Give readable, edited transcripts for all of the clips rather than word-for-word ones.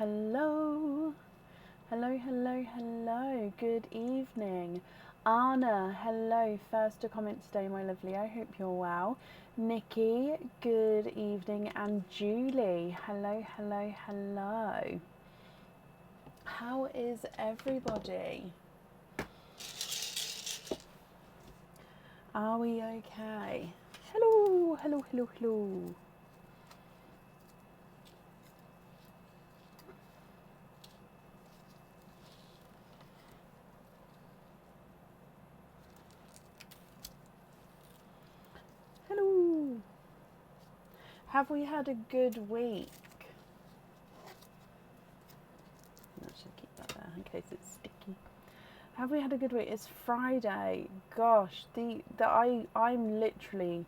Hello. Hello. Good evening. Anna, hello. First to comment today, my lovely. I hope you're well. Nikki, good evening. And Julie, hello. How is everybody? Are we okay? Hello. Hello. Have we had a good week? I should keep that there in case it's sticky. Have we had a good week? It's Friday. Gosh, I'm literally.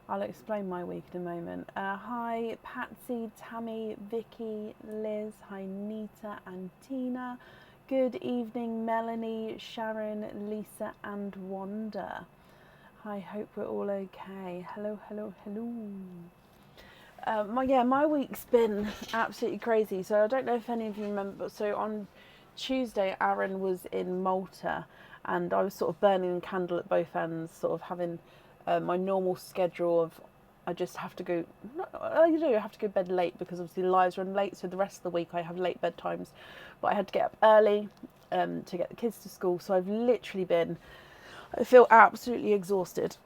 I'll explain my week in a moment. Hi, Patsy, Tammy, Vicky, Liz. Hi, Nita and Tina. Good evening, Melanie, Sharon, Lisa, and Wanda. I hope we're all okay. Hello. My week's been absolutely crazy. So I don't know if any of you remember. So on Tuesday, Aaron was in Malta, and I was sort of burning a candle at both ends, sort of having my normal schedule of I just have to go. I have to go to bed late because obviously the lives run late. So the rest of the week I have late bedtimes, but I had to get up early to get the kids to school. So I've literally been. I feel absolutely exhausted.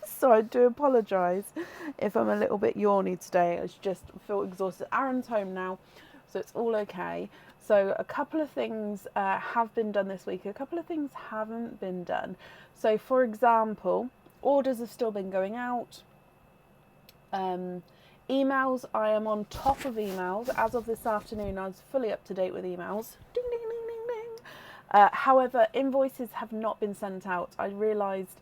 So I do apologise if I'm a little bit yawny today. I just feel exhausted. Aaron's home now, so it's all okay. So a couple of things have been done this week. A couple of things haven't been done. So for example, orders have still been going out. Emails, I am on top of emails. As of this afternoon, I was fully up to date with emails. Ding, ding, ding, ding, ding. However, invoices have not been sent out. I realised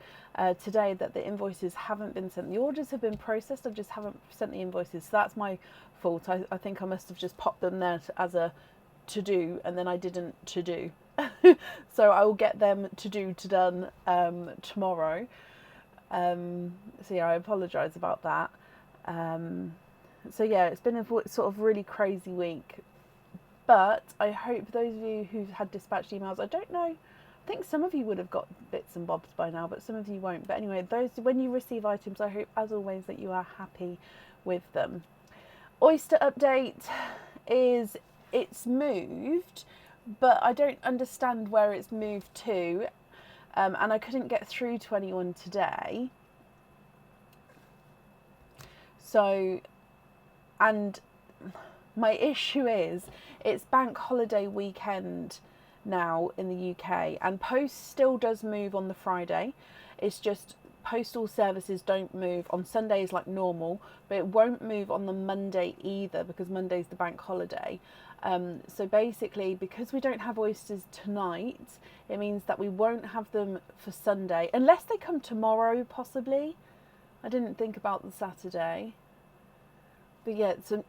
today that the invoices haven't been sent. The orders have been processed, I just haven't sent the invoices. So that's my fault. I think I must have just popped them there as a to do, and then I didn't to do. So I will get them to done tomorrow. So yeah, I apologise about that. So yeah, it's been a sort of really crazy week. But I hope those of you who've had dispatched emails, I don't know, I think some of you would have got bits and bobs by now, but some of you won't. But anyway, those when you receive items, I hope, as always, that you are happy with them. Oyster update is it's moved, but I don't understand where it's moved to, and I couldn't get through to anyone today. So, and my issue is it's bank holiday weekend now in the UK, and post still does move on the Friday. It's just postal services don't move on Sundays like normal, but it won't move on the Monday either because Monday's the bank holiday. So basically, because we don't have oysters tonight, it means that we won't have them for Sunday unless they come tomorrow possibly. I didn't think about the Saturday, but yeah, so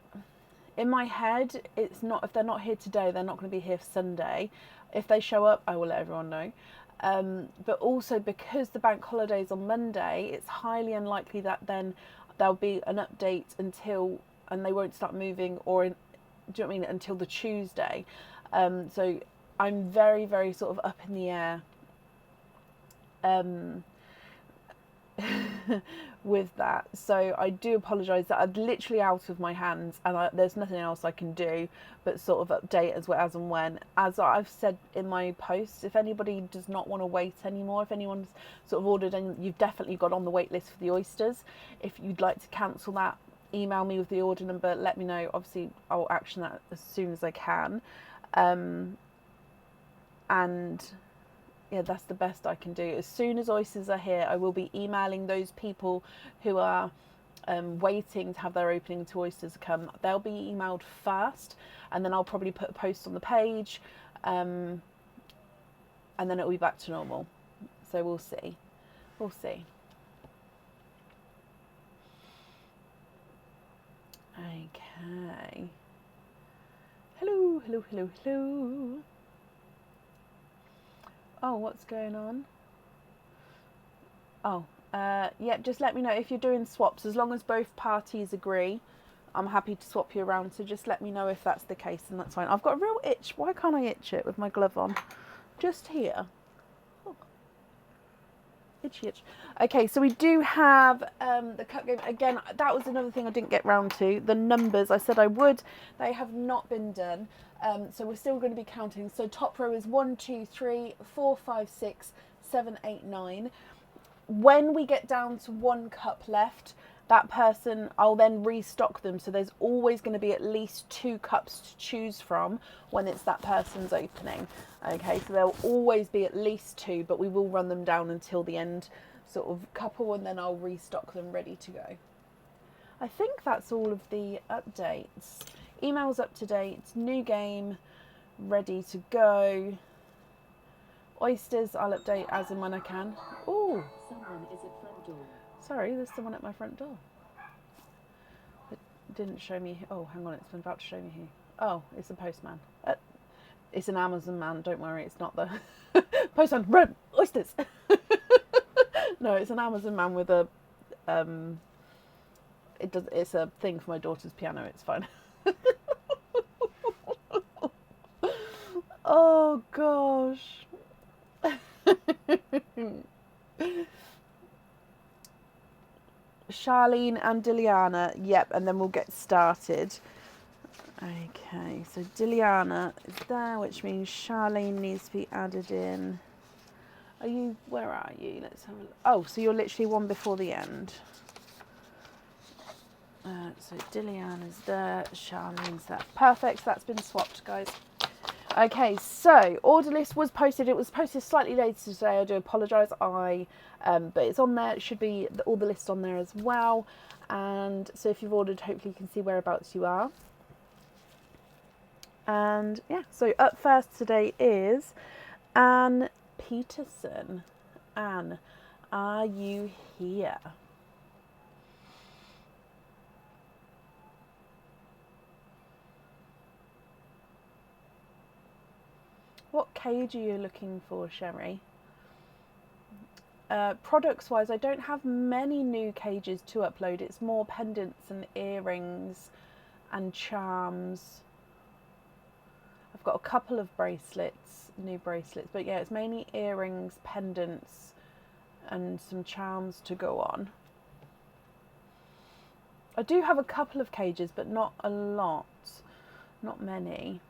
in my head, it's not, if they're not here today, they're not going to be here for Sunday. If they show up, I will let everyone know. But also because the bank holiday is on Monday, it's highly unlikely that then there'll be an update and they won't start moving do you know what I mean, until the Tuesday. So I'm very, very sort of up in the air with that. So I do apologise that I'm literally out of my hands, and there's nothing else I can do but sort of update as and when. As I've said in my posts, if anybody does not want to wait anymore, if anyone's sort of ordered and you've definitely got on the wait list for the oysters, if you'd like to cancel that, email me with the order number, let me know. Obviously I'll action that as soon as I can. And yeah, that's the best I can do. As soon as oysters are here, I will be emailing those people who are waiting to have their opening to oysters come. They'll be emailed first, and then I'll probably put a post on the page, and then it'll be back to normal. So we'll see. Okay. Hello. Oh, what's going on? Oh, yeah, just let me know if you're doing swaps. As long as both parties agree, I'm happy to swap you around. So just let me know if that's the case, and that's fine. I've got a real itch. Why can't I itch it with my glove on? Just here. Oh. Itchy itch. Okay, so we do have the cup game. Again, that was another thing I didn't get round to. The numbers, I said I would. They have not been done. So we're still going to be counting. So top row is 1, 2, 3, 4, 5, 6, 7, 8, 9. When we get down to 1 cup left, that person, I'll then restock them. So there's always going to be at least 2 cups to choose from when it's that person's opening. Okay, so there'll always be at least 2, but we will run them down until the end sort of couple, and then I'll restock them ready to go. I think that's all of the updates. Emails up to date, new game ready to go. Oysters, I'll update as and when I can. Oh, someone is at front door. Sorry, there's someone at my front door. It didn't show me. Oh, hang on, it's been about to show me who. Oh, it's the postman. It's an Amazon man. Don't worry, it's not the postman. Run, oysters. No, it's an Amazon man with a. It's a thing for my daughter's piano. It's fine. Oh gosh. Charlene and Diliana, yep, and then we'll get started. Okay, so Diliana is there, which means Charlene needs to be added in. Where are you? Let's have a look. Oh, so you're literally one before the end. So Diliana's there, Charlene's there. Perfect, that's been swapped, guys. Okay, so order list was posted. It was posted slightly later today. I do apologise. But it's on there. It should be all the list on there as well. And so if you've ordered, hopefully you can see whereabouts you are. And yeah, so up first today is Anne Peterson. Anne, are you here? What cage are you looking for, Sherry? Products wise, I don't have many new cages to upload. It's more pendants and earrings and charms. I've got a couple of bracelets, new bracelets, but yeah, it's mainly earrings, pendants and some charms to go on. I do have a couple of cages, but not a lot, not many.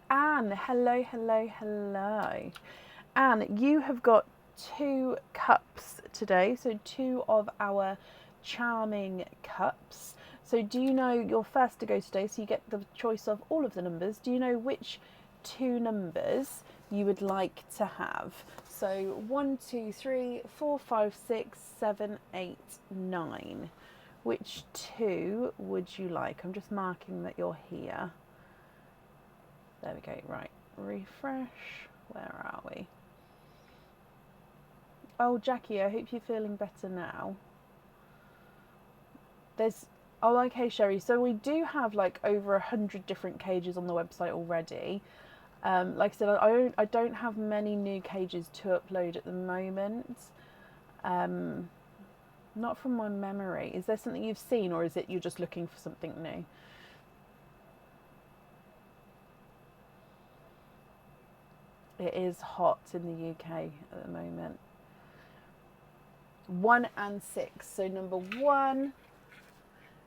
Anne, hello, hello, hello. Anne, you have got 2 cups today, so 2 of our charming cups. So do you know, you're first to go today, so you get the choice of all of the numbers. Do you know which 2 numbers you would like to have? So 1, 2, 3, 4, 5, 6, 7, 8, 9. Which 2 would you like? I'm just marking that you're here. There we go, right, refresh, where are we? Oh, Jackie, I hope you're feeling better now. Oh, okay, Sherry, so we do have like over 100 different cages on the website already. Like I said, I don't have many new cages to upload at the moment. Not from my memory. Is there something you've seen, or is it you're just looking for something new? It is hot in the UK at the moment. 1 and 6. So number 1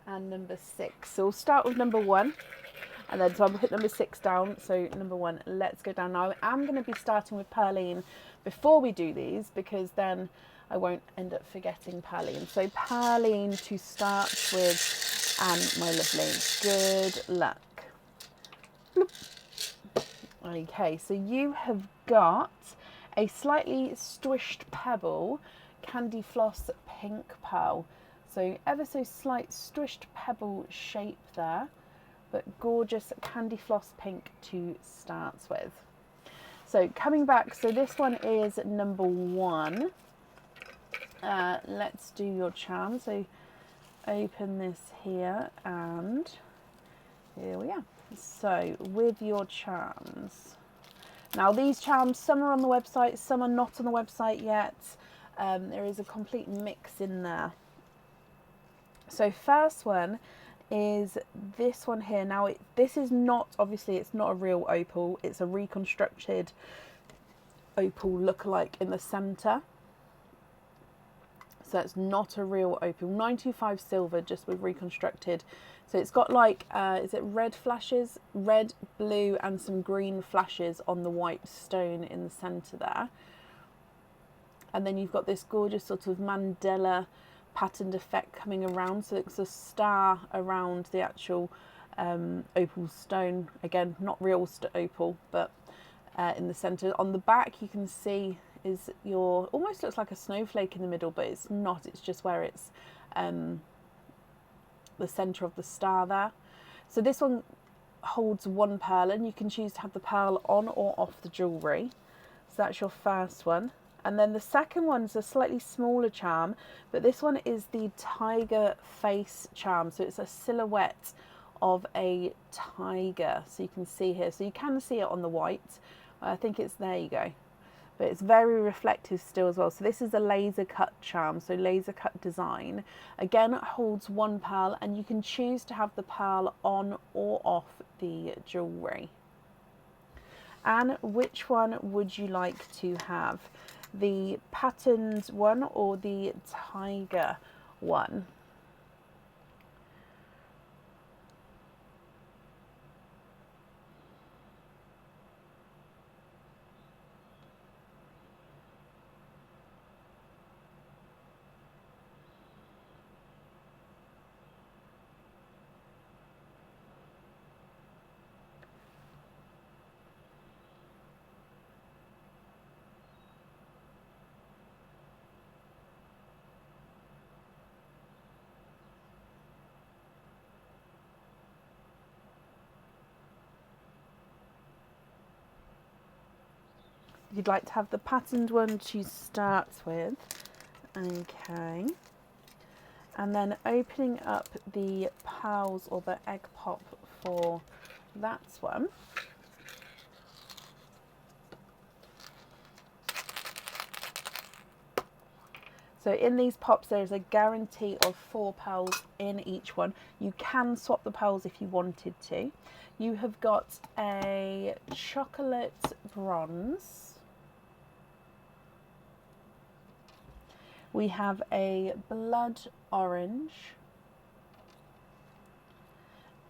and number 6. So we'll start with number 1. And then so I'll put number 6 down. So number 1, let's go down. Now I am going to be starting with Pearline before we do these, because then I won't end up forgetting Pearline. So Pearline to start with, and my lovely, good luck. Bloop. Okay, so you have got a slightly squished pebble, candy floss pink pearl. So ever so slight squished pebble shape there, but gorgeous candy floss pink to start with. So coming back, so this one is number 1. Let's do your charm. So open this here, and here we are. So with your charms, now these charms, some are on the website, some are not on the website yet. There is a complete mix in there. So first one is this one here. Now this is not, obviously it's not a real opal, it's a reconstructed opal lookalike in the centre. So it's not a real opal. 925 silver, just with reconstructed. So it's got like, is it red flashes? Red, blue and some green flashes on the white stone in the centre there. And then you've got this gorgeous sort of Mandela patterned effect coming around. So it's a star around the actual opal stone. Again, not real opal, but in the centre. On the back you can see is your, almost looks like a snowflake in the middle, but it's not, it's just where it's the centre of the star there. So this one holds one pearl, and you can choose to have the pearl on or off the jewellery. So that's your first one. And then the second one's a slightly smaller charm, but this one is the tiger face charm. So it's a silhouette of a tiger, so you can see here. So you can see it on the white. I think it's, there you go. But it's very reflective still as well. So this is a laser cut charm, so laser cut design. Again, it holds one pearl, and you can choose to have the pearl on or off the jewellery. And which one would you like to have? The patterned one or the tiger one? If you'd like to have the patterned one to start with. Okay. And then opening up the pearls or the egg pop for that one. So in these pops there's a guarantee of 4 pearls in each one. You can swap the pearls if you wanted to. You have got a chocolate bronze. We have a blood orange,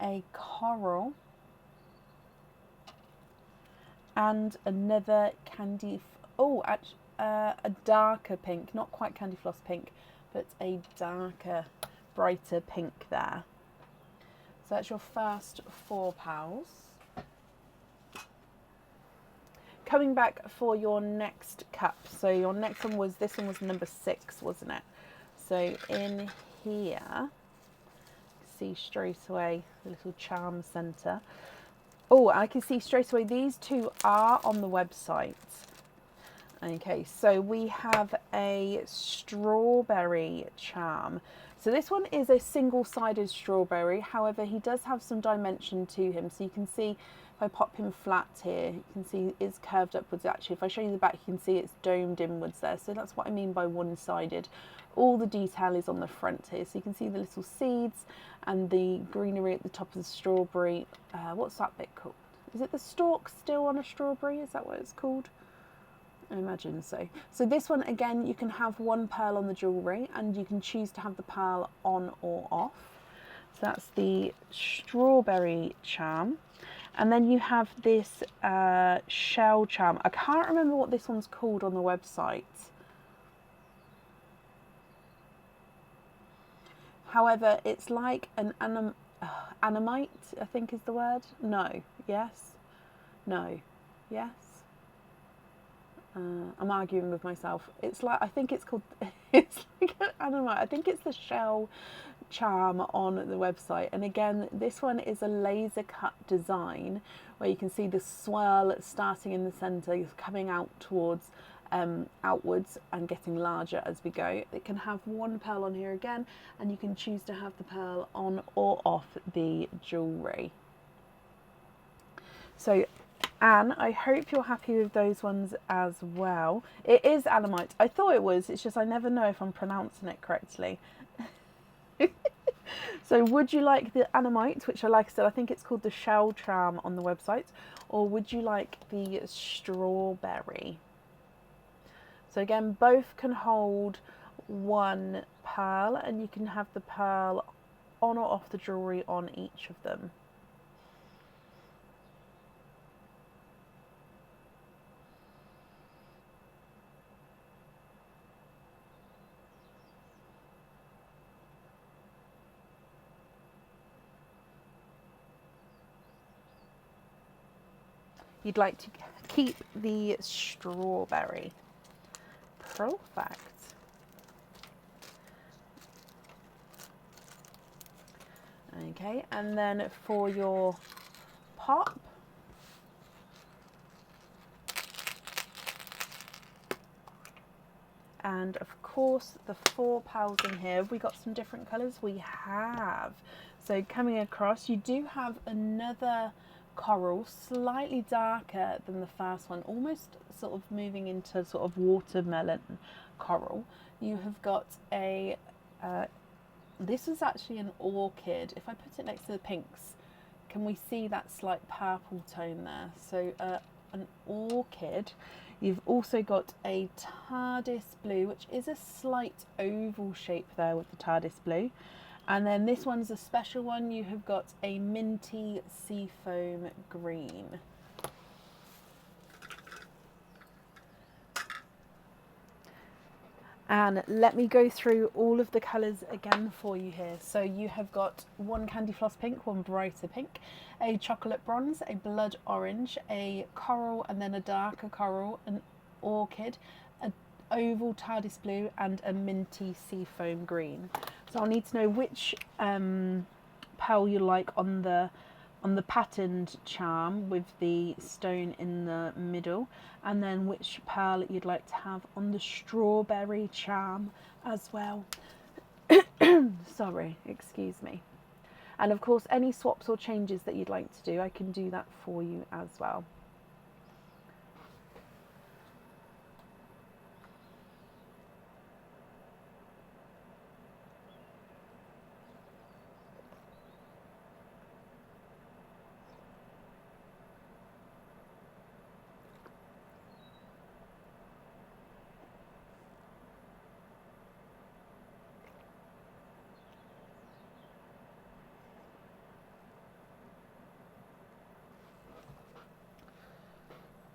a coral, and another candy, a darker pink, not quite candy floss pink, but a darker, brighter pink there. So that's your first 4 pearls. Coming back for your next cup. So your next one was, this one was number 6, wasn't it? So in here, see straight away the little charm centre. Oh, I can see straight away these two are on the website. Okay, so we have a strawberry charm. So this one is a single-sided strawberry. However, he does have some dimension to him. So you can see, if I pop him flat here, you can see it's curved upwards actually. If I show you the back, you can see it's domed inwards there. So that's what I mean by one-sided. All the detail is on the front here. So you can see the little seeds and the greenery at the top of the strawberry. What's that bit called? Is it the stalk still on a strawberry? Is that what it's called? I imagine so. So this one, again, you can have 1 pearl on the jewellery, and you can choose to have the pearl on or off. So that's the strawberry charm. And then you have this shell charm. I can't remember what this one's called on the website. However, it's like an animite, I think is the word. No. Yes. No. Yes. I'm arguing with myself. It's like, I think it's called, it's like an animite. I think it's the shell charm on the website. And again, this one is a laser cut design where you can see the swirl starting in the center, coming out towards outwards and getting larger as we go. It can have 1 pearl on here again, and you can choose to have the pearl on or off the jewelry. So Anne, I hope you're happy with those ones as well. It is Alamite. I thought it was, it's just I never know if I'm pronouncing it correctly. So would you like the Animite, which like I said, I think it's called the Shell Charm on the website, or would you like the Strawberry? So again, both can hold one pearl, and you can have the pearl on or off the jewellery on each of them. You'd like to keep the Strawberry. Perfect. Okay, and then for your pop, and of course the 4 pearls in here. Have we got some different colours? We have. So coming across, you do have another coral, slightly darker than the first one, almost sort of moving into sort of watermelon coral. You have got a, this is actually an orchid. If I put it next to the pinks, can we see that slight purple tone there? So an orchid. You've also got a TARDIS blue, which is a slight oval shape there with the TARDIS blue. And then this one's a special one. You have got a minty seafoam green. And let me go through all of the colours again for you here. So you have got one candy floss pink, one brighter pink, a chocolate bronze, a blood orange, a coral, and then a darker coral, an orchid, an oval TARDIS blue, and a minty seafoam green. So I'll need to know which pearl you like on the patterned charm with the stone in the middle, and then which pearl you'd like to have on the strawberry charm as well. Sorry, excuse me. And of course, any swaps or changes that you'd like to do, I can do that for you as well.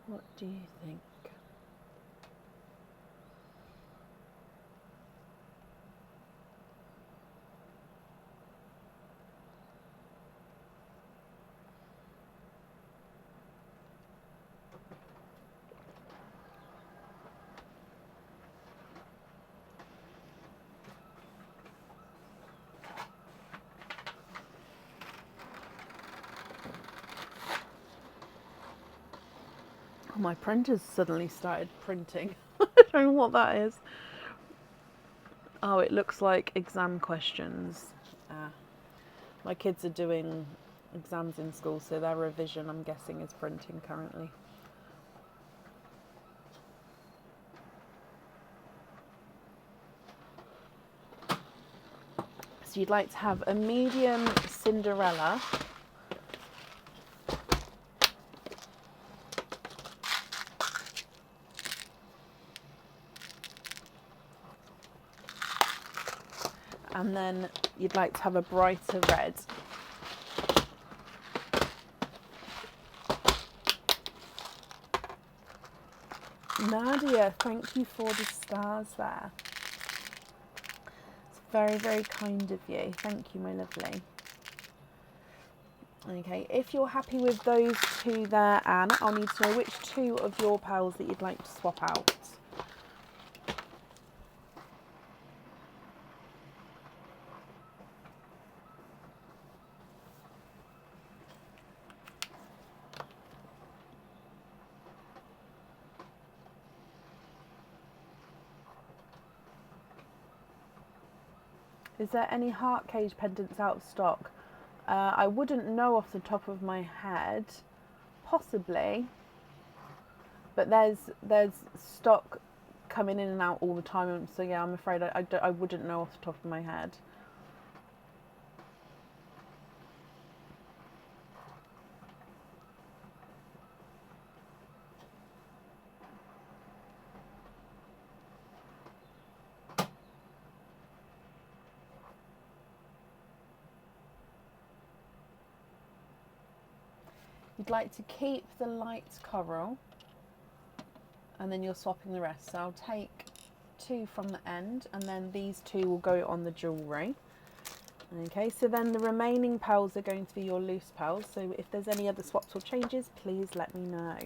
What do you think? Oh, my printer's suddenly started printing. I don't know what that is. Oh, it looks like exam questions. My kids are doing exams in school, so their revision, I'm guessing, is printing currently. So you'd like to have a medium Cinderella, and then you'd like to have a brighter red. Nadia, thank you for the stars there. It's very, very kind of you. Thank you, my lovely. Okay, if you're happy with those two there, Anne, I'll need to know which 2 of your pearls that you'd like to swap out. Is there any heart cage pendants out of stock? I wouldn't know off the top of my head. Possibly. But there's stock coming in and out all the time. So yeah, I'm afraid I wouldn't know off the top of my head. You'd like to keep the light coral, and then you're swapping the rest. So I'll take 2 from the end, and then these 2 will go on the jewellery. Okay, so then the remaining pearls are going to be your loose pearls. So if there's any other swaps or changes, please let me know.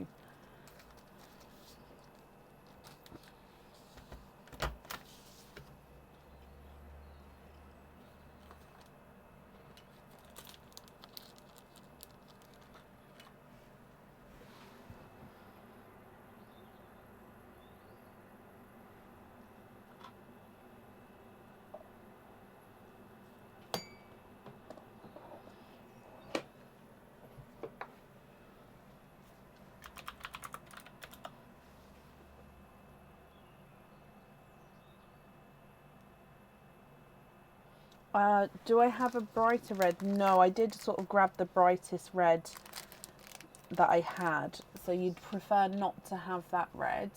Do I have a brighter red? No, I did sort of grab the brightest red that I had. So you'd prefer not to have that red.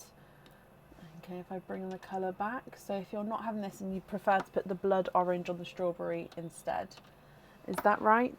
Okay, if I bring the colour back. So if you're not having this and you prefer to put the blood orange on the strawberry instead. Is that right?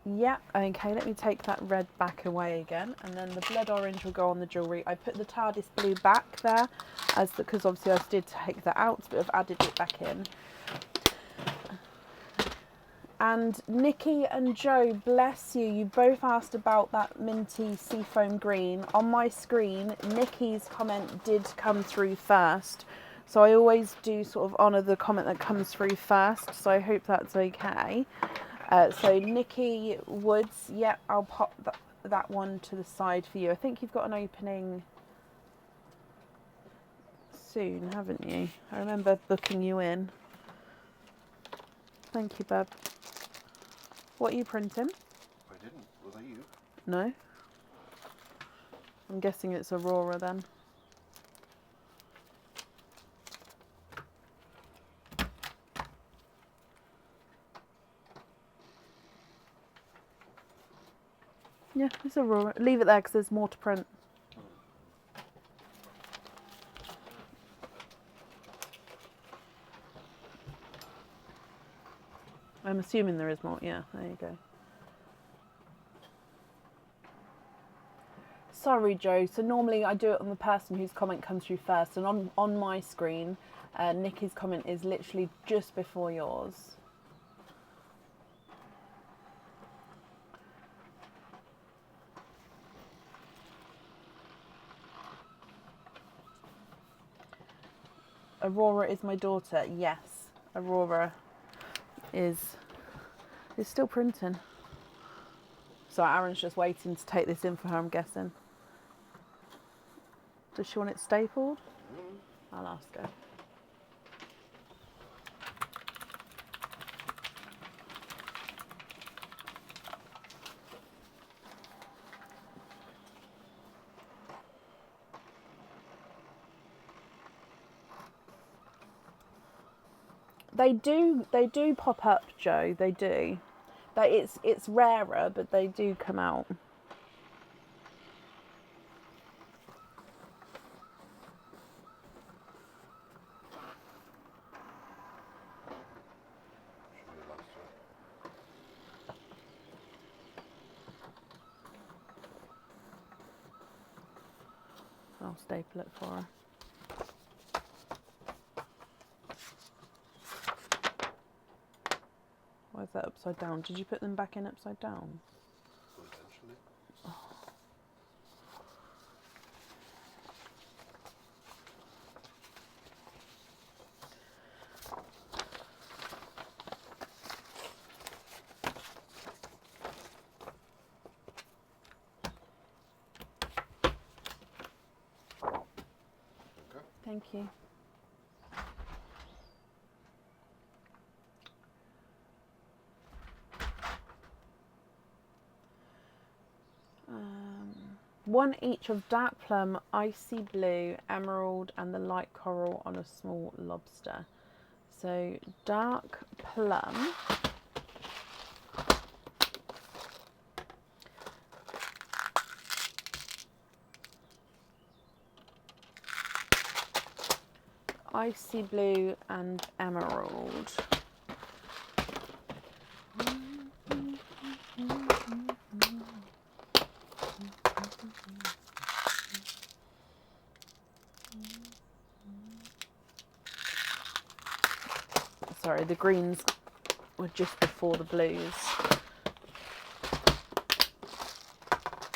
Yeah, okay, let me take that red back away again, and then the blood orange will go on the jewellery. I put the TARDIS blue back there, because obviously I did take that out, but I've added it back in. And Nikki and Joe, bless you, you both asked about that minty seafoam green. On my screen, Nikki's comment did come through first, so I always do sort of honour the comment that comes through first, so I hope that's okay. So Nikki Woods, yeah, I'll pop that one to the side for you. I think you've got an opening soon, haven't you? I remember booking you in. Thank you, Bub. What are you printing? I didn't. Was that you? No. I'm guessing it's Aurora then. Yeah, it's Aurora. Leave it there because there's more to print. I'm assuming there is more. Yeah, there you go. Sorry, Joe. So normally I do it on the person whose comment comes through first, and on my screen, Nikki's comment is literally just before yours. Aurora is my daughter. Yes, Aurora is still printing. So Aaron's just waiting to take this in for her, I'm guessing. Does she want it stapled? I'll ask her. They do pop up, Joe. They do. It's rarer, but they do come out. I'll staple it for her. Why is that upside down? Did you put them back in upside down? Potentially. Okay. Thank you. one each of dark plum, icy blue, emerald and the light coral on a small lobster. So dark plum, icy blue and emerald. Sorry, the greens were just before the blues.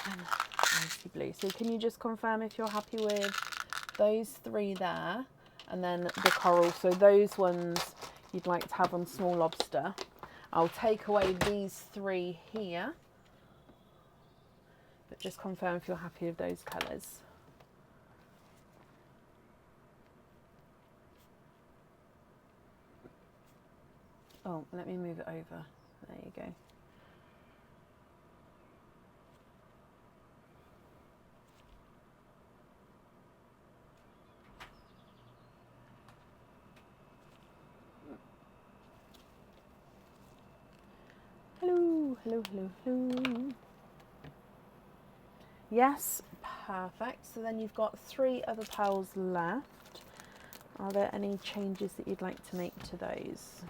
And icy blue. So can you just confirm if you're happy with those three there? And then the coral. So those ones you'd like to have on small lobster. I'll take away these three here. But just confirm if you're happy with those colours. Oh, let me move it over. There you go. Hello, hello, hello, hello. Yes, perfect. So then you've got three other pearls left. Are there any changes that you'd like to make to those?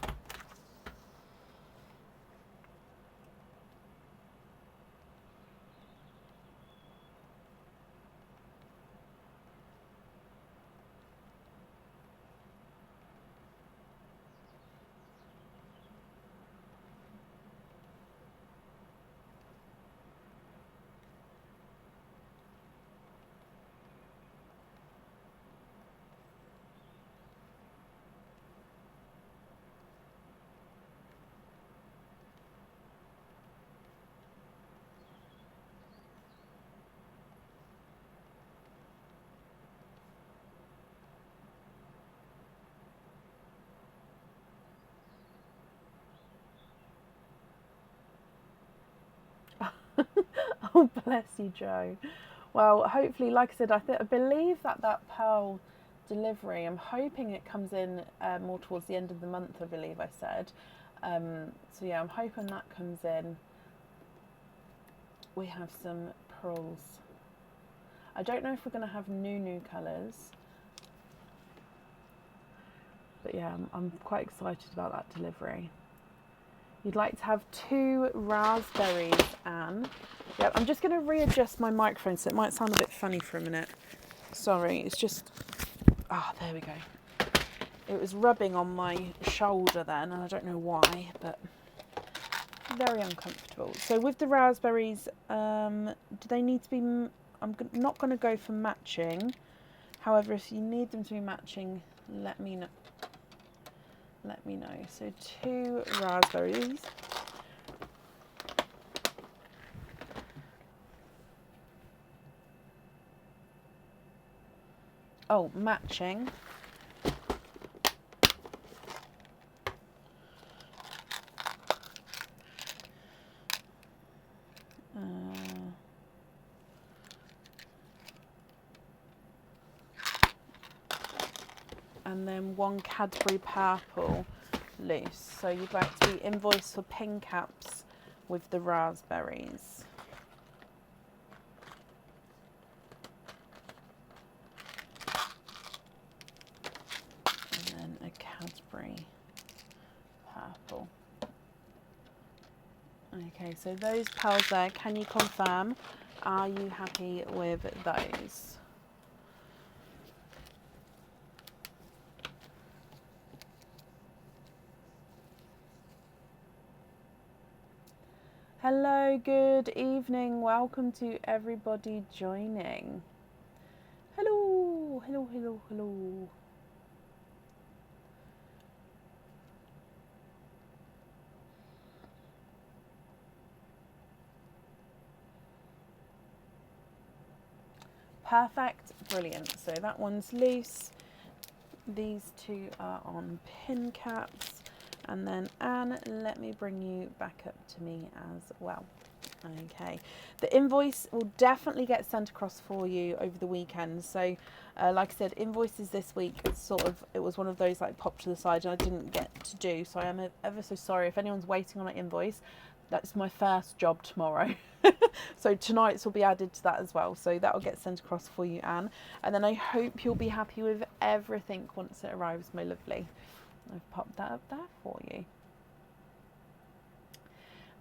Oh, bless you, Joe. Well, hopefully, like I said, I believe that pearl delivery, I'm hoping it comes in more towards the end of the month, I believe I said. So yeah, I'm hoping that comes in. We have some pearls. I don't know if we're going to have new colours. But yeah, I'm quite excited about that delivery. You'd like to have 2 raspberries, Anne. Yeah, I'm just going to readjust my microphone so it might sound a bit funny for a minute. Sorry, it's just... Ah, there we go. It was rubbing on my shoulder then, and I don't know why, but very uncomfortable. So with the raspberries, do they need to be... I'm not going to go for matching. However, if you need them to be matching, let me know. Let me know. So 2 raspberries. Oh, matching. And then 1 Cadbury purple loose. So you'd like to be invoiced for pin caps with the raspberries. And then a Cadbury purple. Okay, so those pearls there, can you confirm? Are you happy with those? Hello, good evening. Welcome to everybody joining. Hello, hello, hello, hello. Perfect, brilliant. So that one's loose. These 2 are on pin caps. And then Anne, let me bring you back up to me as well. Okay, the invoice will definitely get sent across for you over the weekend. So like I said, invoices this week, it was one of those like popped to the side and I didn't get to do, so I am ever so sorry if anyone's waiting on an invoice. That's my first job tomorrow. So tonight's will be added to that as well, so that will get sent across for you, Anne. And then I hope you'll be happy with everything once it arrives, my lovely. I've popped that up there for you.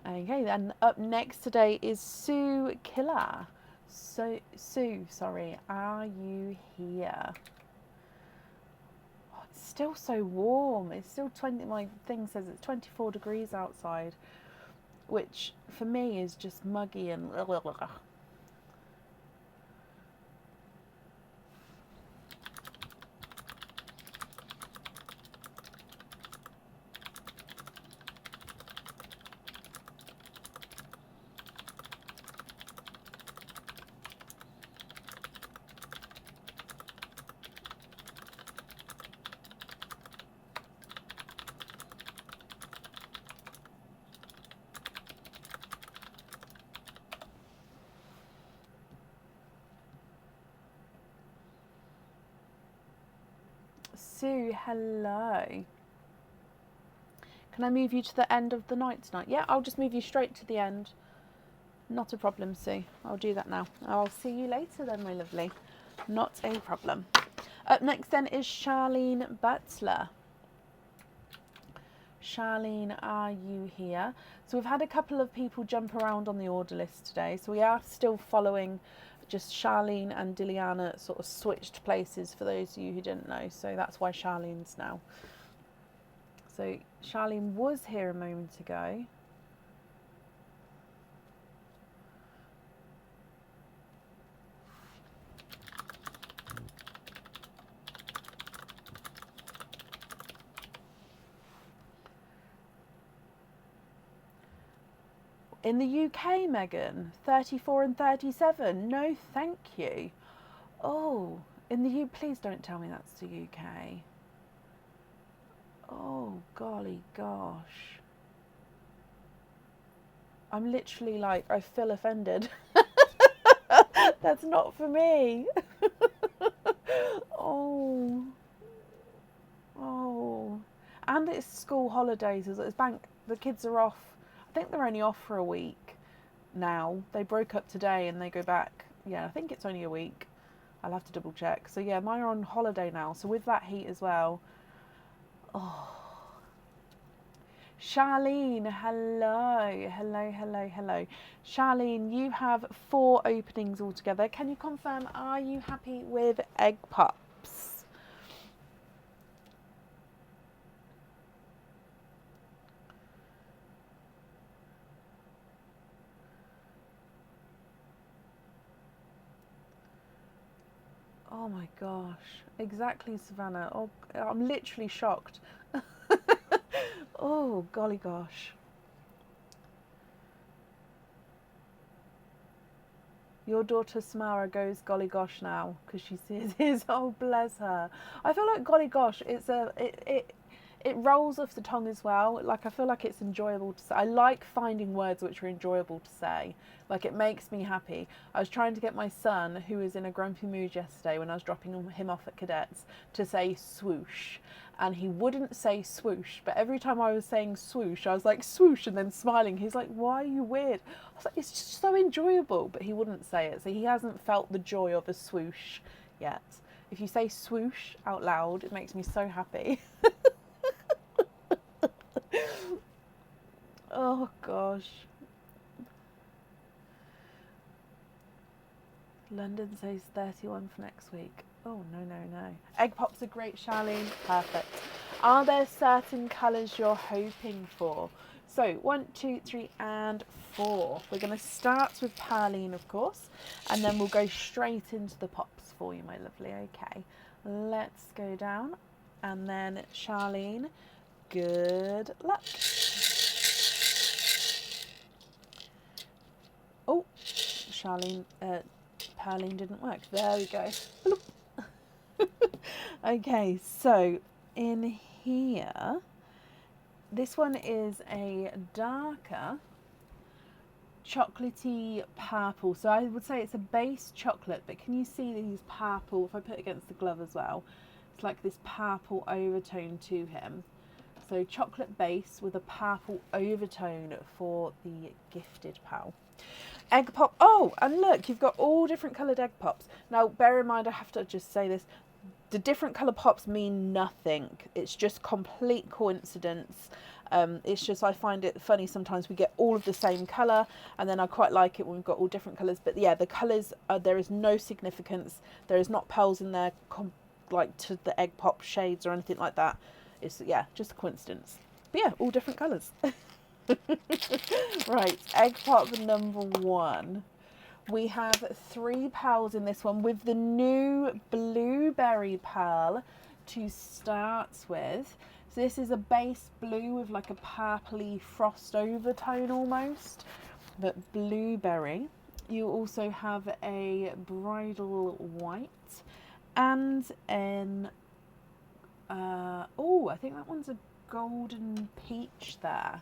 Okay, then up next today is Sue Killer. So Sue, sorry, are you here? Oh, it's still so warm. It's still 20. My thing says it's 24 degrees outside, which for me is just muggy and. Sue, hello. Can I move you to the end of the night tonight? Yeah, I'll just move you straight to the end. Not a problem, Sue. I'll do that now. I'll see you later then, my lovely. Not a problem. Up next then is Charlene Butler. Charlene, are you here? So we've had a couple of people jump around on the order list today. So we are still following just Charlene and Diliana sort of switched places for those of you who didn't know. So that's why Charlene's now. So Charlene was here a moment ago. In the UK, Megan, 34 and 37. No, thank you. Oh, in the UK, please don't tell me that's the UK. Oh, golly gosh. I'm literally like, I feel offended. That's not for me. Oh. Oh. And it's school holidays. It's bank. The kids are off. I think they're only off for a week now. They broke up today and they go back. Yeah, I think it's only a week. I'll have to double check. So yeah, mine are on holiday now. So with that heat as well. Oh. Charlene, hello. Hello, hello, hello. Charlene, you have 4 openings altogether. Can you confirm, are you happy with egg pops? Oh my gosh, exactly, Savannah. Oh, I'm literally shocked. Oh, golly gosh. Your daughter Samara goes golly gosh now because she sees his. Oh, bless her. I feel like golly gosh, it rolls off the tongue as well. Like, I feel like it's enjoyable to say. I like finding words which are enjoyable to say. Like, it makes me happy. I was trying to get my son, who was in a grumpy mood yesterday when I was dropping him off at cadets, to say swoosh. And he wouldn't say swoosh. But every time I was saying swoosh, I was like swoosh and then smiling. He's like, why are you weird? I was like, it's just so enjoyable. But he wouldn't say it. So he hasn't felt the joy of a swoosh yet. If you say swoosh out loud, it makes me so happy. Oh gosh. London says 31 for next week. Oh, no, no, no. Egg pops are great, Charlene. Perfect. Are there certain colours you're hoping for? So 1, 2, 3 and 4. We're going to start with Perline, of course, and then we'll go straight into the pops for you, my lovely. Okay, let's go down. And then Charlene, good luck. Oh, Charlene, Perline didn't work. There we go. Okay, so in here This one is a darker chocolatey purple. So I would say it's a base chocolate, but can you see these purple, if I put it against the glove as well, it's like this purple overtone to him. So chocolate base with a purple overtone for the gifted pal. Egg pop. Oh, and look, you've got all different coloured egg pops. Now, bear in mind, I have to just say this. The different colour pops mean nothing. It's just complete coincidence. It's just I find it funny sometimes we get all of the same colour, and then I quite like it when we've got all different colours. But yeah, the colours, there is no significance. There is not pearls in there like to the egg pop shades or anything like that. It's, yeah, just a coincidence. But yeah, all different colours. Right, egg pop number 1. We have 3 pearls in this one with the new blueberry pearl to start with. So this is a base blue with like a purpley frost overtone almost, but blueberry. You also have a bridal white and an, oh, I think that one's a golden peach there.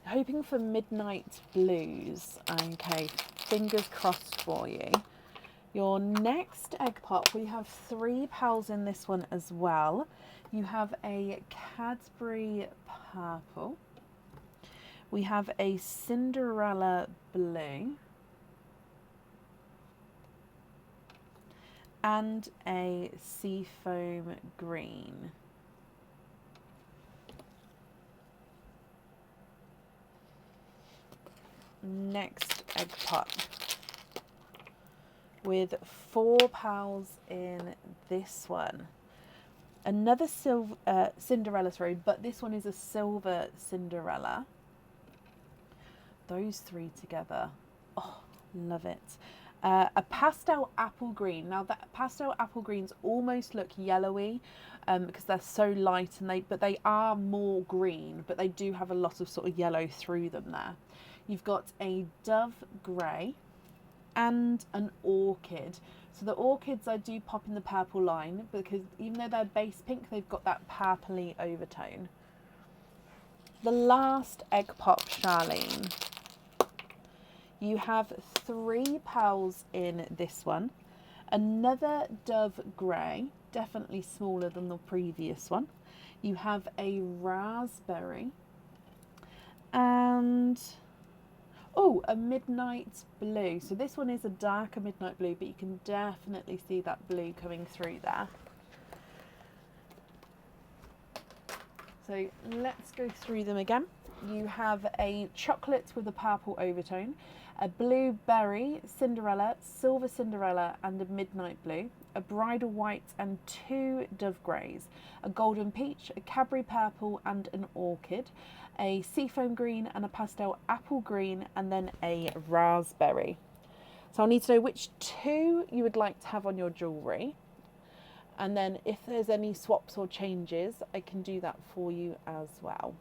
Hoping for midnight blues. Okay, fingers crossed for you. Your next egg pop, we have 3 pearls in this one as well. You have a Cadbury purple. We have a Cinderella blue. And a seafoam green. Next egg pop with 4 pearls in this one. Another silver Cinderella, sorry, but this one is a silver Cinderella. Those 3 together, oh, love it. A pastel apple green. Now that pastel apple greens almost look yellowy because they're so light, and but they are more green, but they do have a lot of sort of yellow through them there. You've got a dove grey and an orchid. So the orchids I do pop in the purple line because even though they're base pink, they've got that purpley overtone. The last egg pop, Charlene. You have 3 pearls in this one. Another dove grey, definitely smaller than the previous one. You have a raspberry and oh, a midnight blue. So this one is a darker midnight blue, but you can definitely see that blue coming through there. So let's go through them again. You have a chocolate with a purple overtone, a blueberry Cinderella, silver Cinderella and a midnight blue, a bridal white and 2 dove greys, a golden peach, a Cadbury purple and an orchid, a seafoam green and a pastel apple green, and then a raspberry. So I'll need to know which 2 you would like to have on your jewellery. And then if there's any swaps or changes, I can do that for you as well.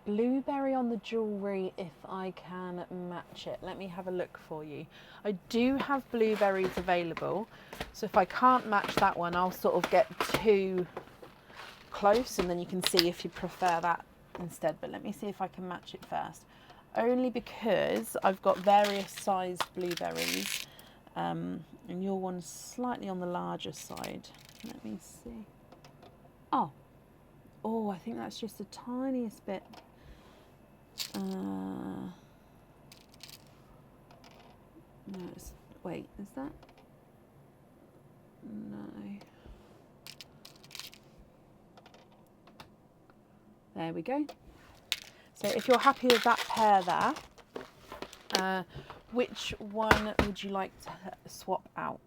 Blueberry on the jewellery, if I can match it. Let me have a look for you. I do have blueberries available, so if I can't match that one, I'll sort of get 2 close and then you can see if you prefer that instead. But let me see if I can match it first. Only because I've got various sized blueberries and your one's slightly on the larger side. Let me see. Oh, I think that's just the tiniest bit. No, wait, is that? No. There we go. So if you're happy with that pair there, which one would you like to swap out?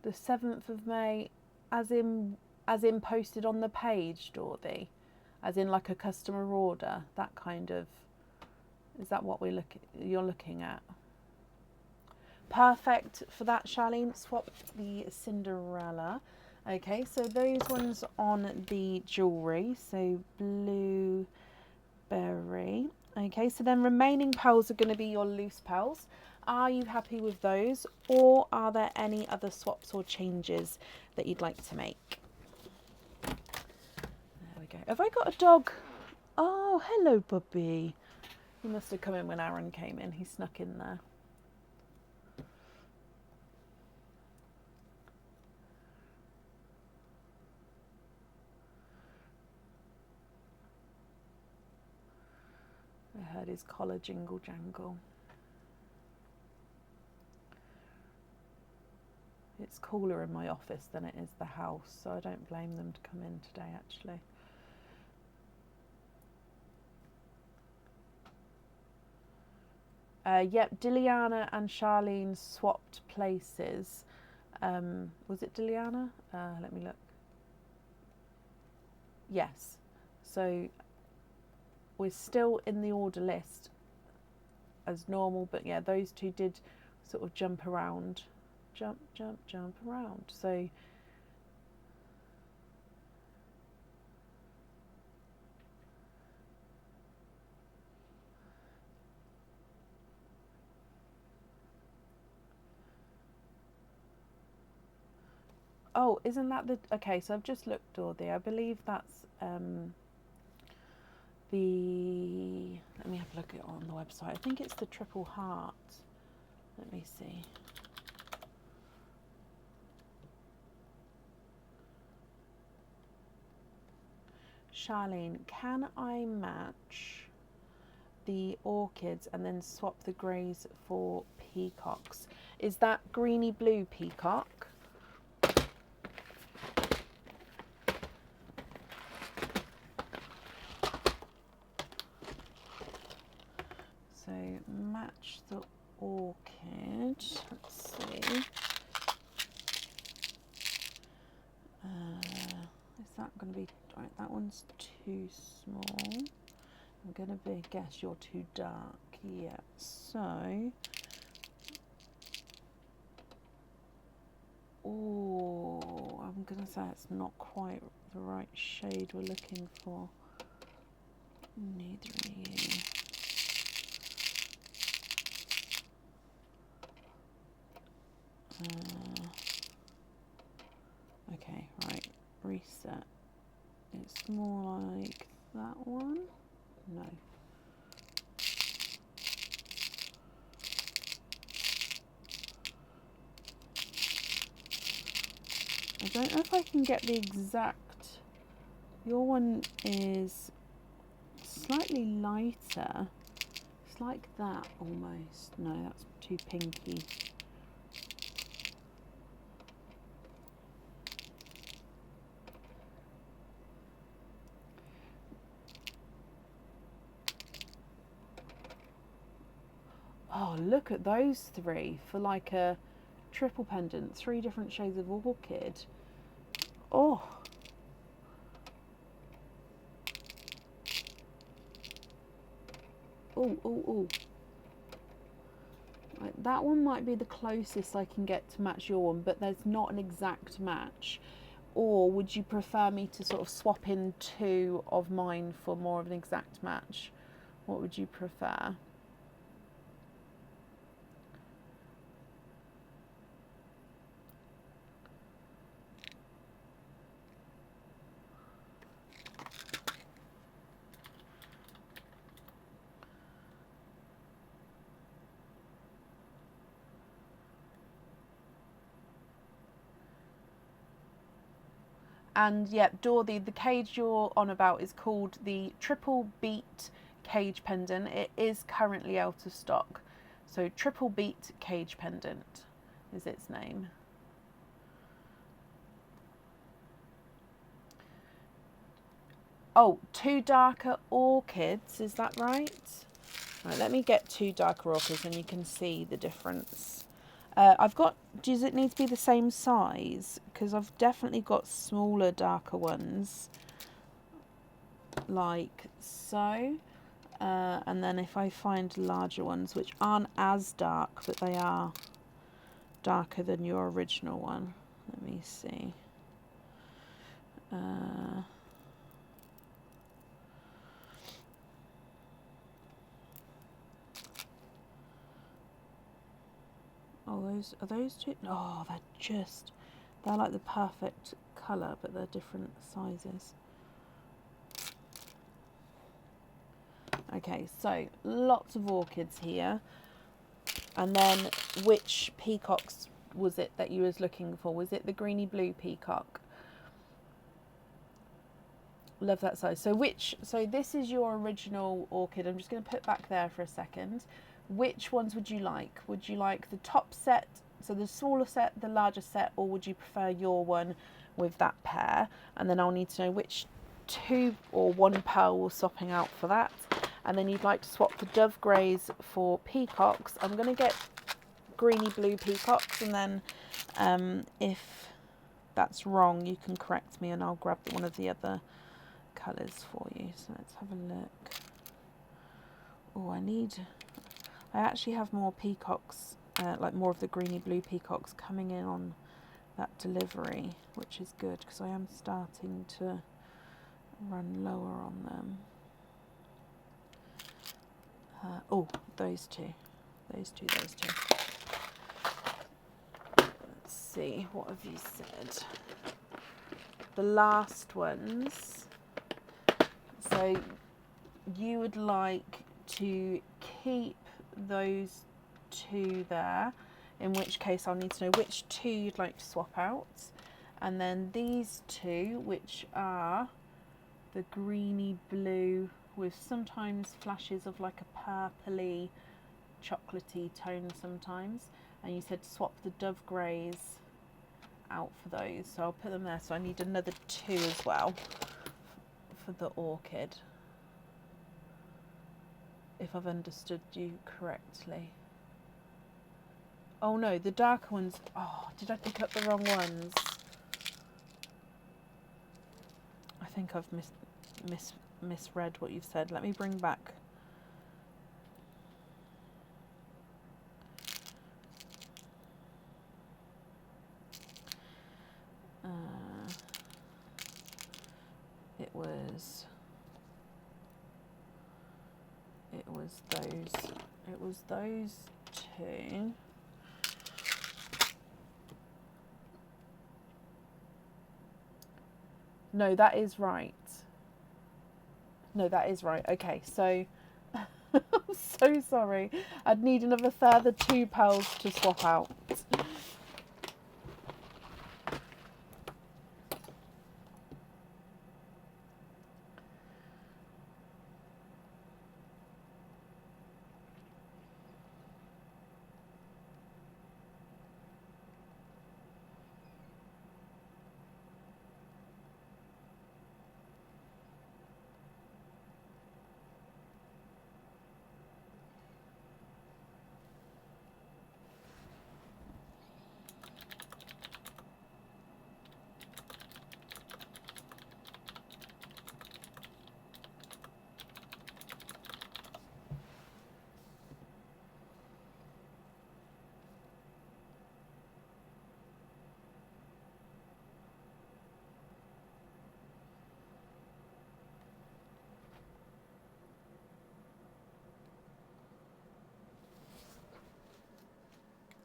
The 7th of May, as in posted on the page, Dorothy? As in like a customer order, that kind of, is that what you're looking at? Perfect for that, Charlene. Swap the Cinderella. Okay, so those ones on the jewellery, so blueberry. Okay, so then remaining pearls are going to be your loose pearls. Are you happy with those, or are there any other swaps or changes that you'd like to make? There we go. Have I got a dog? Oh, hello, Bubby. He must have come in when Aaron came in. He snuck in there. I heard his collar jingle jangle. It's cooler in my office than it is the house, so I don't blame them to come in today, actually. Yep, Diliana and Charlene swapped places. Was it Diliana? Let me look. Yes. So we're still in the order list as normal, but yeah, those two did sort of jump around. Jump around. So oh, isn't that the, okay, so I've just looked, Dorothy. I believe that's the, let me have a look at it on the website. I think it's the triple heart. Let me see. Charlene, can I match the orchids and then swap the greys for peacocks? Is that greeny blue peacock? So match the orchid. Let's see. Is that going to be right? That one's too small. I'm going to guess you're too dark. Yeah. So. Oh, I'm going to say it's not quite the right shade we're looking for. Neither are you. Okay, right, reset. It's more like that one. No. I don't know if I can get the exact. Your one is slightly lighter. It's like that almost. No, that's too pinky. Oh, look at those three for like a triple pendant. 3 different shades of orchid. Oh. Oh. Right, that one might be the closest I can get to match your one, but there's not an exact match. or would you prefer me to sort of swap in 2 of mine for more of an exact match? What would you prefer? And yep, Dorothy, the cage you're on about is called the Triple Beat Cage Pendant. It is currently out of stock. So Triple Beat Cage Pendant is its name. Oh, 2 darker orchids, is that right? Right, let me get 2 darker orchids and you can see the difference. I've got, does it need to be the same size? Because I've definitely got smaller, darker ones, like so. And then if I find larger ones, which aren't as dark, but they are darker than your original one. Let me see. Oh, are those 2? Oh, they're like the perfect colour, but they're different sizes. Okay, so lots of orchids here. And then which peacocks was it that you was looking for? Was it the greeny blue peacock? Love that size. So this is your original orchid. I'm just going to put back there for a second. Which ones would you like? Would you like the top set, so the smaller set, the larger set, or would you prefer your one with that pair? And then I'll need to know which 2 or 1 pearl we're swapping out for that. And then you'd like to swap the dove greys for peacocks. I'm going to get greeny blue peacocks, and then if that's wrong, you can correct me and I'll grab one of the other colours for you. So let's have a look. Oh, I actually have more peacocks, like more of the greeny blue peacocks coming in on that delivery, which is good because I am starting to run lower on them. Oh, those two. Let's see, what have you said? The last ones. So you would like to keep those 2 there, in which case I'll need to know which 2 you'd like to swap out. And then these 2, which are the greeny blue with sometimes flashes of like a purpley chocolatey tone sometimes, and you said swap the dove greys out for those, so I'll put them there. So I need another 2 as well for the orchid, if I've understood you correctly. Oh no, the darker ones, oh, did I pick up the wrong ones? I think I've misread what you've said. Let me bring back. It was those 2. No, that is right. Okay, so I'm so sorry. I'd need another further 2 pearls to swap out.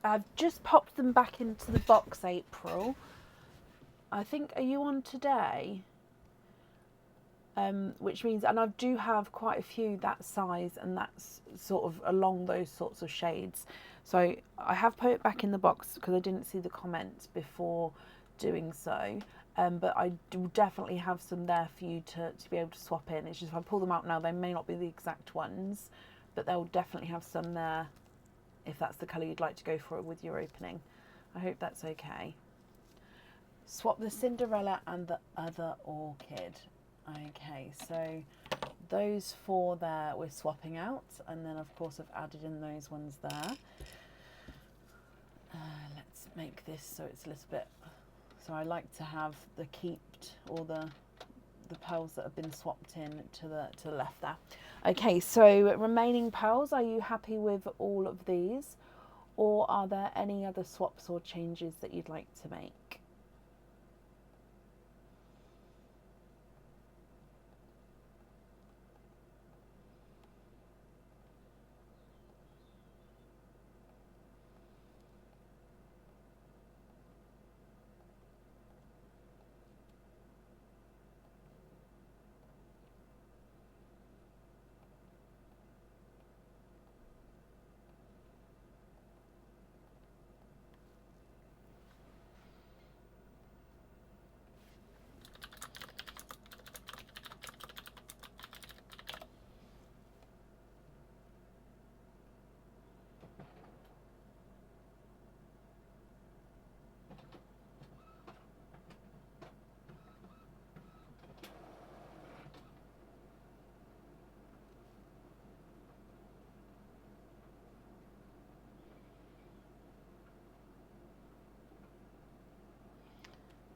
I've just popped them back into the box, April. I think, are you on today? Which means, and I do have quite a few that size and that's sort of along those sorts of shades. So I have put it back in the box because I didn't see the comments before doing so. But I do definitely have some there for you to be able to swap in. It's just if I pull them out now, they may not be the exact ones, but they'll definitely have some there if that's the colour you'd like to go for with your opening. I hope that's okay. Swap the Cinderella and the other orchid. Okay, so those 4 there we're swapping out, and then of course I've added in those ones there. Let's make this so it's a little bit, so I like to have the kept, or the pearls that have been swapped in to the left there. Okay, so remaining pearls, are you happy with all of these, or are there any other swaps or changes that you'd like to make?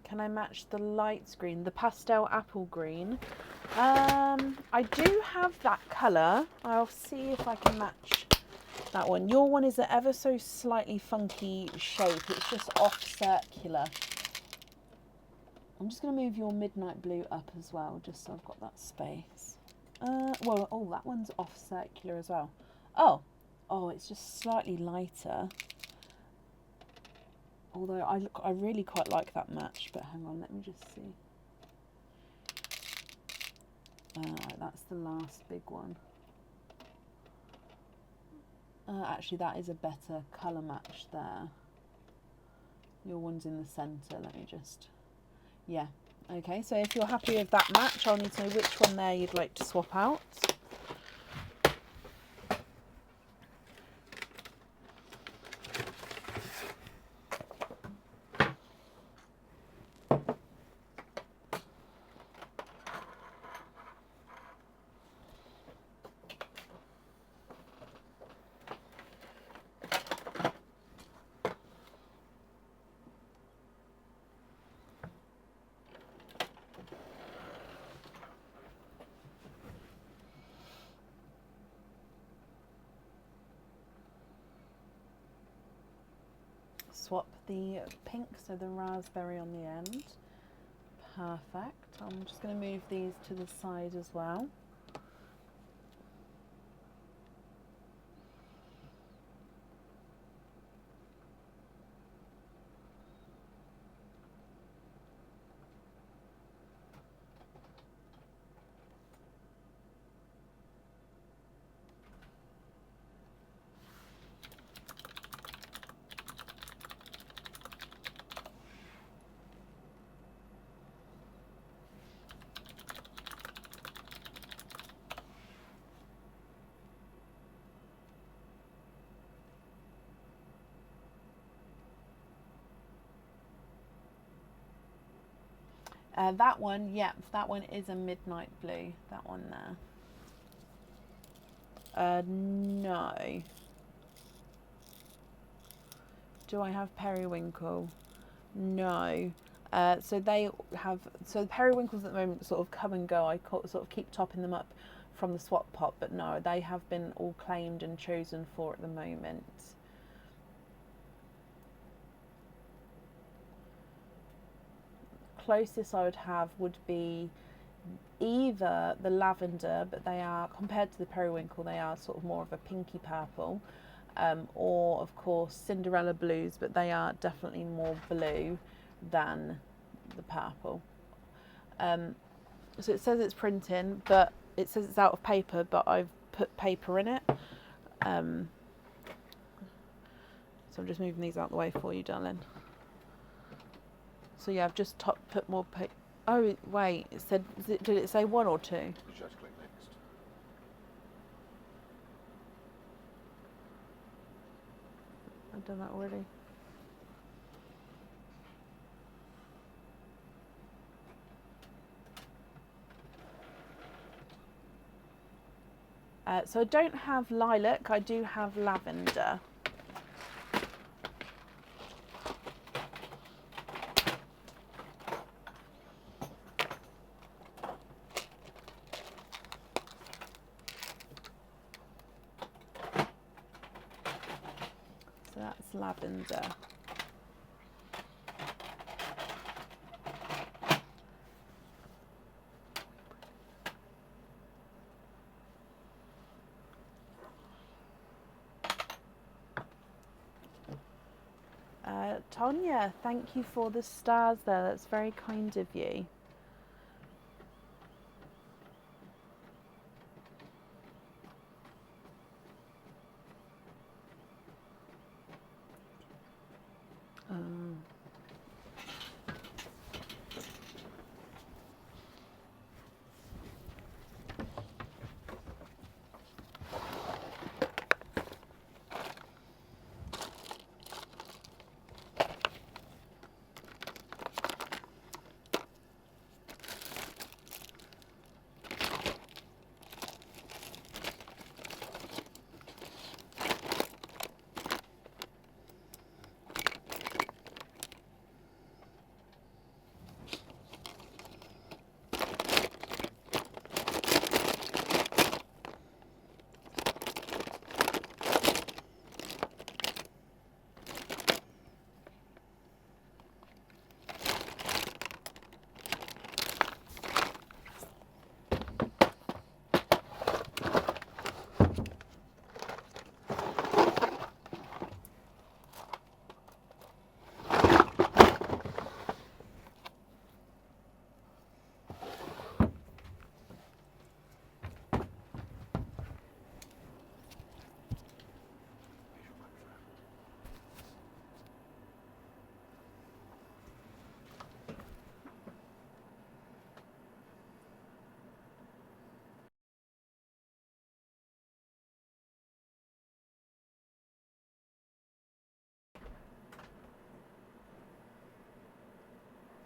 Can I match the light green, the pastel apple green? I do have that colour. I'll see if I can match that one. Your one is an ever so slightly funky shape. It's just off circular. I'm just going to move your midnight blue up as well, just so I've got that space. Well, oh, that one's off circular as well. Oh, it's just slightly lighter. Although I really quite like that match, but hang on, let me just see. That's the last big one. Actually, that is a better colour match there. Your one's in the centre, let me just... Yeah, okay, so if you're happy with that match, I'll need to know which one there you'd like to swap out. Swap the pink, so the raspberry on the end. Perfect. I'm just going to move these to the side as well. That one, yep, that one is a midnight blue, that one there. No. Do I have periwinkle? No. So they have, so the periwinkles at the moment sort of come and go. I sort of keep topping them up from the swap pot, but no, they have been all claimed and chosen for at the moment. Closest I would have would be either the lavender, but they are, compared to the periwinkle, they are sort of more of a pinky purple, or of course Cinderella blues, but they are definitely more blue than the purple. So it says it's printing, but it says it's out of paper, but I've put paper in it. So I'm just moving these out of the way for you, darling. So yeah, I've just put more paper. Oh wait, it said, did it say 1 or 2? You just click next. I've done that already. So I don't have lilac, I do have lavender. So that's lavender. Tonya, thank you for the stars there. That's very kind of you.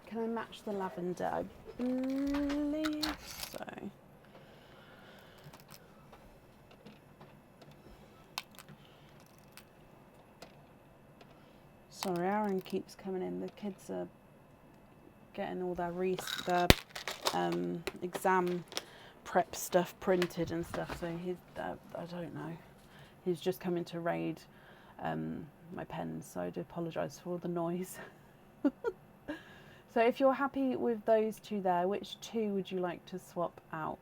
Can I match the lavender? I believe so. Sorry, Aaron keeps coming in. The kids are getting all their exam prep stuff printed and stuff. So he's I don't know. He's just coming to raid my pens. So I do apologise for all the noise. So if you're happy with those two there, which two would you like to swap out?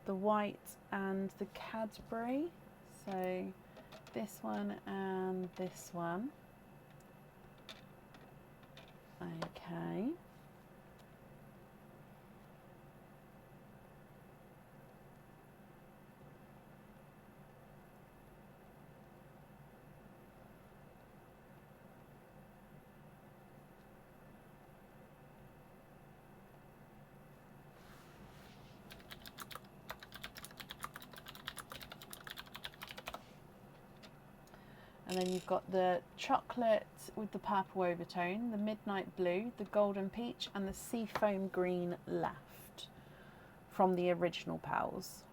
The white and the Cadbury. So this one and this one. Okay. And then you've got the chocolate with the purple overtone, the midnight blue, the golden peach, and the seafoam green left from the original pals.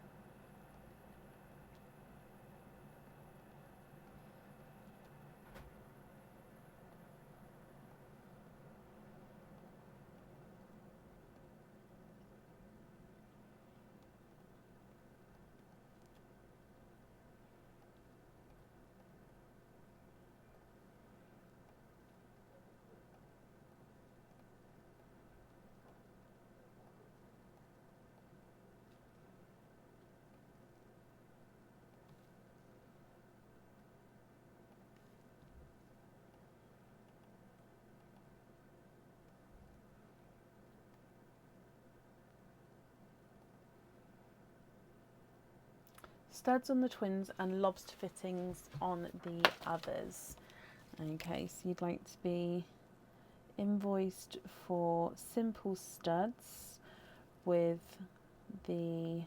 Studs on the twins and lobster fittings on the others. Okay, so you'd like to be invoiced for simple studs with the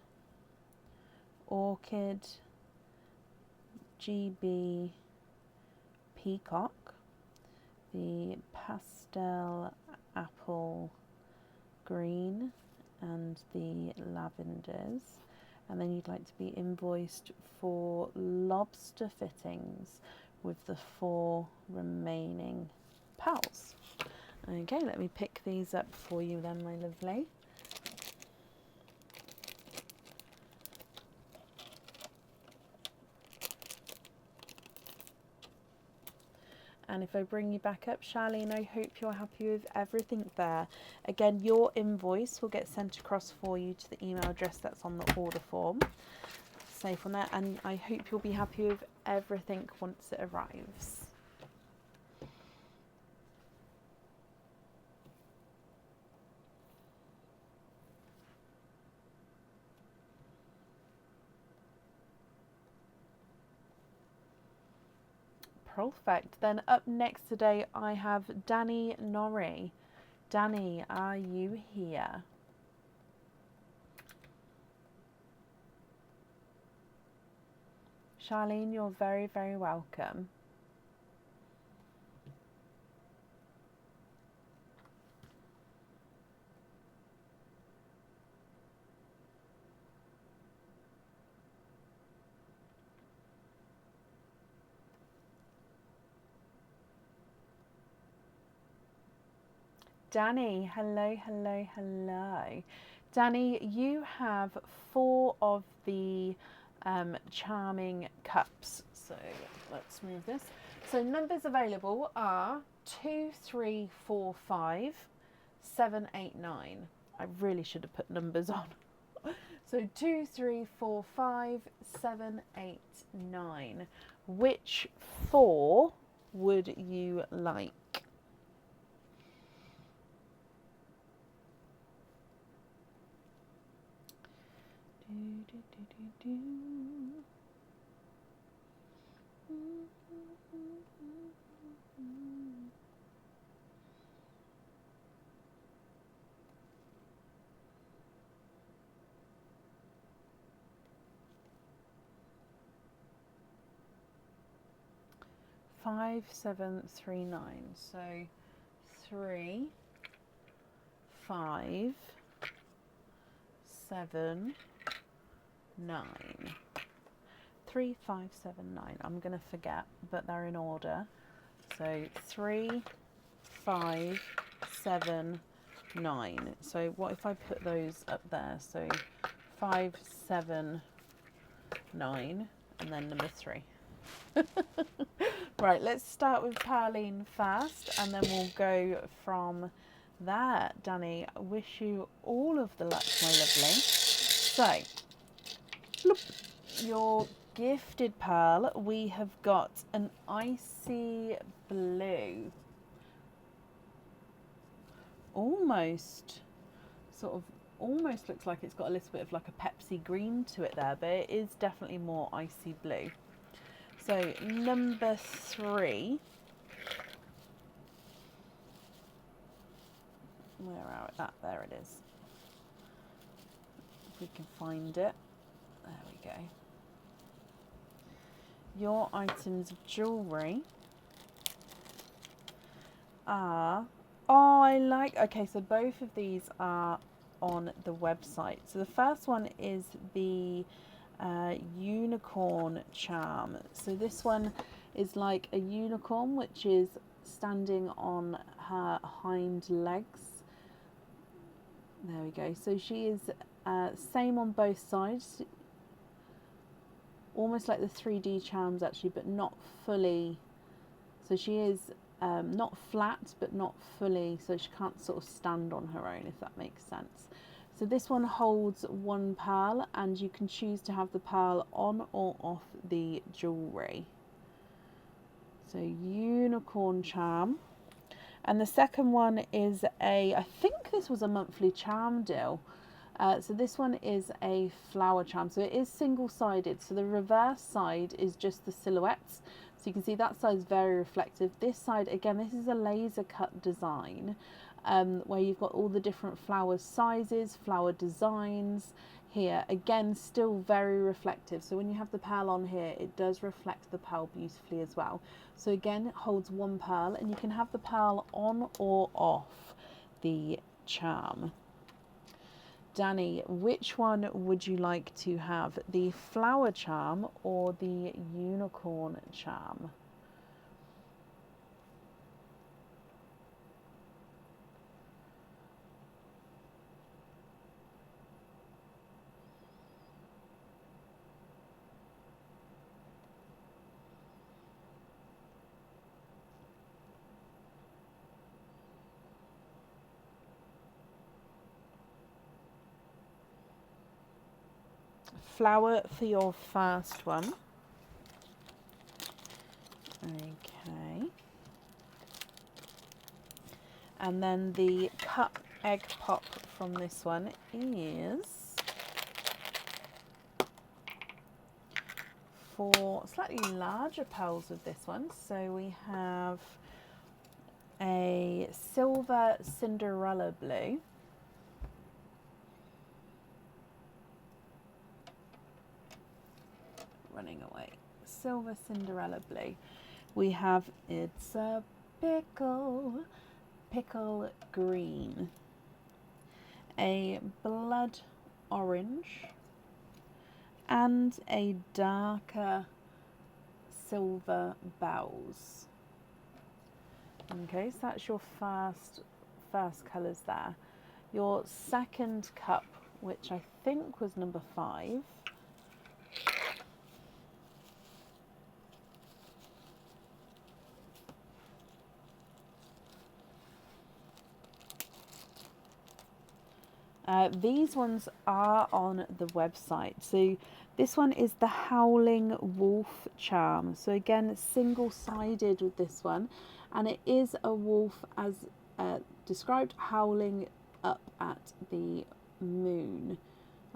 orchid, GB peacock, the pastel apple green, and the lavenders. And then you'd like to be invoiced for lobster fittings with the 4 remaining pals. Okay, let me pick these up for you then, my lovely. And if I bring you back up, Charlene, I hope you're happy with everything there. Again, your invoice will get sent across for you to the email address that's on the order form. Safe on there. And I hope you'll be happy with everything once it arrives. Perfect. Then up next today I have Danny Norrie. Danny, are you here? Charlene, you're very, very welcome. Danny, hello, hello, hello. Danny, you have 4 of the charming cups. So let's move this. So numbers available are 2, 3, 4, 5, 7, 8, 9. I really should have put numbers on. So 2, 3, 4, 5, 7, 8, 9. Which 4 would you like? Five, 7, 3, 9. So 3, 5, 7, 9. 3, 5, 7, 9. I'm going to forget, but they're in order. So 3, 5, 7, 9. So what if I put those up there? So 5, 7, 9, and then number 3. Right, let's start with Pauline first, and then we'll go from there. Danny, I wish you all of the luck, my lovely. So, bloop, your gifted pearl, we have got an icy blue. Almost looks like it's got a little bit of like a Pepsi green to it there, but it is definitely more icy blue. So number 3, where are it? There it is. If we can find it, there we go. your items of jewellery are... Oh, I like... Okay, so both of these are on the website. So the first one is the unicorn charm. So this one is like a unicorn which is standing on her hind legs. There we go. So she is same on both sides, almost like the 3D charms actually, but not fully. So she is not flat, but not fully, so she can't sort of stand on her own, if that makes sense. So this one holds one pearl, and you can choose to have the pearl on or off the jewellery. So unicorn charm. And the second one is I think this was a monthly charm deal. So this one is a flower charm. So it is single-sided. So the reverse side is just the silhouettes. So you can see that side is very reflective. This side, again, this is a laser cut design where you've got all the different flower sizes, flower designs here. Again, still very reflective. So when you have the pearl on here, it does reflect the pearl beautifully as well. So again, it holds one pearl, and you can have the pearl on or off the charm. Danny, which one would you like to have? The flower charm or the unicorn charm? Flower for your first one. Okay. And then the cut egg pop from this one is for slightly larger pearls of this one. So we have a silver Cinderella blue. Running away. Silver Cinderella blue. We have It's a Pickle green. A blood orange. And a darker silver bells. Okay, so that's your first colours there. Your second cup, which I think was number 5. These ones are on the website. So this one is the Howling Wolf charm. So again, single-sided with this one, and it is a wolf as described, howling up at the moon.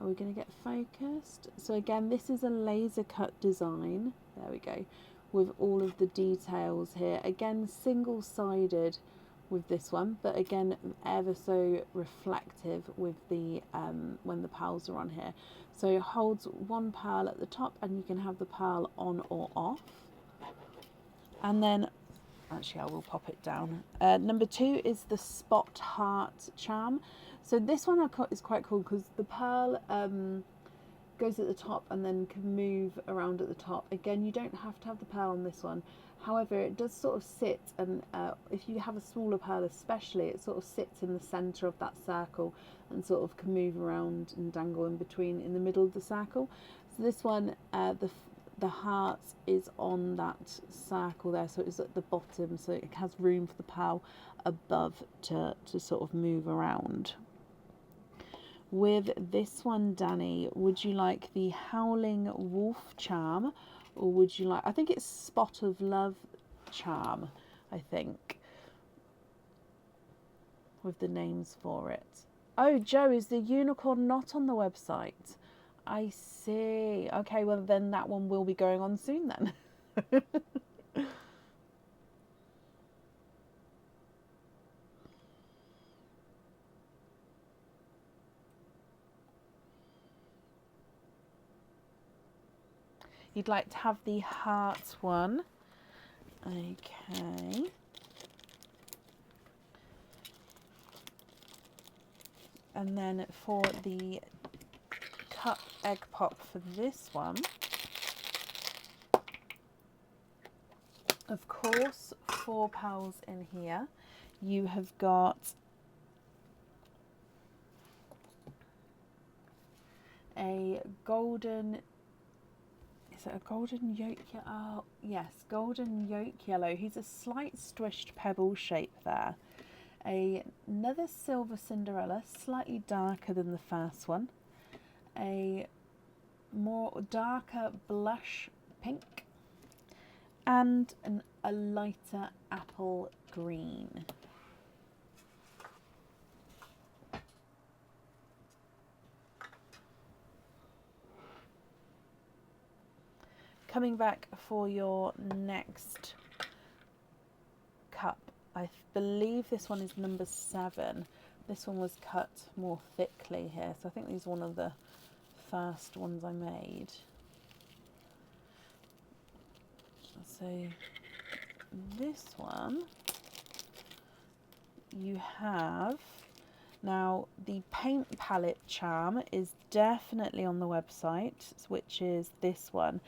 Are we going to get focused? So again, this is a laser cut design. There we go, with all of the details here. Again, single-sided with this one, but again ever so reflective with the when the pearls are on here. So it holds one pearl at the top, and you can have the pearl on or off. And then actually I will pop it down. Number 2 is the spot heart charm. So this one is quite cool because the pearl goes at the top and then can move around at the top. Again, you don't have to have the pearl on this one. However, it does sort of sit, and if you have a smaller pearl especially, it sort of sits in the centre of that circle and sort of can move around and dangle in between, in the middle of the circle. So this one, the heart is on that circle there, so it's at the bottom, so it has room for the pearl above to sort of move around. With this one, Danny, would you like the Howling Wolf charm, or would you like, I think it's Spot of Love charm, I think, with the names for it. Oh, Joe, is the unicorn not on the website? I see. Okay, well then that one will be going on soon then. You'd like to have the heart one. Okay. And then for the cup egg pop for this one, of course, 4 pals in here. You have got a golden, is it a golden yolk? Oh, yes, golden yolk yellow. He's a slight swished pebble shape there. Another silver Cinderella, slightly darker than the first one. A more darker blush pink. And a lighter apple green. Coming back for your next cup, I believe this one is number 7. This one was cut more thickly here, so I think these are one of the first ones I made. So this one, you have, now the paint palette charm is definitely on the website, which is this one.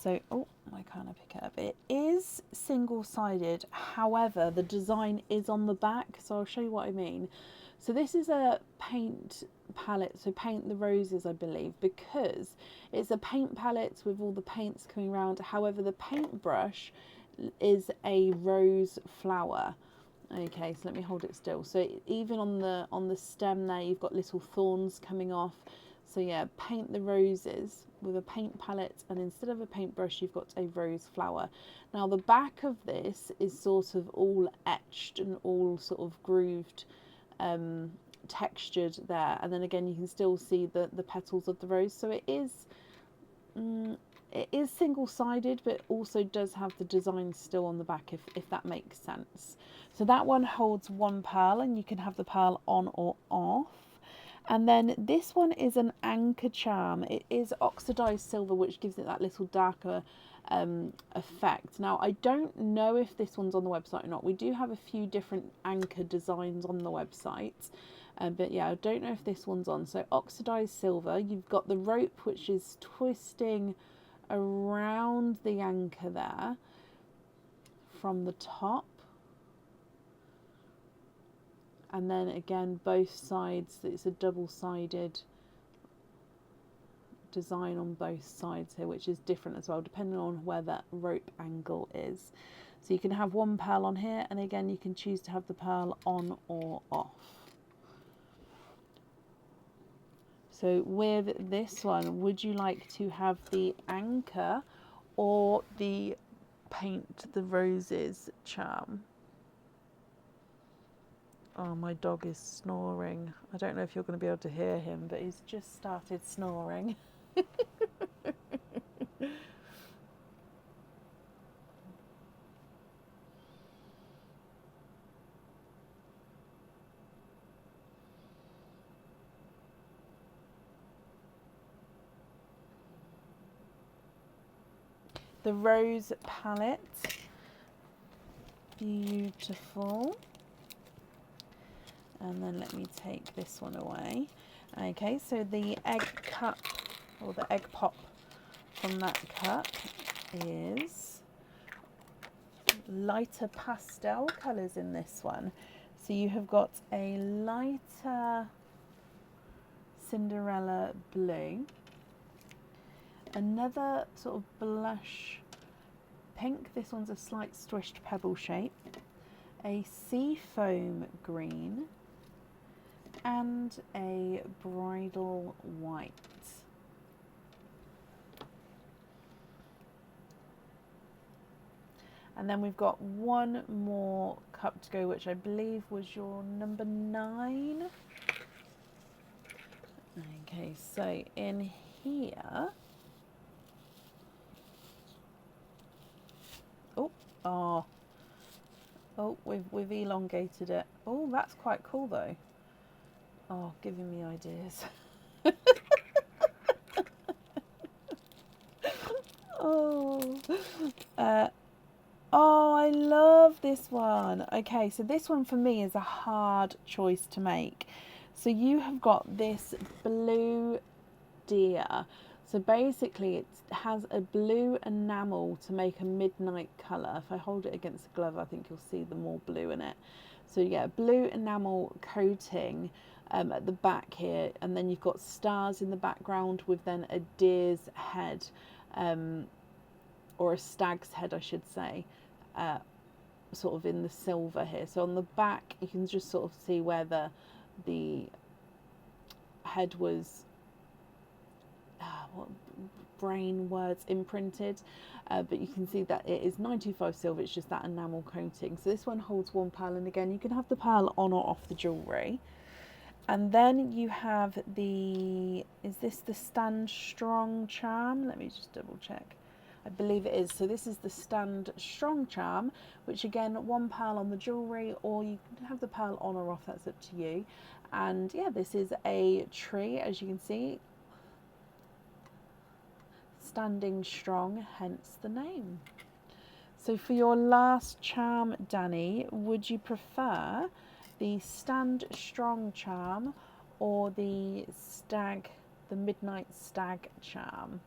So, oh, why can't I pick it up? It is single-sided, however, the design is on the back, so I'll show you what I mean. So this is a paint palette, so Paint the Roses, I believe, because it's a paint palette with all the paints coming around. However, the paintbrush is a rose flower. Okay, so let me hold it still. So even on the stem there, you've got little thorns coming off. So yeah, Paint the Roses with a paint palette, and instead of a paintbrush, you've got a rose flower. Now the back of this is sort of all etched and all sort of grooved, textured there, and then again you can still see the petals of the rose. So it is single-sided, but also does have the design still on the back, if that makes sense. So that one holds 1 pearl, and you can have the pearl on or off. And then this one is an anchor charm. It is oxidized silver, which gives it that little darker effect. Now I don't know if this one's on the website or not. We do have a few different anchor designs on the website, but yeah, I don't know if this one's on. So oxidized silver, you've got the rope which is twisting around the anchor there from the top, and then again both sides, it's a double-sided design on both sides here, which is different as well depending on where that rope angle is. So you can have 1 pearl on here, and again you can choose to have the pearl on or off. So with this one, would you like to have the anchor or the Paint the Roses charm? Oh, my dog is snoring. I don't know if you're going to be able to hear him, but he's just started snoring. The rose palette, beautiful. And then let me take this one away. Okay, so the egg cup, or the egg pop from that cup, is lighter pastel colours in this one. So you have got a lighter Cinderella blue, another sort of blush pink, this one's a slight swished pebble shape, a sea foam green, and a bridal white. And then we've got one more cup to go, which I believe was your number 9. Okay, so in here, we've elongated it. Oh, that's quite cool though. Oh, giving me ideas. Oh, Oh, I love this one. Okay, so this one for me is a hard choice to make. So you have got this blue deer. So basically it has a blue enamel to make a midnight colour. If I hold it against the glove, I think you'll see the more blue in it. So yeah, blue enamel coating at the back here, and then you've got stars in the background with then a deer's head, or a stag's head I should say, sort of in the silver here. So on the back you can just sort of see where the head was, what brain words, imprinted, but you can see that it is 925 silver. It's just that enamel coating. So this one holds one pearl, and again you can have the pearl on or off the jewellery. And then you have the, is this the Stand Strong charm? Let me just double check. I believe it is. So this is the Stand Strong charm, which again, one pearl on the jewellery, or you can have the pearl on or off, that's up to you. And yeah, this is a tree, as you can see, standing strong, hence the name. So for your last charm, Danny, would you prefer the Stand Strong charm or the Midnight Stag charm?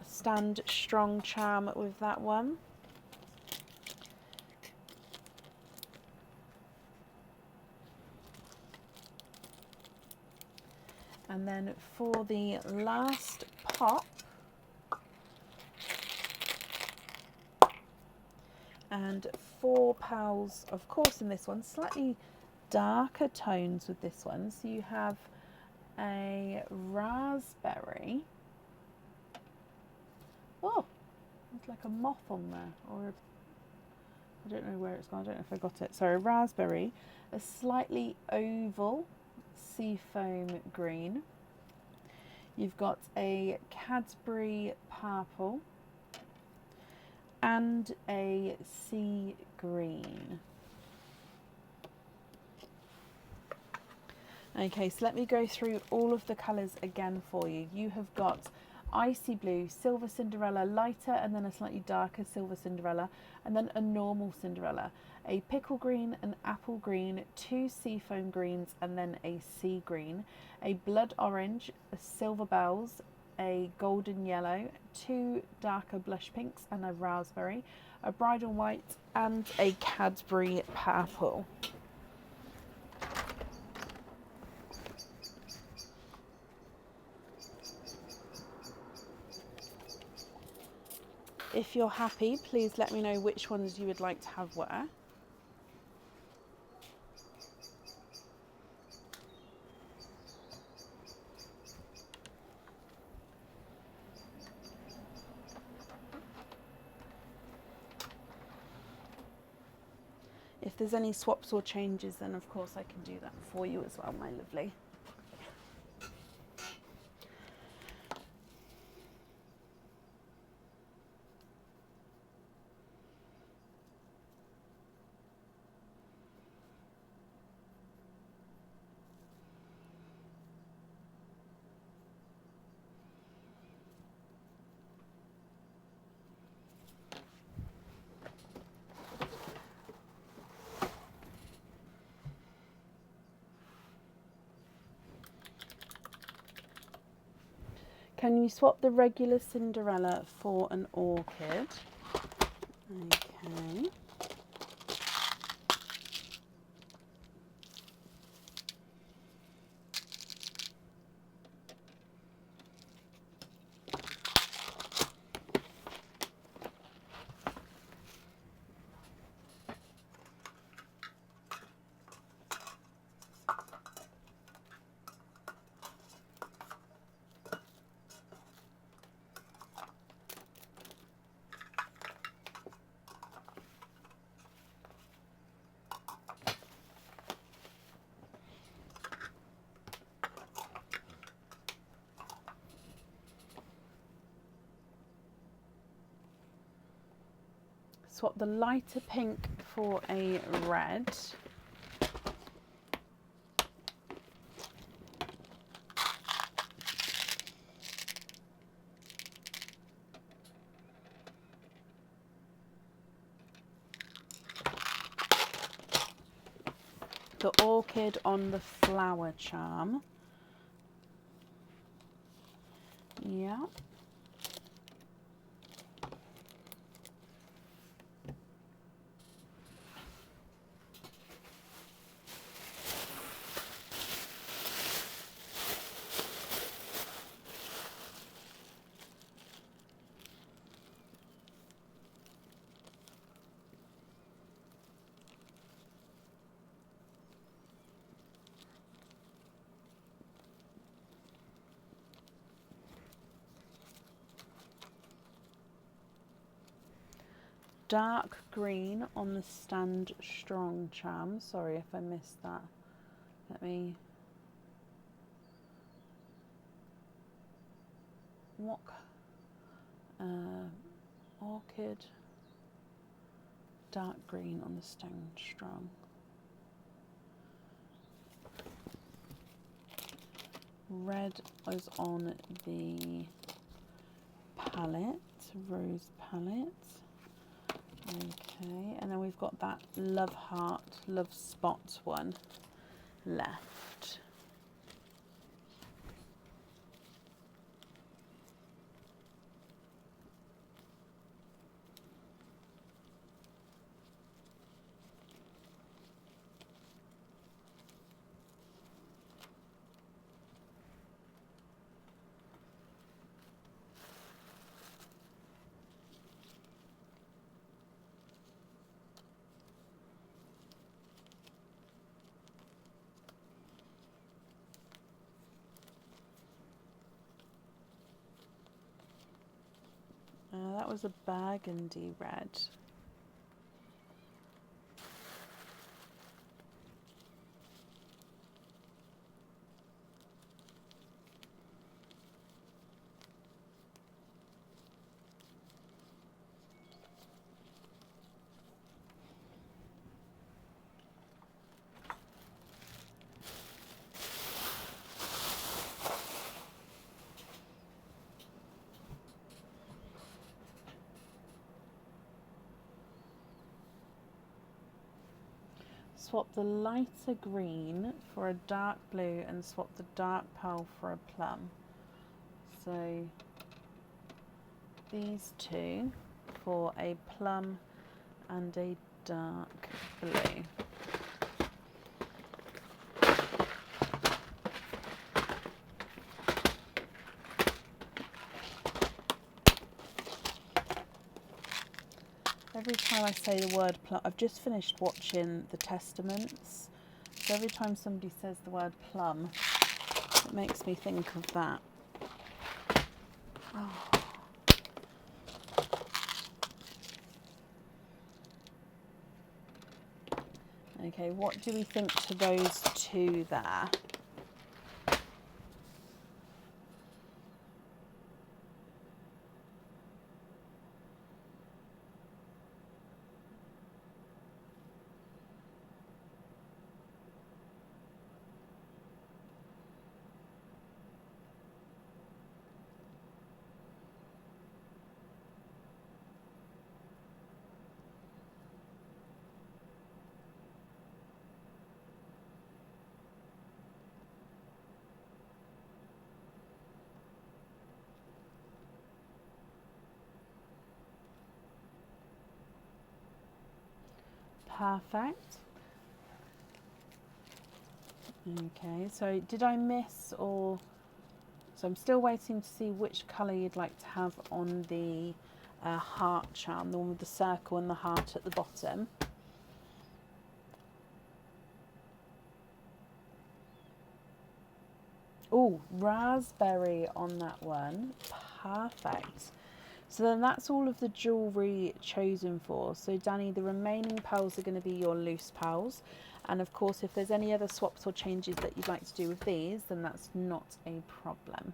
Stand Strong charm with that one. And then for the last pop, and 4 pearls, of course, in this one, slightly darker tones with this one. So you have a raspberry. Oh, it's like a moth on there, or I don't know where it's gone. I don't know if I got it. So a raspberry, a slightly oval seafoam green. You've got a Cadbury purple and a sea green. Okay, so let me go through all of the colours again for you. You have got icy blue, silver Cinderella, lighter and then a slightly darker silver Cinderella, and then a normal Cinderella, a pickle green, an apple green, 2 seafoam greens, and then a sea green, a blood orange, a silver bells, a golden yellow, 2 darker blush pinks, and a raspberry, a bridal white, and a Cadbury purple. If you're happy, please let me know which ones you would like to have where. If there's any swaps or changes, then of course I can do that for you as well, my lovely. Can you swap the regular Cinderella for an orchid? Okay. Swap the lighter pink for a red. orchid on the flower charm. Yeah. Dark green on the Stand Strong charm. Sorry if I missed that. Let me... What? Orchid. Dark green on the Stand Strong. Red is on the palette, rose palette. Okay, and then we've got that Love Heart, Love Spot one left. That was a burgundy red. Swap the lighter green for a dark blue and swap the dark pearl for a plum. So these two for a plum and a dark blue. Every time I say the word plum, I've just finished watching The Testaments, so every time somebody says the word plum, it makes me think of that. Oh. Okay, what do we think to those two there? Perfect. Okay, so did I miss or... So I'm still waiting to see which colour you'd like to have on the heart charm, the one with the circle and the heart at the bottom. Oh, raspberry on that one. Perfect. So then that's all of the jewellery chosen for. So Danny, the remaining pearls are going to be your loose pearls. And of course, if there's any other swaps or changes that you'd like to do with these, then that's not a problem.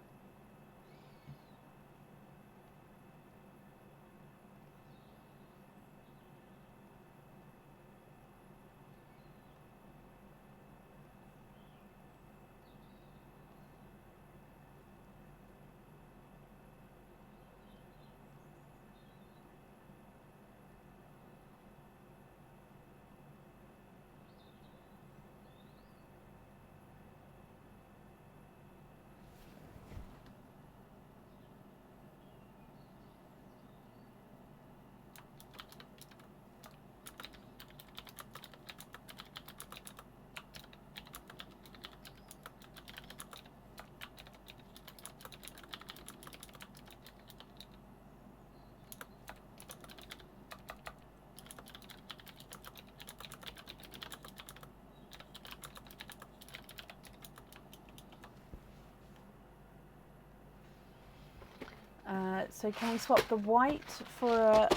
So can we swap the white for a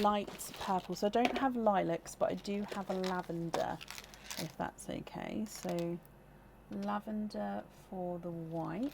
light purple? So I don't have lilacs, but I do have a lavender, if that's okay. So lavender for the white.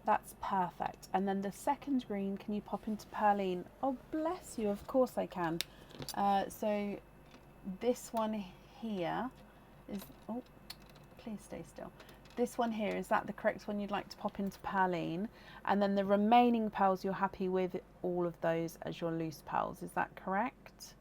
That's perfect. And then the second green, can you pop into Perline? Oh, bless you. Of course I can. So this one here is, oh, please stay still. This one here, is that the correct one you'd like to pop into Perline? And then the remaining pearls, you're happy with all of those as your loose pearls. Is that correct?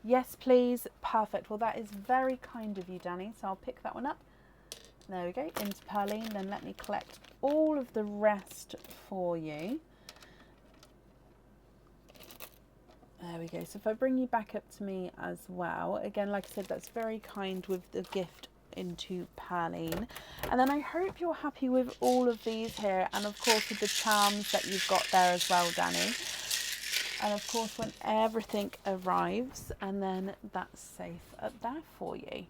Yes, please. Perfect. Well, that is very kind of you, Danny. So I'll pick that one up. There we go, into Perline. Then let me collect all of the rest for you. There we go. So if I bring you back up to me as well, again, like I said, that's very kind with the gift into Perline. And then I hope you're happy with all of these here, and of course with the charms that you've got there as well, Danny. And of course when everything arrives, and then that's safe up there for you.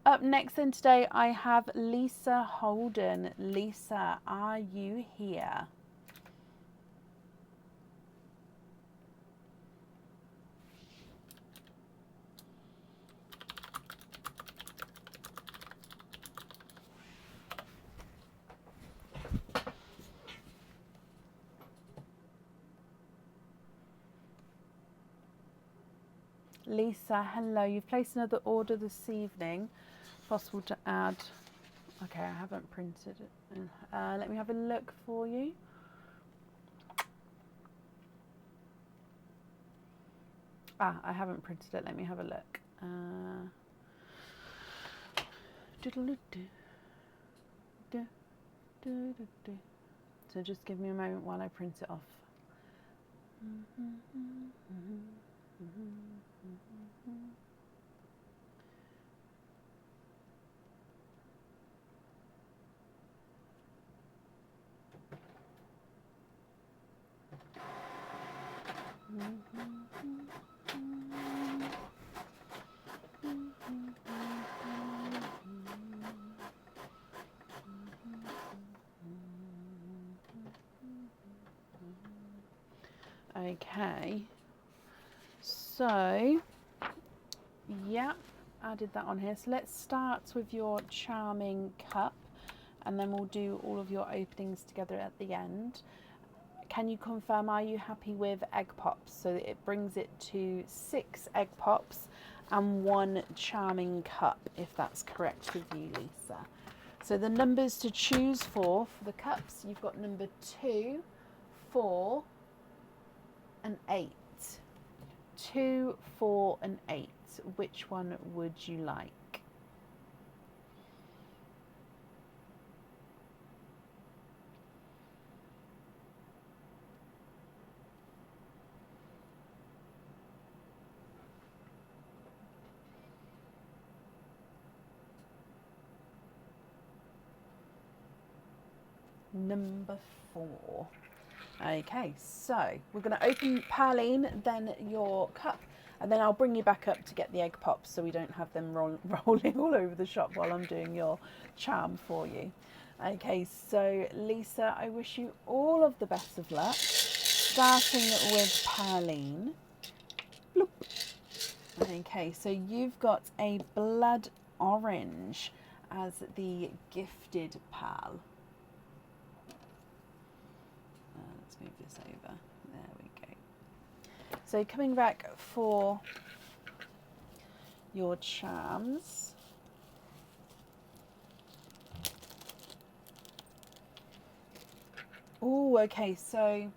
Up next then today, I have Lisa Holden. Lisa, are you here? Lisa, hello. You've placed another order this evening. Possible to add. Okay, I haven't printed it. Let me have a look for you. I haven't printed it. Let me have a look. So just give me a moment while I print it off. Okay, so yeah, added that on here. So let's start with your charming cup, and then we'll do all of your openings together at the end. Can you confirm, are you happy with egg pops? So it brings it to 6 egg pops and 1 charming cup, if that's correct with you, Lisa. So the numbers to choose for the cups, you've got number 2, 4 and 8. 2, 4 and 8. Which one would you like? Number 4. Okay, so we're going to open Perline, then your cup, and then I'll bring you back up to get the egg pops so we don't have them rolling all over the shop while I'm doing your charm for you. Okay, so Lisa, I wish you all of the best of luck, starting with Perline. Bloop. Okay, so you've got a blood orange as the gifted pal. Let's move this over. There we go. So coming back for your charms. Oh, okay. So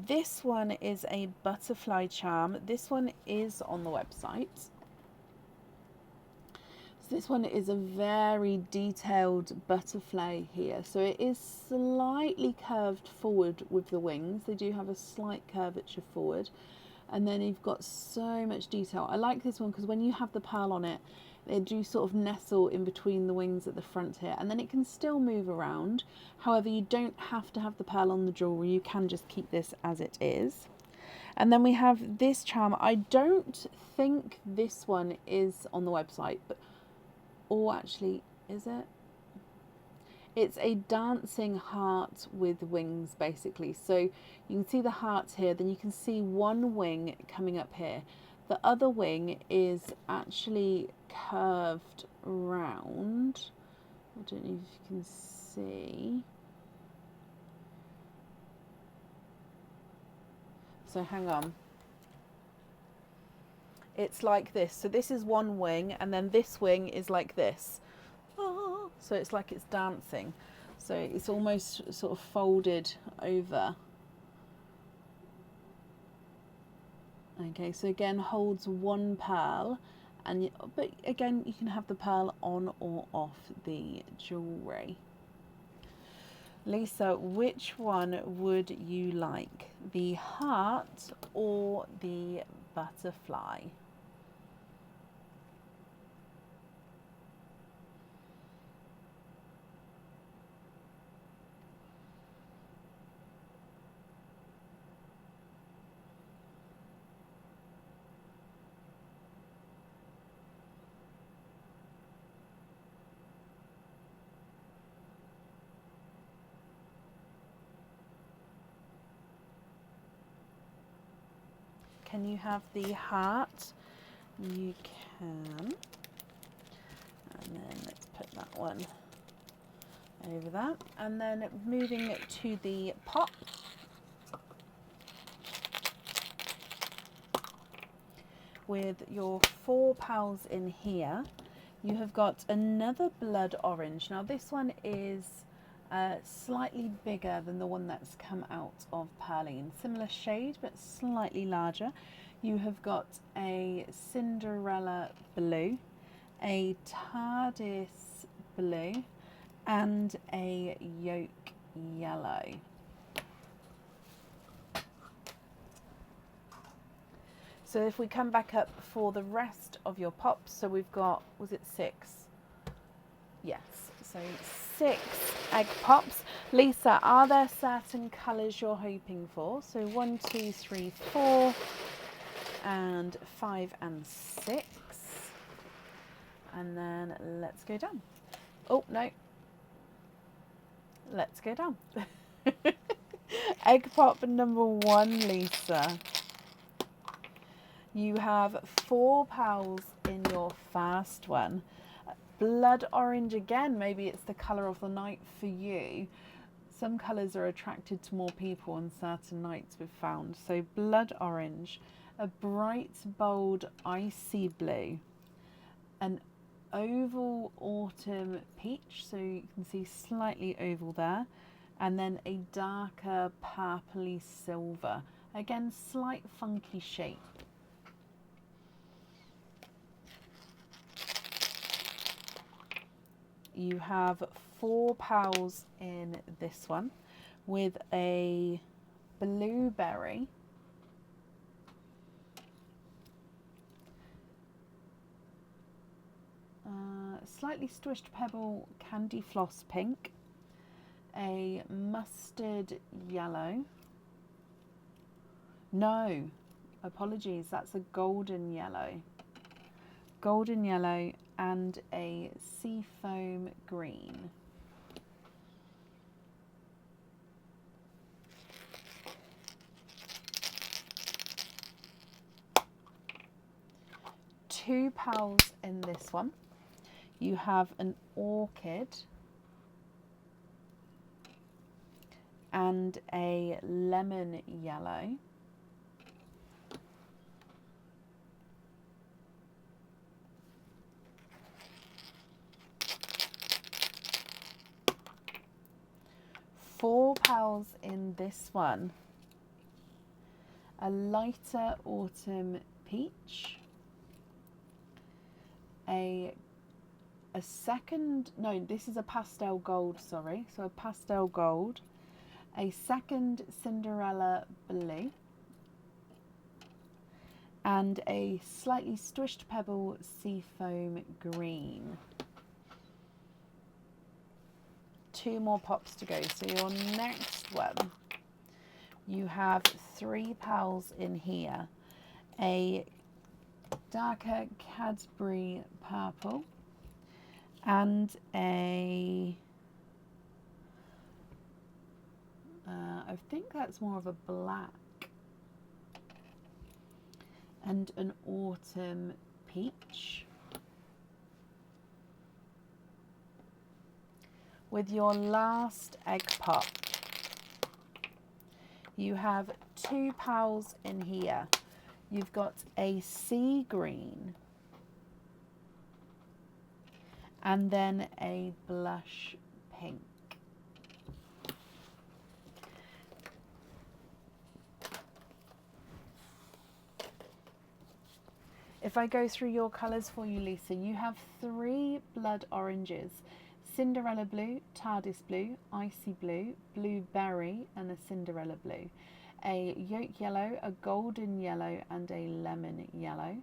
this one is a butterfly charm. This one is on the website. This one is a very detailed butterfly here. So it is slightly curved forward with the wings. They do have a slight curvature forward. And then you've got so much detail. I like this one because when you have the pearl on it, they do sort of nestle in between the wings at the front here. And then it can still move around. However, you don't have to have the pearl on the jewellery. You can just keep this as it is. And then we have this charm. I don't think this one is on the website, but or actually, is it? It's a dancing heart with wings, basically. So you can see the heart here, then you can see one wing coming up here. The other wing is actually curved round. I don't know if you can see. So hang on. It's like this. So this is one wing, and then this wing is like this. Oh, so it's like it's dancing. So it's almost sort of folded over. Okay, so again holds one pearl, and but again you can have the pearl on or off the jewellery. Lisa, which one would you like? The heart or the butterfly? Can you have the heart? You can. And then let's put that one over that. And then moving to the pop. With your 4 pals in here, you have got another blood orange. Now this one is slightly bigger than the one that's come out of Perline. Similar shade, but slightly larger. You have got a Cinderella blue, a TARDIS blue, and a yolk yellow. So if we come back up for the rest of your pops, so we've got, was it 6? Yes, so 6 egg pops. Lisa, are there certain colours you're hoping for? So 1, 2, 3, 4, and 5 and 6. And then let's go down. Oh, no. Let's go down. Egg pop number 1, Lisa. You have 4 pals in your first one. Blood orange again, maybe it's the colour of the night for you. Some colours are attracted to more people on certain nights we've found. So blood orange, a bright, bold, icy blue, an oval autumn peach, so you can see slightly oval there, and then a darker purpley silver. Again, slight funky shape. You have 4 pals in this one with a blueberry, slightly squished pebble candy floss pink, a mustard yellow, no, apologies, that's a golden yellow, and a seafoam green. Two pals in this one. You have an orchid and a lemon yellow. Four pals in this one. A lighter autumn peach. This is a pastel gold, sorry. So a pastel gold. A second Cinderella blue. And a slightly squished pebble seafoam green. 2 more pops to go. So your next one, you have 3 pals in here. A darker Cadbury purple and I think that's more of a black, and an autumn peach. With your last egg pop, you have 2 pals in here. You've got a sea green and then a blush pink. If I go through your colours for you, Lisa, you have 3 blood oranges. Cinderella blue, TARDIS blue, icy blue, blueberry and a Cinderella blue. A yolk yellow, a golden yellow and a lemon yellow.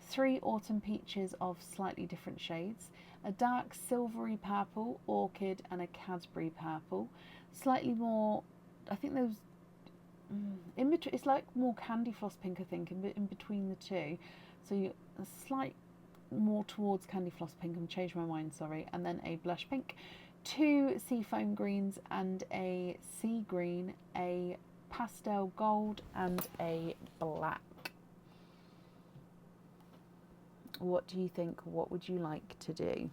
3 autumn peaches of slightly different shades. A dark silvery purple, orchid and a Cadbury purple. Slightly more, I think those, in between, it's like more candy floss pink, I think, in between the two. So a slight more towards candy floss pink, I've changed my mind, sorry, and then a blush pink, 2 seafoam greens and a sea green, a pastel gold and a black. What do you think? What would you like to do?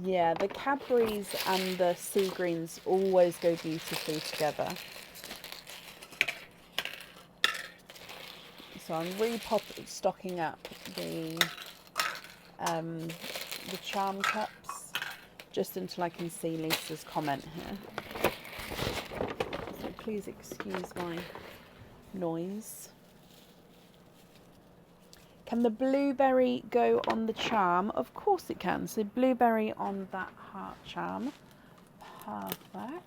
Yeah, the Cadburys and the sea greens always go beautifully together. So I'm stocking up the charm cups just until I can see Lisa's comment here. So please excuse my noise. Can the blueberry go on the charm? Of course it can. So blueberry on that heart charm. Perfect.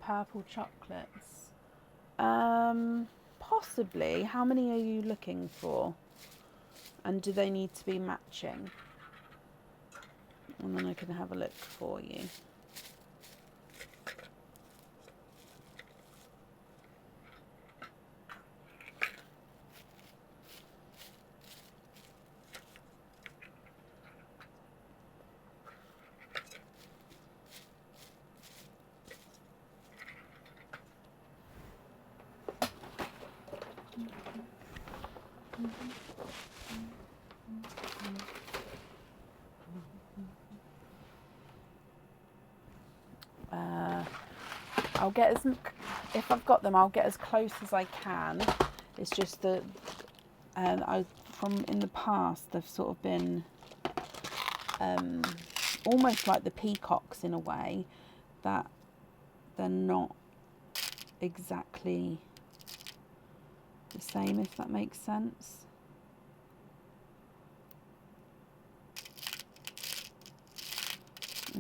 Purple chocolates. Possibly. How many are you looking for? And do they need to be matching? And then I can have a look for you. I'll get if I've got them, I'll get as close as I can. It's just that from in the past, they've sort of been almost like the peacocks in a way, that they're not exactly the same, if that makes sense.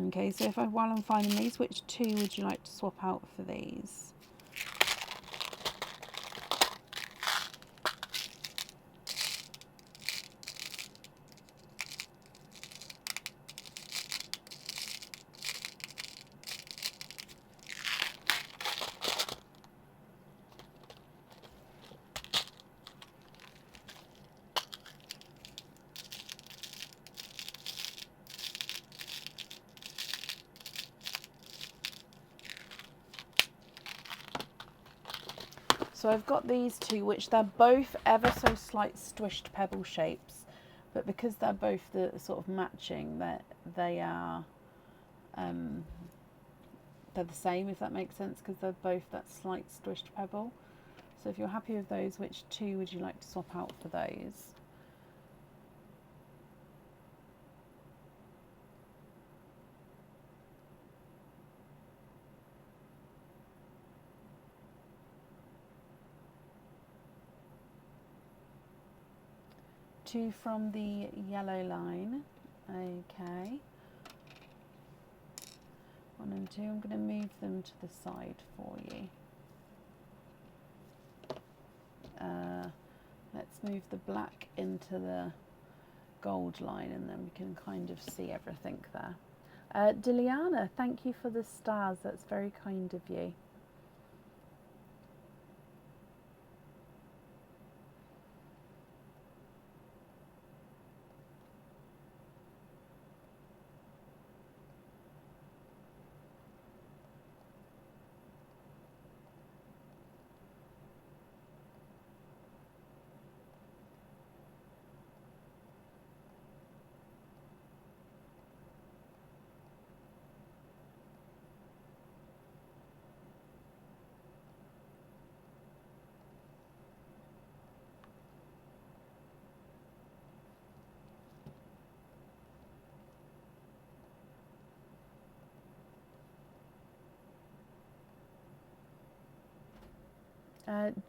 Okay, so while I'm finding these, which two would you like to swap out for these? So I've got these two, which they're both ever so slight squished pebble shapes, but because they're both the sort of matching, that they are they're the same, if that makes sense, because they're both that slight squished pebble. So if you're happy with those, which two would you like to swap out for those? Two from the yellow line. Okay. 1 and 2. I'm going to move them to the side for you. Let's move the black into the gold line, and then we can kind of see everything there. Diliana, thank you for the stars. That's very kind of you.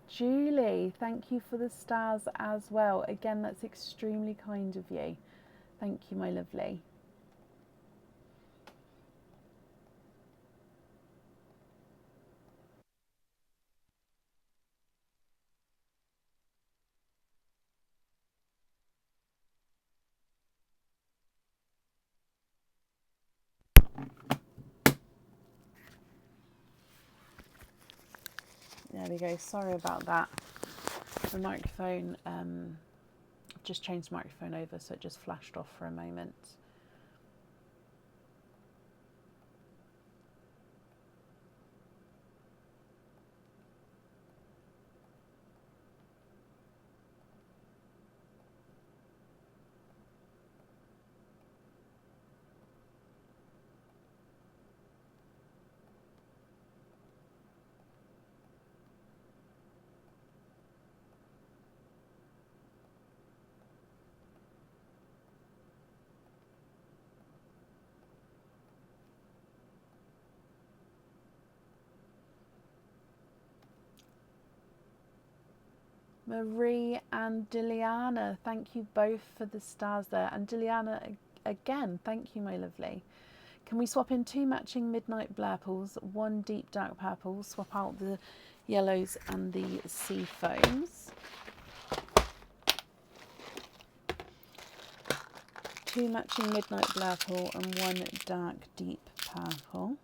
Julie, thank you for the stars as well. Again, that's extremely kind of you. Thank you, my lovely. There we go. Sorry about that. The microphone, just changed the microphone over, so it just flashed off for a moment. Marie and Diliana, thank you both for the stars there. And Diliana, again, thank you, my lovely. Can we swap in 2 matching midnight blurples, 1 deep dark purple, swap out the yellows and the sea foams? 2 matching midnight blurple and 1 dark deep purple.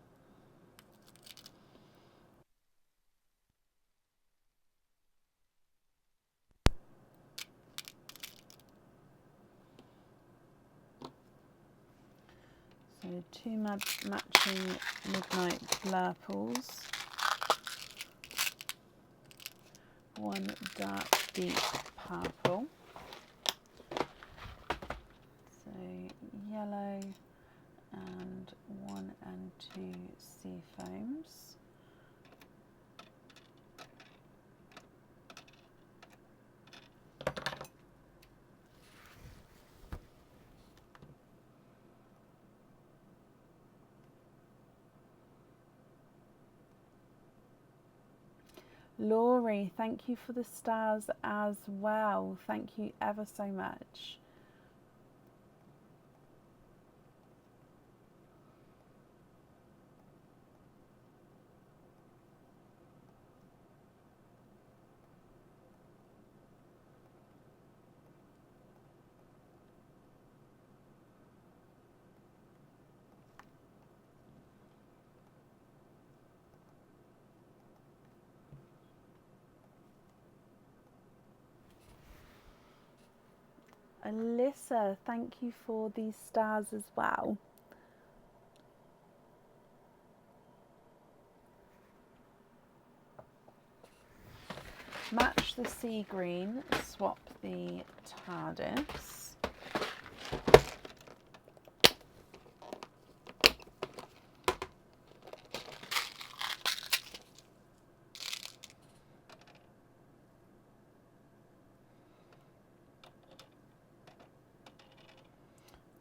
So 2 matching midnight blurples, 1 dark deep purple. So yellow and 1 and 2 sea foams. Laurie, thank you for the stars as well. Thank you ever so much. Alyssa, thank you for these stars as well. Match the sea green, swap the TARDIS.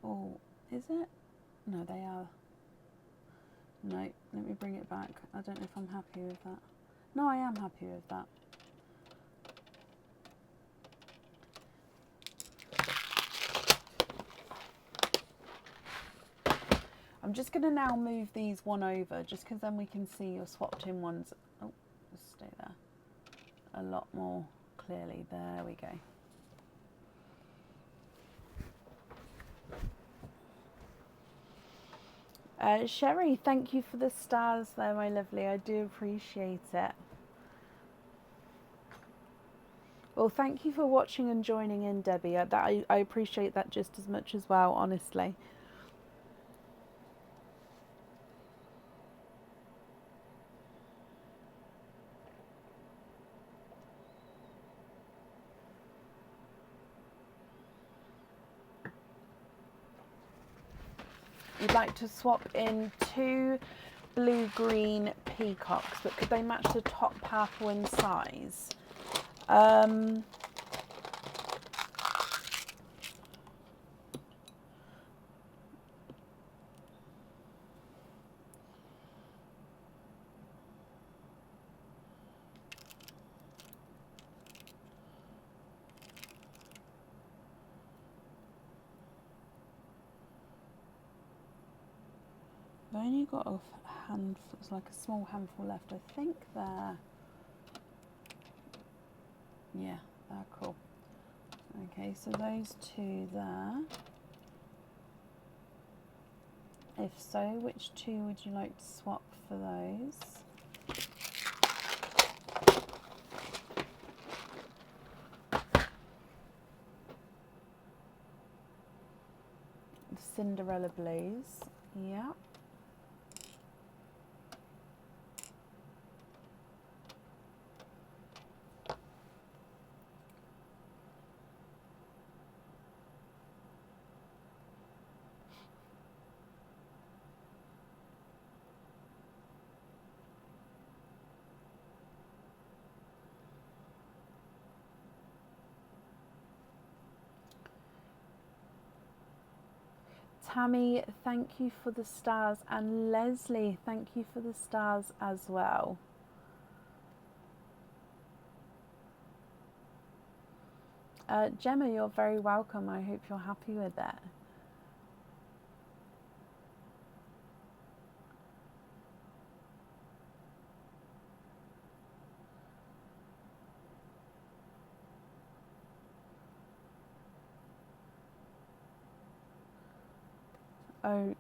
Oh, is it? No, they are. No, let me bring it back. I don't know if I'm happy with that. No, I am happy with that. I'm just going to now move these one over, just because then we can see your swapped in ones. Oh, let's stay there. A lot more clearly. There we go. Sherry, thank you for the stars there, my lovely. I do appreciate it. Well, thank you for watching and joining in, Debbie. I appreciate that just as much as well, honestly. You'd like to swap in 2 blue-green peacocks, but could they match the top purple in size? I've only got a handful, it's like a small handful left. I think they're, yeah, they're cool. Okay, so those 2 there. If so, which 2 would you like to swap for those? Cinderella blues. Yeah. Tammy, thank you for the stars, and Leslie, thank you for the stars as well. Gemma, you're very welcome. I hope you're happy with it.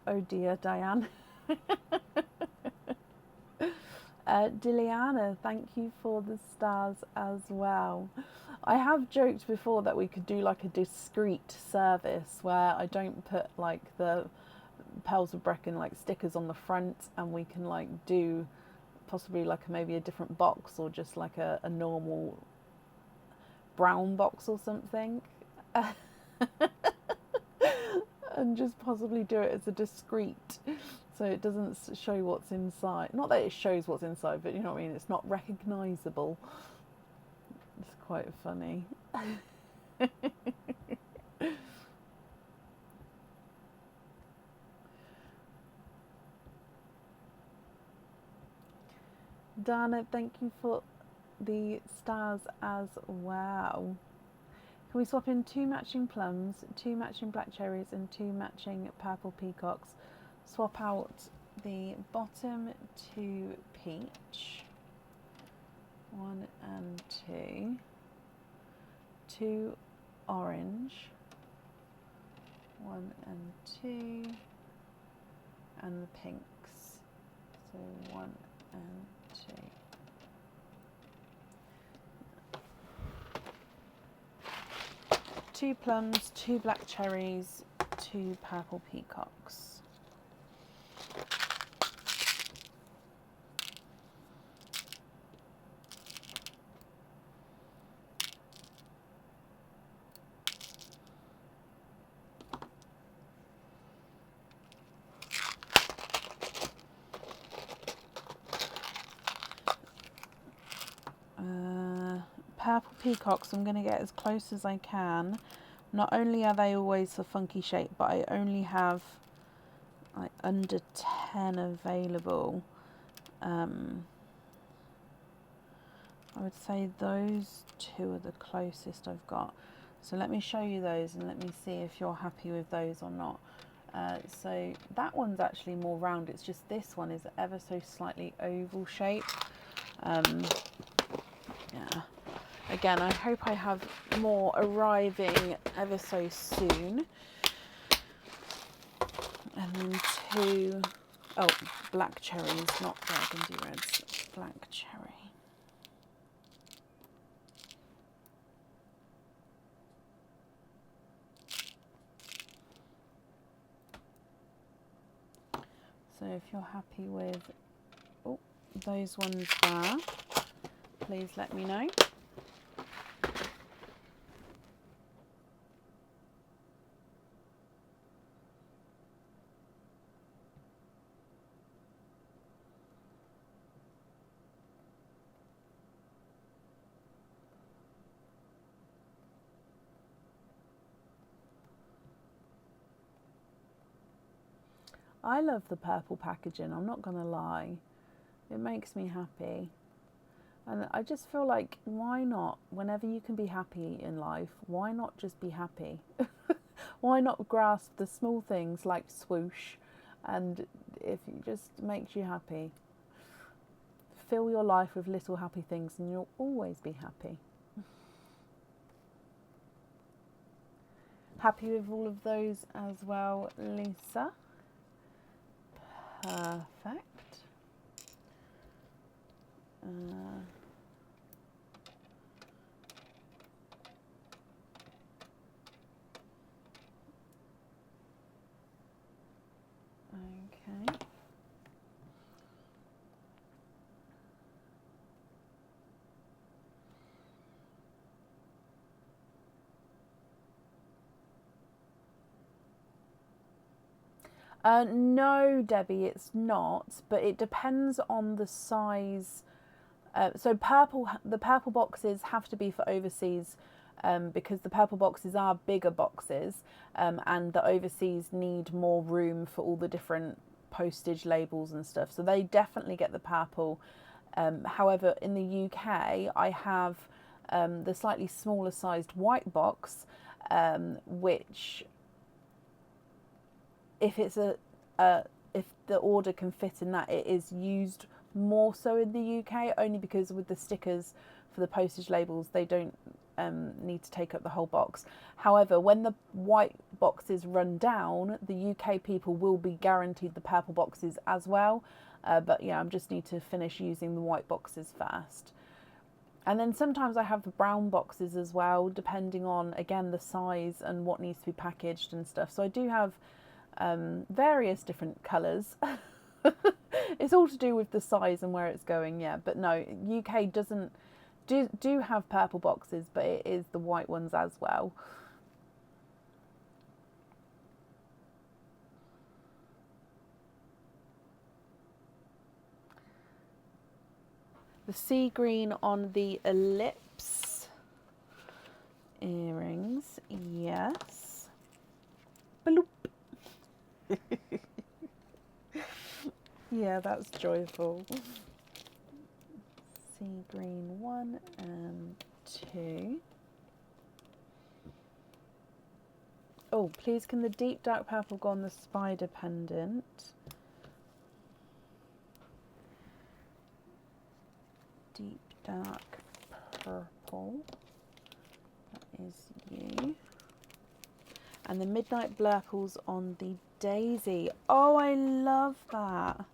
Oh dear, Diane. Diliana, thank you for the stars as well. I have joked before that we could do like a discreet service where I don't put like the Pearls of Brecon like stickers on the front, and we can like do possibly like maybe a different box, or just like a normal brown box or something. And just possibly do it as a discreet, so it doesn't show what's inside. Not that it shows what's inside, but you know what I mean, it's not recognisable. It's quite funny. Dana, thank you for the stars as well. Can we swap in 2 matching plums, 2 matching black cherries, and 2 matching purple peacocks? Swap out the bottom 2 peach, 1 and 2, 2 orange, 1 and 2, and the pinks, so 1 and 2. Two plums, 2 black cherries, 2 purple peacocks. Purple peacocks, I'm going to get as close as I can. Not only are they always a funky shape, but I only have like under 10 available. I would say those 2 are the closest I've got. So let me show you those and let me see if you're happy with those or not. So that one's actually more round. It's just this one is ever so slightly oval shape. Yeah. Again, I hope I have more arriving ever so soon. And then 2, oh, black cherries, not burgundy reds, black cherry. So if you're happy with those ones there, please let me know. I love the purple packaging, I'm not going to lie. It makes me happy. And I just feel like, why not? Whenever you can be happy in life, why not just be happy? Why not grasp the small things like swoosh, and if it just makes you happy? Fill your life with little happy things and you'll always be happy. Happy with all of those as well, Lisa? Perfect. Okay. No, Debbie, it's not, but it depends on the size. So the purple boxes have to be for overseas, because the purple boxes are bigger boxes, and the overseas need more room for all the different postage labels and stuff. So they definitely get the purple. However, in the UK, I have the slightly smaller sized white box, which, if it's if the order can fit in that, it is used more so in the UK, only because with the stickers for the postage labels, they don't need to take up the whole box. However, when the white boxes run down, the UK people will be guaranteed the purple boxes as well. But yeah, I just need to finish using the white boxes first. And then sometimes I have the brown boxes as well, depending on, again, the size and what needs to be packaged and stuff. So I do have various different colours. It's all to do with the size and where it's going, yeah. But no, UK doesn't do have purple boxes, but it is the white ones as well. The sea green on the ellipse earrings, yes. Bloop. Yeah, that's joyful. Sea green 1 and 2. Oh, please can the deep dark purple go on the spider pendant? Deep dark purple. That is you. And the midnight blurples on the daisy. Oh, I love that.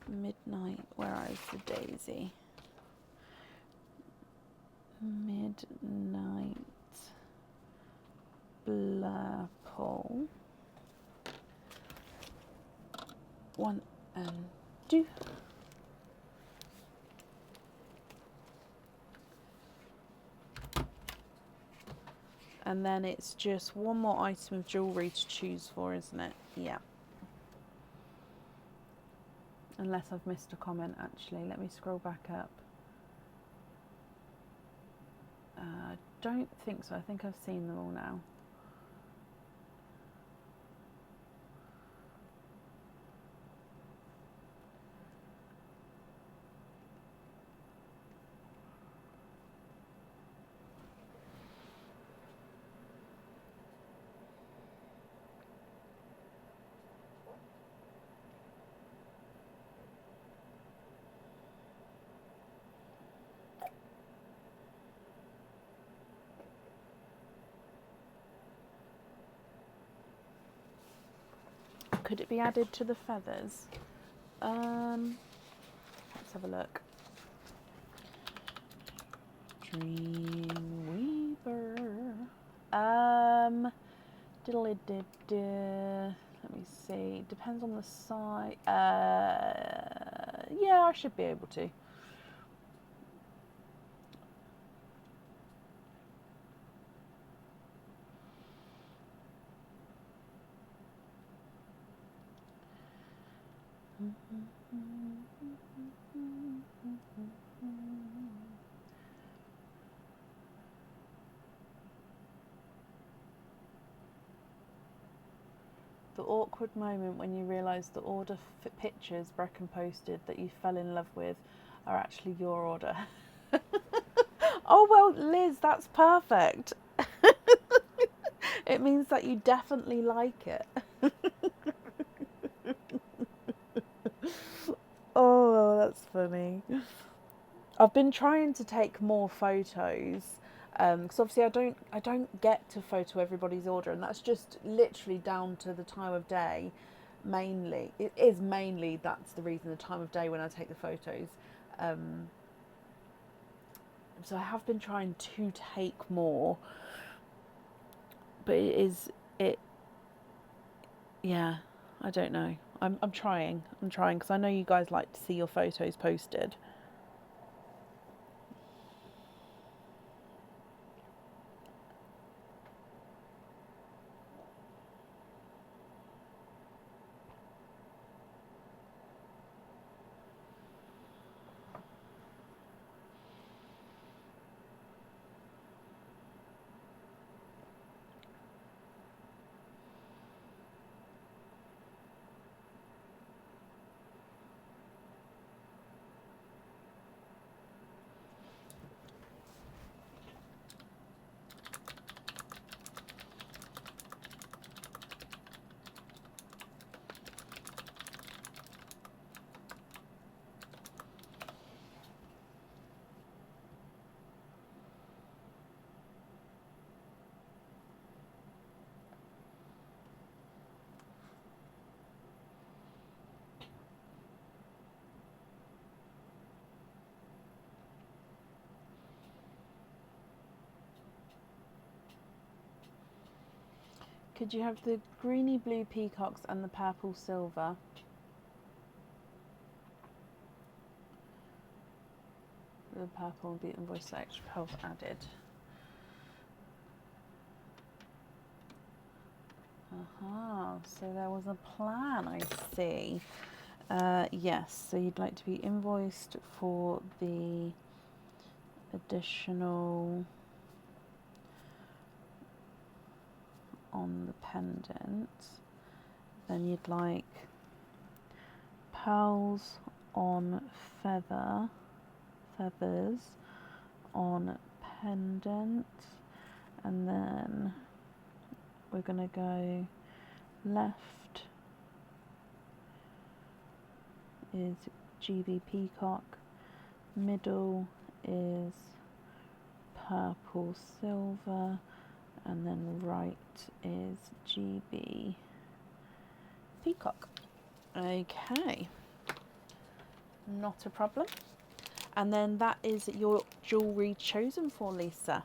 Midnight, where is the daisy? Midnight blurple. 1 and 2. And then it's just one more item of jewellery to choose for, isn't it? Yeah. Unless I've missed a comment, actually. Let me scroll back up. I don't think so. I think I've seen them all now. Could it be added to the feathers? Let's have a look. Dreamweaver. Let me see. Depends on the size. Yeah, I should be able to. The awkward moment when you realise the order pictures Brecon posted that you fell in love with are actually your order. Oh well, Liz, that's perfect. It means that you definitely like it. Oh, that's funny. I've been trying to take more photos, because obviously I don't get to photo everybody's order, and that's just literally down to the time of day. Mainly, it is mainly that's the reason, the time of day when I take the photos. So I have been trying to take more, but yeah, I don't know. I'm trying because I know you guys like to see your photos posted. Could you have the greeny blue peacocks and the purple silver? The purple will be invoiced, so extra pearls added. Aha, so there was a plan, I see. Yes, so you'd like to be invoiced for the additional on the pendant. Then you'd like pearls on feathers on pendant, and then we're going to go left is GB peacock, middle is purple silver, and then right is GB peacock. Okay, not a problem. And then that is your jewellery chosen for, Lisa.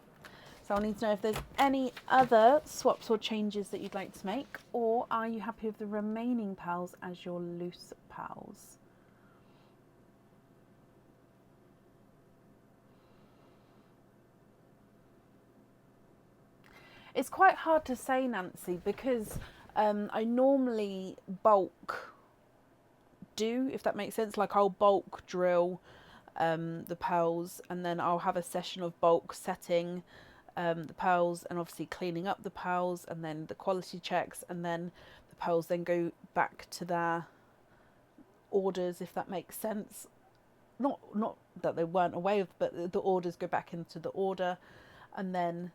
So I'll need to know if there's any other swaps or changes that you'd like to make, or are you happy with the remaining pearls as your loose pearls? It's quite hard to say, Nancy, because I normally bulk do, if that makes sense. Like I'll bulk drill the pearls, and then I'll have a session of bulk setting the pearls and obviously cleaning up the pearls, and then the quality checks, and then the pearls then go back to their orders, if that makes sense. Not that they weren't away, but the orders go back into the order, and then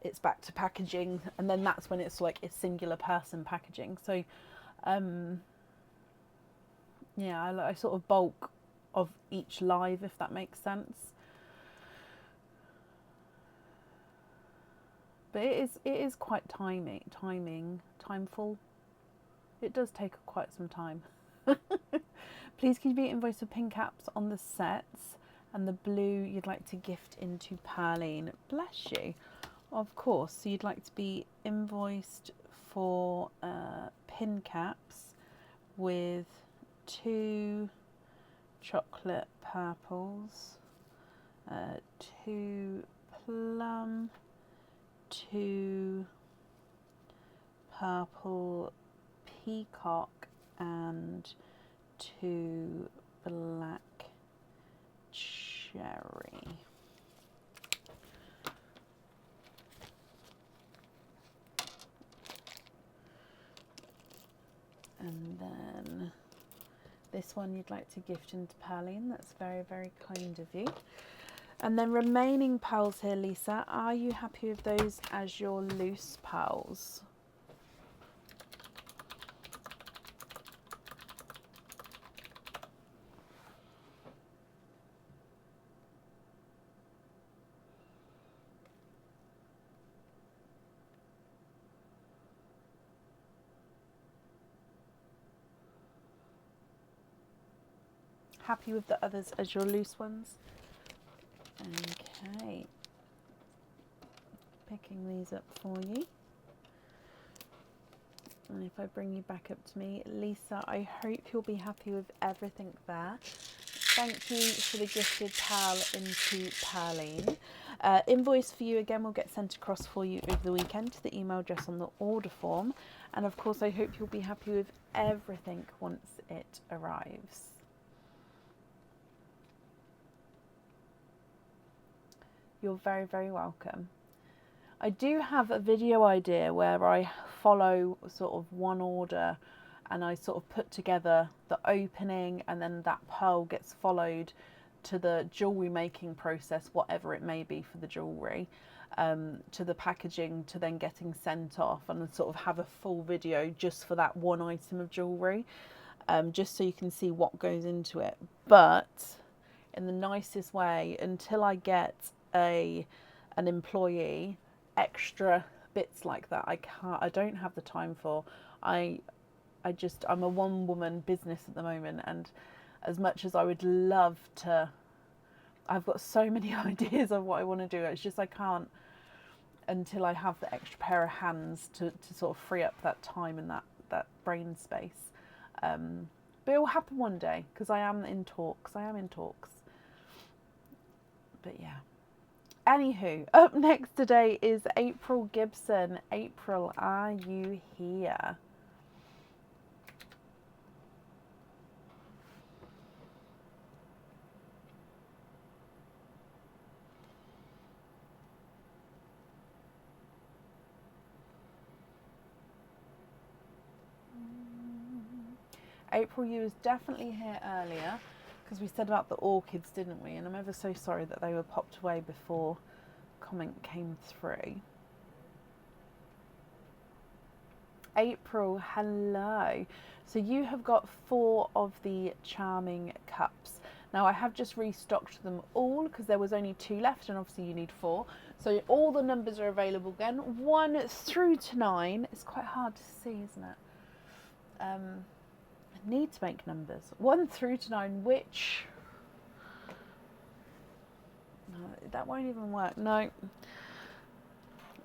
it's back to packaging, and then that's when it's like a singular person packaging. So yeah, I sort of bulk of each live, if that makes sense. But it is quite timeful. It does take quite some time. Please can you be invoiced for pin caps on the sets, and the blue you'd like to gift into Perline. Bless you. Of course. So you'd like to be invoiced for pin caps with 2 chocolate purples, 2 plum, 2 purple peacock, and 2 black cherry. And then this one you'd like to gift into Perline. That's very, very kind of you. And then remaining pearls here, Lisa, are you happy with those as your loose pearls? Happy with the others as your loose ones? Okay. Picking these up for you. And if I bring you back up to me, Lisa, I hope you'll be happy with everything there. Thank you for the gifted pal into Pearline. Invoice for you again will get sent across for you over the weekend to the email address on the order form. And of course, I hope you'll be happy with everything once it arrives. You're very, very welcome. I do have a video idea where I follow sort of one order and I sort of put together the opening, and then that pearl gets followed to the jewellery making process, whatever it may be for the jewellery, to the packaging, to then getting sent off, and then sort of have a full video just for that one item of jewellery, just so you can see what goes into it. But in the nicest way, until I get an employee, extra bits like that I don't have the time for. I'm a one woman business at the moment, and as much as I would love to, I've got so many ideas of what I want to do, it's just I can't until I have the extra pair of hands to sort of free up that time and that brain space. But it will happen one day, because I am in talks. But yeah. Anywho, up next today is April Gibson. April, are you here? April, you was definitely here earlier, because we said about the orchids, didn't we? And I'm ever so sorry that they were popped away before comment came through. April, hello. So you have got 4 of the charming cups. Now I have just restocked them all because there was only 2 left, and obviously you need 4. So all the numbers are available again, 1 through to 9. It's quite hard to see, isn't it? I need to make numbers. 1 through to 9, which... No, that won't even work. No.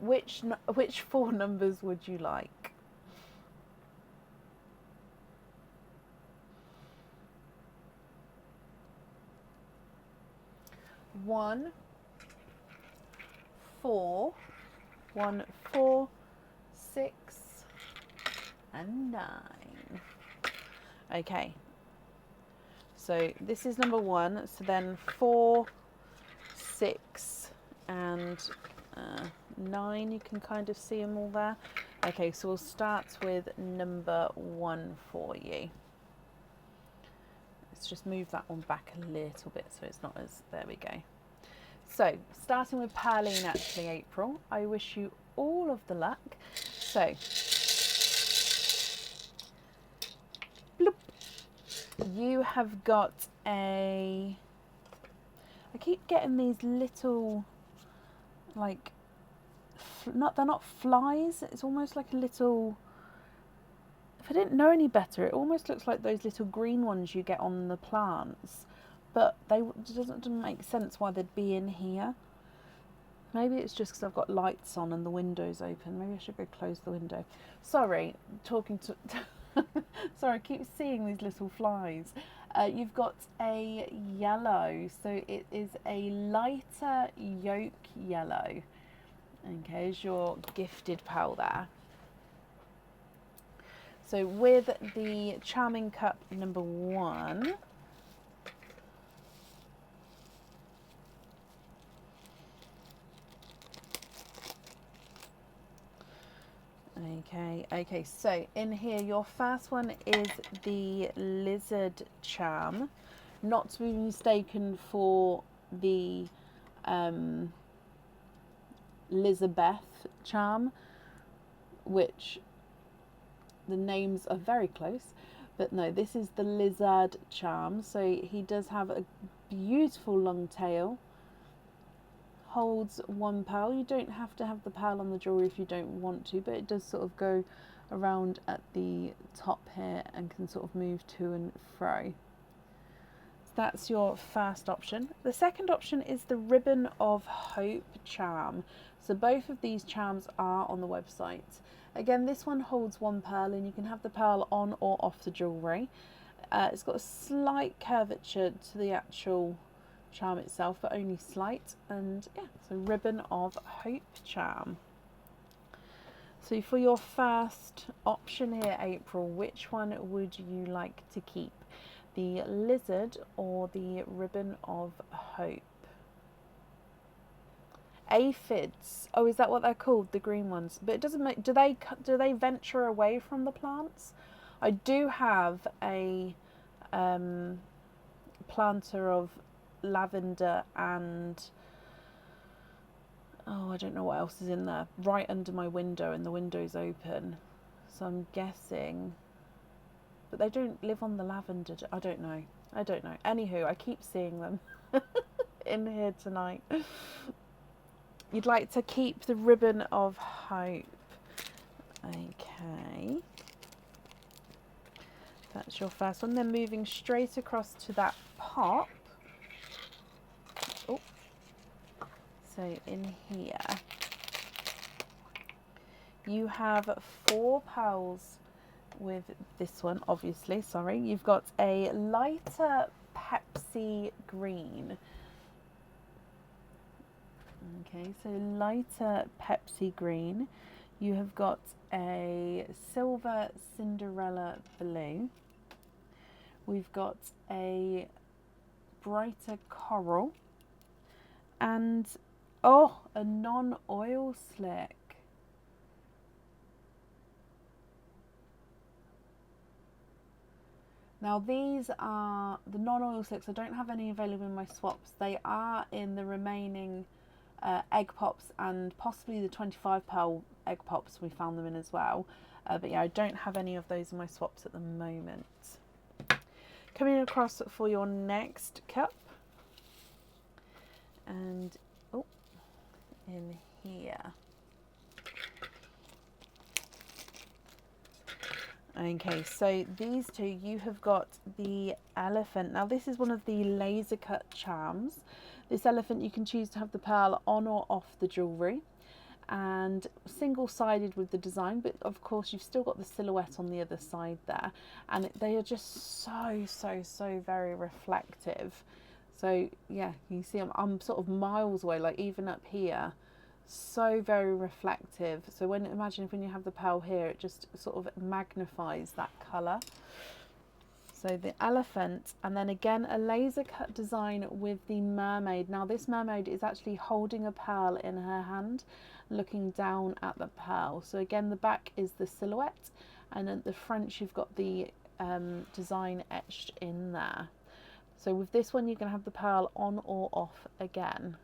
Which 4 numbers would you like? One, 4, 1, 4, 6, and 9. Okay. So this is number 1. So then 4, 6, and 9. You can kind of see them all there. Okay, so we'll start with number 1 for you. Let's just move that one back a little bit so it's not as... There we go. So, starting with Pearline, actually, April, I wish you all of the luck. So, bloop. You have got a... I keep getting these little, like, they're not flies. It's almost like a little... If I didn't know any better, it almost looks like those little green ones you get on the plants. But it doesn't make sense why they'd be in here. Maybe it's just because I've got lights on and the window's open. Maybe I should go close the window. Sorry, talking to... Sorry, I keep seeing these little flies. You've got a yellow. So it is a lighter yolk yellow. Okay, is your gifted pal there. So with the charming cup number 1... Okay, so in here your first one is the lizard charm, not to be mistaken for the Lizabeth charm, which the names are very close, but no, this is the lizard charm. So he does have a beautiful long tail, holds 1 pearl. You don't have to have the pearl on the jewellery if you don't want to, but it does sort of go around at the top here and can sort of move to and fro. So That's your first option. The second option is the Ribbon of Hope charm. So both of these charms are on the website. Again, this one holds one pearl and you can have the pearl on or off the jewellery. It's got a slight curvature to the actual charm itself, but only slight. And yeah, it's a Ribbon of Hope charm. So for your first option here, April, which one would you like to keep? The lizard or the Ribbon of Hope? Aphids. Oh, is that what they're called? The green ones. But it doesn't make. Do they venture away from the plants? I do have a planter of lavender and I don't know what else is in there. Right under my window, and the window's open. So I'm guessing. But they don't live on the lavender. I don't know. Anywho, I keep seeing them in here tonight. You'd like to keep the Ribbon of Hope. Okay. That's your first one. Then moving straight across to that pop. Oh. So in here, you have 4 pearls with this one, obviously. Sorry. You've got a lighter Pepsi green. Okay, so lighter Pepsi green. You have got a silver Cinderella blue. We've got a brighter coral. And, a non-oil slick. Now these are the non-oil slicks. I don't have any available in my swaps. They are in the remaining egg pops and possibly the 25 pearl egg pops. We found them in as well. But yeah, I don't have any of those in my swaps at the moment. Coming across for your next cup. And, in here. Okay, so these two, you have got the elephant. Now this is one of the laser cut charms. This elephant, you can choose to have the pearl on or off the jewellery, and single-sided with the design, but of course you've still got the silhouette on the other side there, and they are just so very reflective. So yeah, you see I'm sort of miles away, like even up here, so very reflective. So imagine if when you have the pearl here, it just sort of magnifies that colour. So the elephant, and then again a laser cut design with the mermaid. Now this mermaid is actually holding a pearl in her hand, looking down at the pearl. So again, the back is the silhouette, and at the front you've got the design etched in there. So with this one, you can have the pearl on or off again.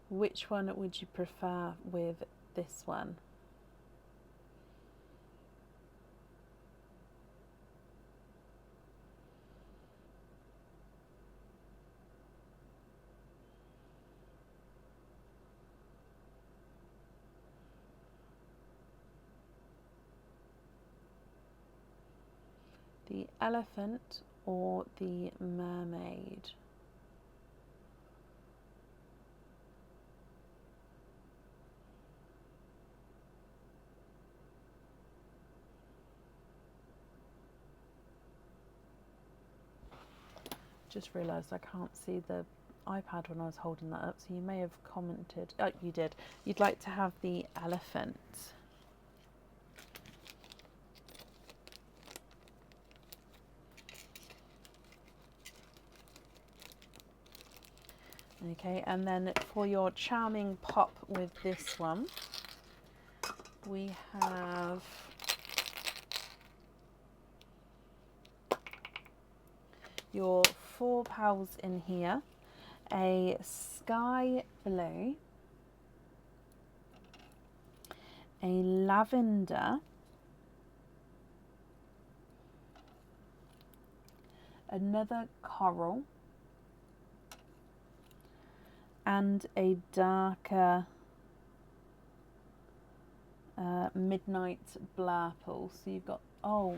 Which one would you prefer with this one? The elephant or the mermaid? Just realised I can't see the iPad when I was holding that up, so you may have commented. Oh, you did. You'd like to have the elephant. Okay, and then for your charming pop with this one, we have your 4 pearls in here, a sky blue, a lavender, another coral, and a darker midnight blurple. So you've got, oh,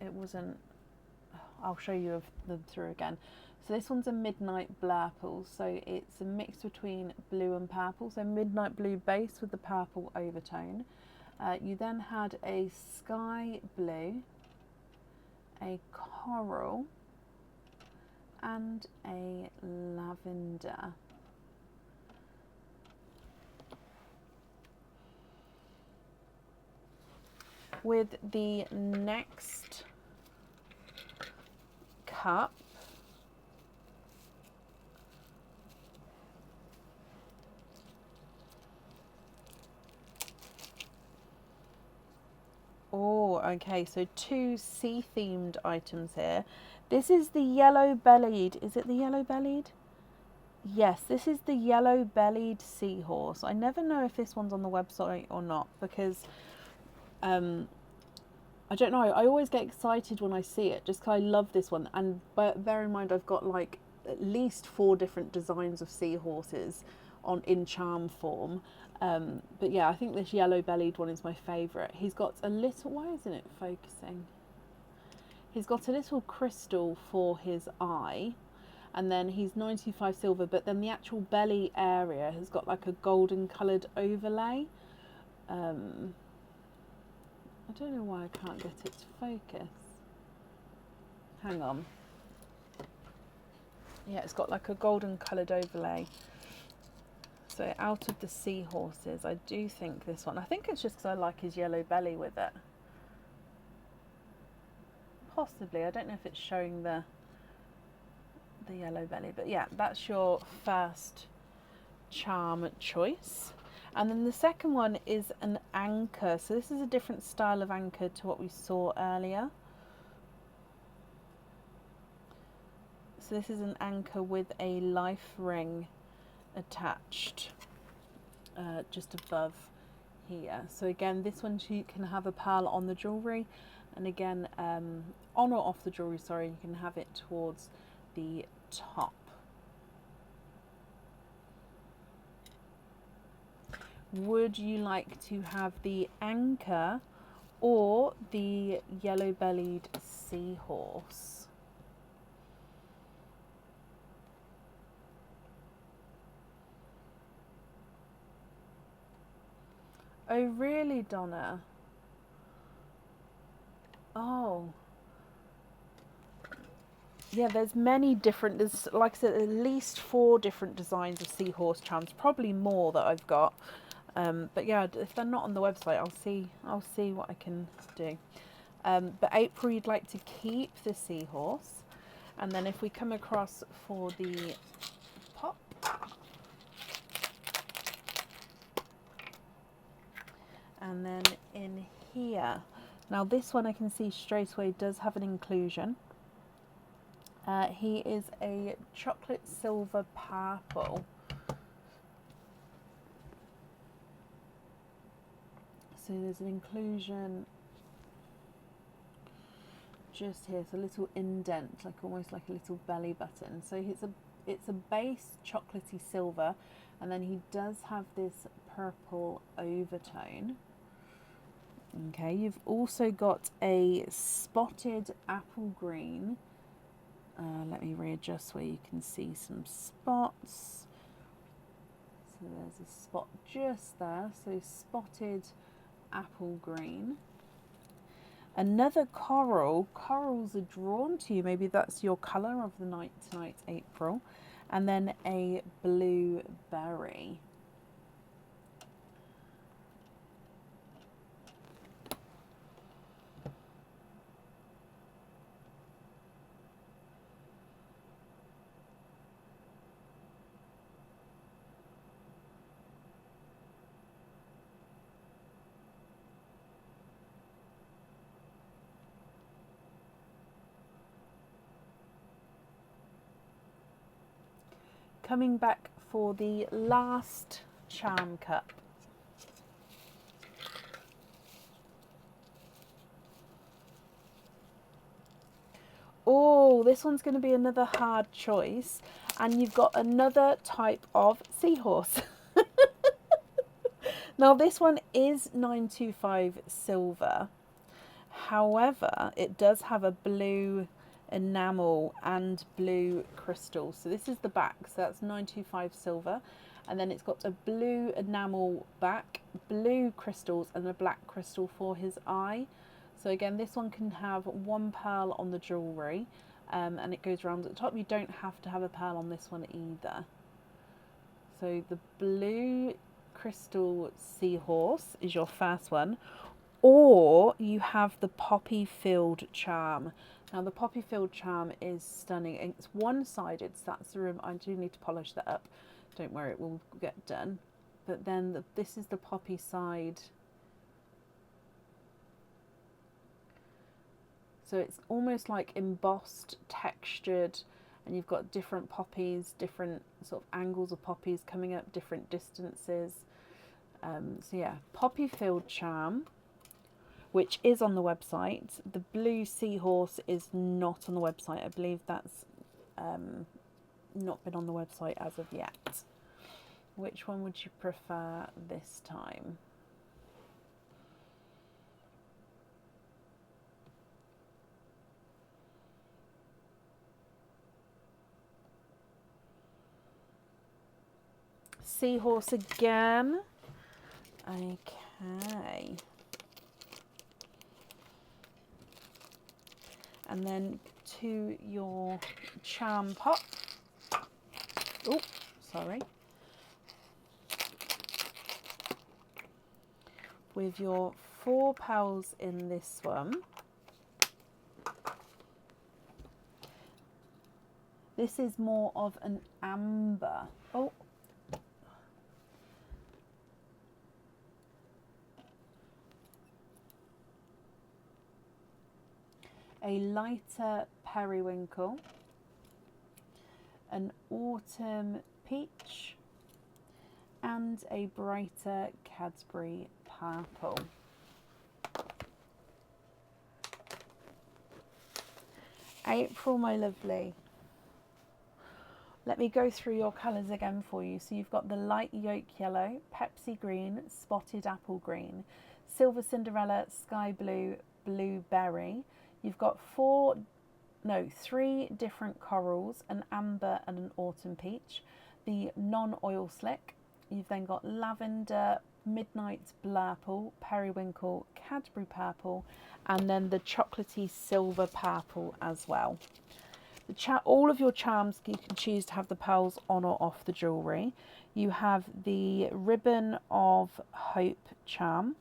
it wasn't, I'll show you them through again. So this one's a midnight blurple, so it's a mix between blue and purple, so midnight blue base with the purple overtone. You then had a sky blue, a coral, and a lavender. With the next cup, oh, okay, so two sea themed items here. This is the yellow bellied, is it the yellow bellied? Yes, this is the yellow bellied seahorse. I never know if this one's on the website or not, because I don't know, I always get excited when I see it, just because I love this one. And bear in mind, I've got like at least 4 different designs of seahorses in charm form. But yeah, I think this yellow bellied one is my favourite. He's got a little, why isn't it focusing? He's got a little crystal for his eye, and then he's 95 silver, but then the actual belly area has got like a golden coloured overlay. I don't know why I can't get it to focus. Hang on. Yeah, it's got like a golden coloured overlay. So out of the seahorses, I do think this one, I think it's just because I like his yellow belly with it. Possibly, I don't know if it's showing the yellow belly, but yeah, that's your first charm choice. And then the second one is an anchor. So this is a different style of anchor to what we saw earlier. So this is an anchor with a life ring attached just above here. So again, this one you can have a pearl on the jewellery, and again on or off the jewellery, sorry, you can have it towards the top. Would you like to have the anchor or the yellow bellied seahorse? Oh really, Donna? Oh yeah, there's many different, there's like I said, at least 4 different designs of seahorse charms, probably more that I've got. But yeah, if they're not on the website, I'll see what I can do. But April, you'd like to keep the seahorse, and then if we come across for the pop, and then in here, now this one I can see straight away does have an inclusion. He is a chocolate silver purple. So there's an inclusion just here, it's a little indent, like almost like a little belly button. So it's a base chocolatey silver, and then he does have this purple overtone. Okay, you've also got a spotted apple green. Let me readjust where you can see some spots. So there's a spot just there, so spotted apple green. Another coral. Corals are drawn to you, maybe that's your colour of the night tonight, April. And then a blue berry. Coming back for the last charm cup. Oh, this one's going to be another hard choice. And you've got another type of seahorse. Now this one is 925 silver. However, it does have a blue enamel and blue crystal. So this is the back, so that's 925 silver. And then it's got a blue enamel back, blue crystals and a black crystal for his eye. So again, this one can have one pearl on the jewellery, and it goes around at the top. You don't have to have a pearl on this one either. So the blue crystal seahorse is your first one. Or you have the poppy field charm. Now the poppy field charm is stunning. It's one-sided, so that's the room. I do need to polish that up. Don't worry, it will get done. But then this is the poppy side. So it's almost like embossed, textured, and you've got different poppies, different sort of angles of poppies coming up, different distances. So yeah, poppy field charm, which is on the website. The blue seahorse is not on the website. I believe that's not been on the website as of yet. Which one would you prefer this time? Seahorse again. Okay. And then to your charm pot. Oh, sorry. With your 4 pearls in this one. This is more of an amber. Oh. A lighter periwinkle, an autumn peach, and a brighter Cadbury purple. April, my lovely. Let me go through your colours again for you. So you've got the light yolk yellow, Pepsi green, spotted apple green, silver Cinderella, sky blue, blueberry. You've got 3 different corals, an amber and an autumn peach, the non-oil slick. You've then got lavender, midnight blurple, periwinkle, Cadbury purple, and then the chocolatey silver purple as well. All of your charms, you can choose to have the pearls on or off the jewellery. You have the ribbon of hope charm.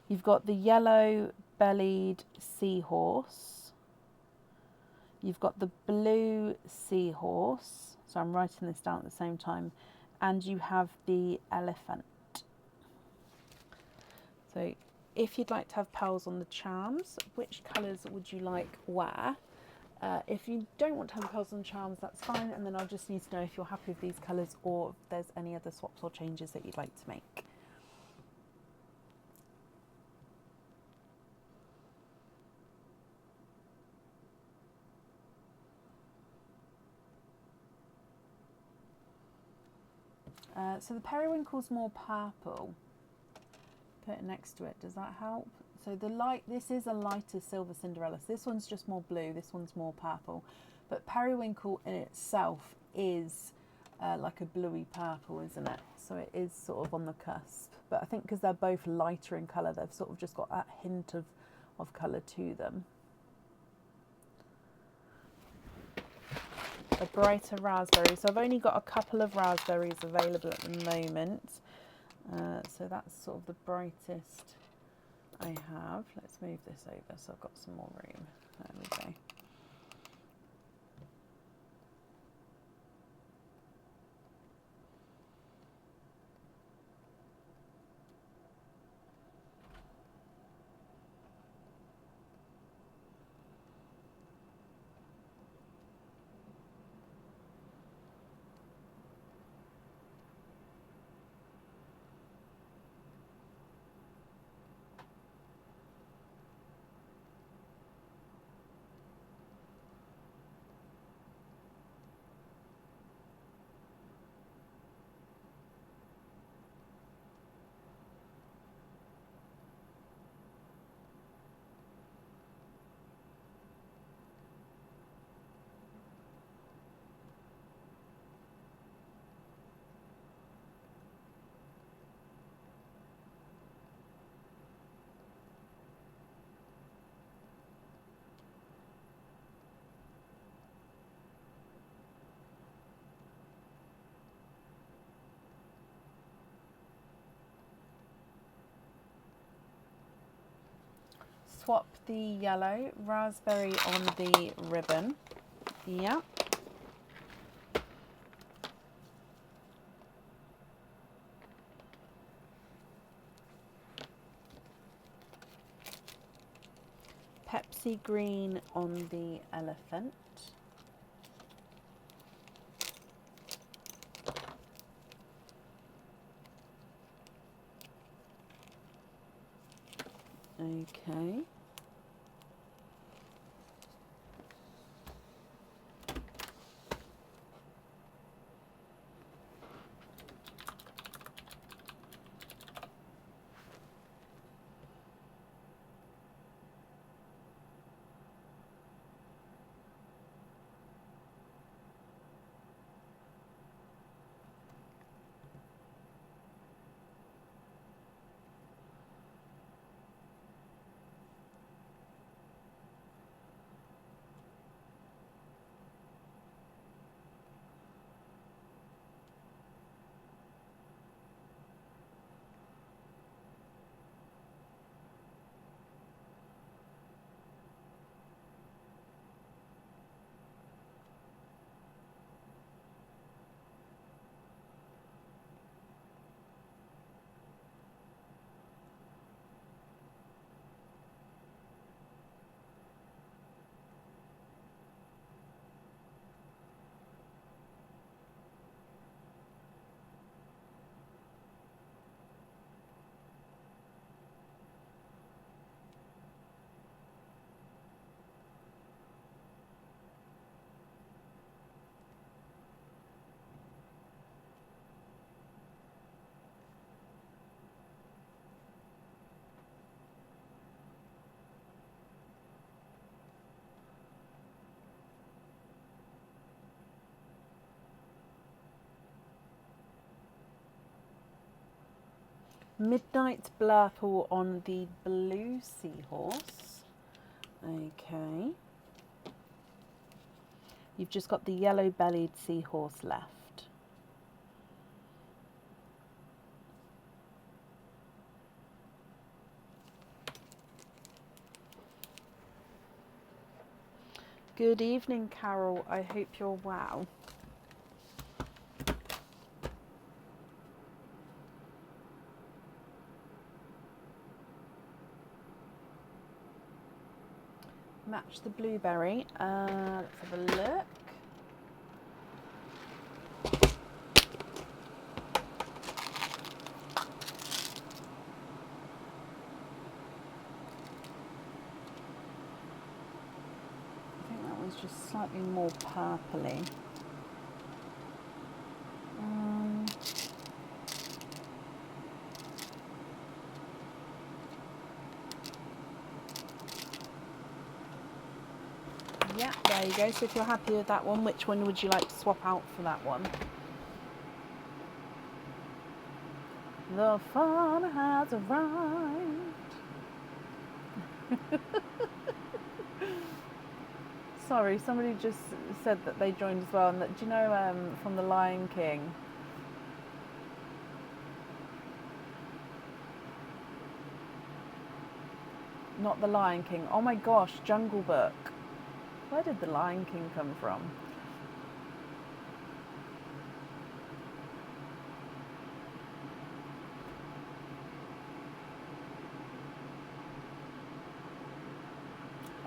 You've got the yellow bellied seahorse. You've got the blue seahorse. So I'm writing this down at the same time. And you have the elephant. So if you'd like to have pearls on the charms, which colours would you like where? If you don't want to have pearls on charms, that's fine. And then I'll just need to know if you're happy with these colours or if there's any other swaps or changes that you'd like to make. So the periwinkle's more purple. Put it next to it. Does that help? So this is a lighter silver Cinderella. So this one's just more blue. This one's more purple. But periwinkle in itself is like a bluey purple, isn't it? So it is sort of on the cusp. But I think because they're both lighter in colour, they've sort of just got that hint of colour to them. A brighter raspberry. So I've only got a couple of raspberries available at the moment. So that's sort of the brightest I have. Let's move this over so I've got some more room. There we go. swap the yellow raspberry on the ribbon. Yeah. Pepsi green on the elephant. Okay. Midnight Blurple on the blue seahorse. Okay. You've just got the yellow-bellied seahorse left. Good evening, Carol. I hope you're well. Match the blueberry. Let's have a look. I think that one's just slightly more purpley. Yeah, there you go. So if you're happy with that one, which one would you like to swap out for that one? The fun has arrived. Sorry, somebody just said that they joined as well, and that, do you know from The Lion King? Not The Lion King. Oh my gosh, Jungle Book. Where did The Lion King come from?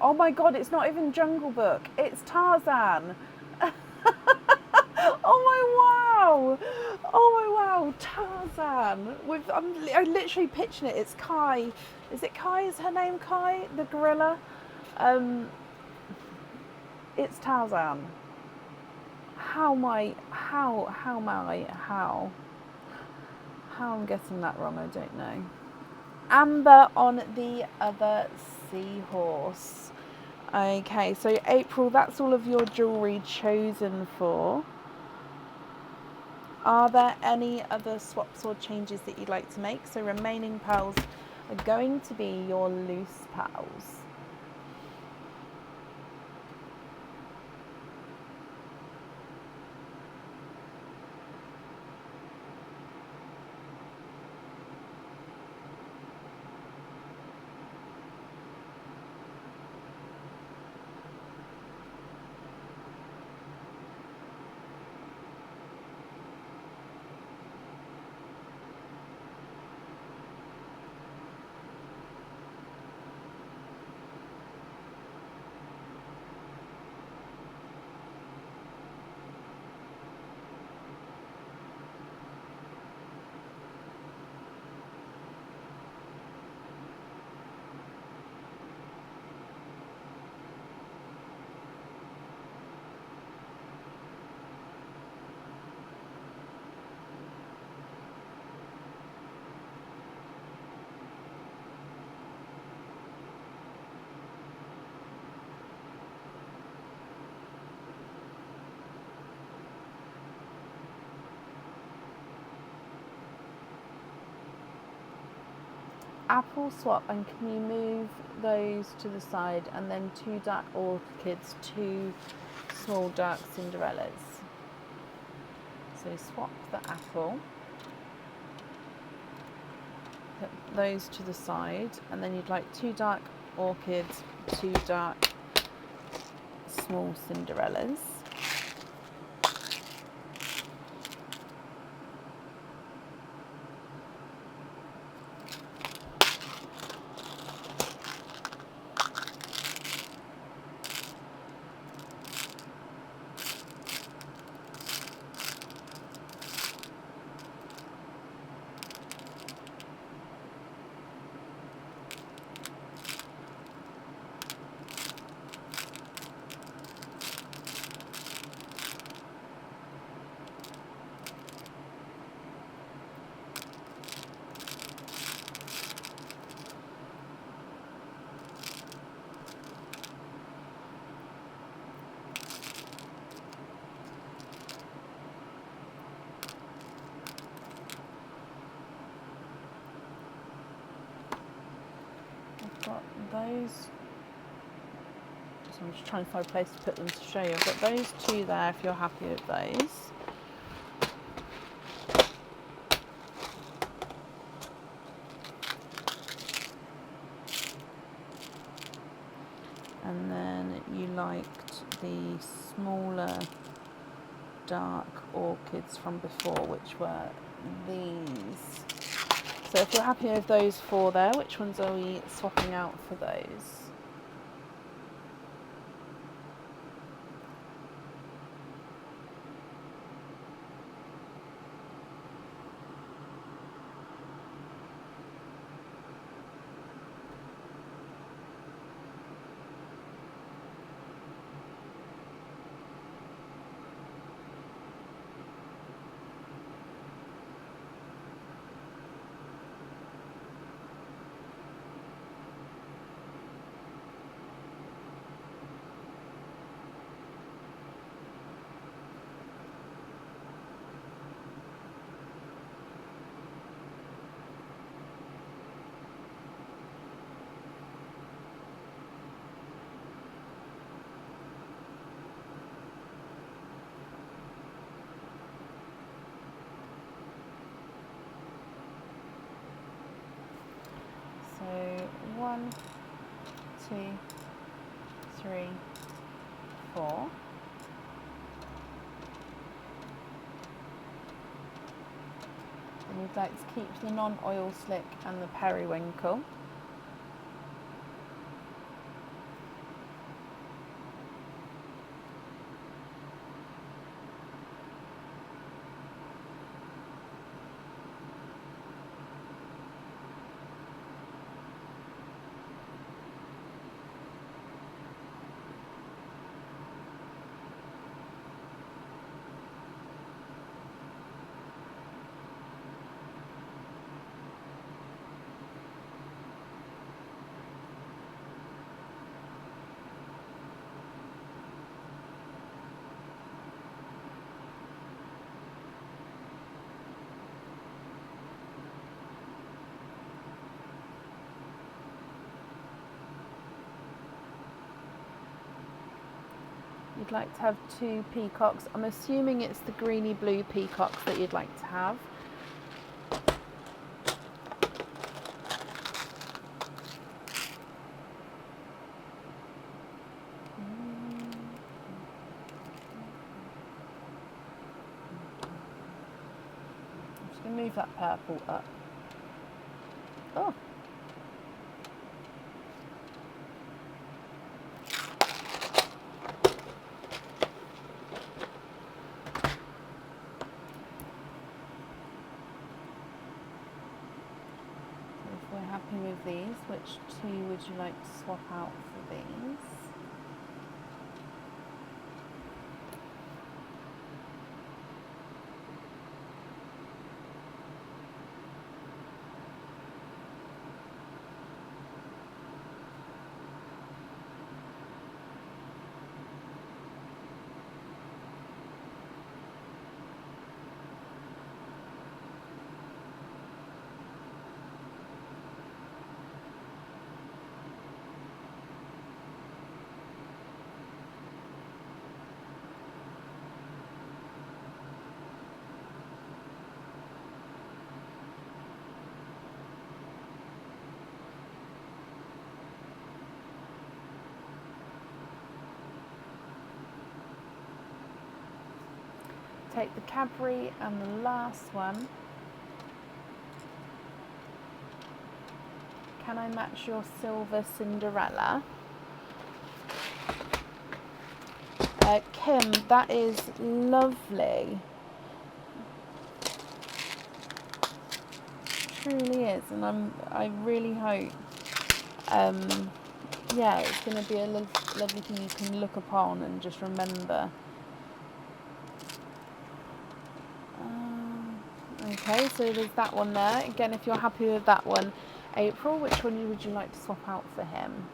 Oh my god, it's not even Jungle Book. It's Tarzan. Oh my wow. Oh my wow, Tarzan. I'm literally pitching it. It's Kai. Is it Kai? Is her name Kai? The gorilla? It's Tarzan. How I'm getting that wrong, I don't know. Amber on the other seahorse. Okay, so April, that's all of your jewellery chosen for. Are there any other swaps or changes that you'd like to make? So remaining pearls are going to be your loose pearls. apple swap, and can you move those to the side, and then 2 dark orchids, 2 small dark Cinderellas. So swap the apple, put those to the side, and then you'd like 2 dark orchids, 2 dark small Cinderellas. Got those, so I'm just trying to find a place to put them to show you. I've got those 2 there if you're happy with those. And then you liked the smaller dark orchids from before, which were these. So if you're happy with those 4 there, which ones are we swapping out for those? So 1, 2, 3, 4. And you'd like to keep the non-oil slick and the periwinkle. You'd like to have 2 peacocks. I'm assuming it's the greeny blue peacocks that you'd like to have. I'm just going to move that purple up. Oh. We're happy with these. Which 2 would you like to swap out for these? Take the Cadbury and the last one. Can I match your silver Cinderella? Kim, that is lovely. Truly is, and I really hope yeah, it's going to be a lovely thing you can look upon and just remember. Okay, so there's that one there. Again, if you're happy with that one, April, which one would you like to swap out for him?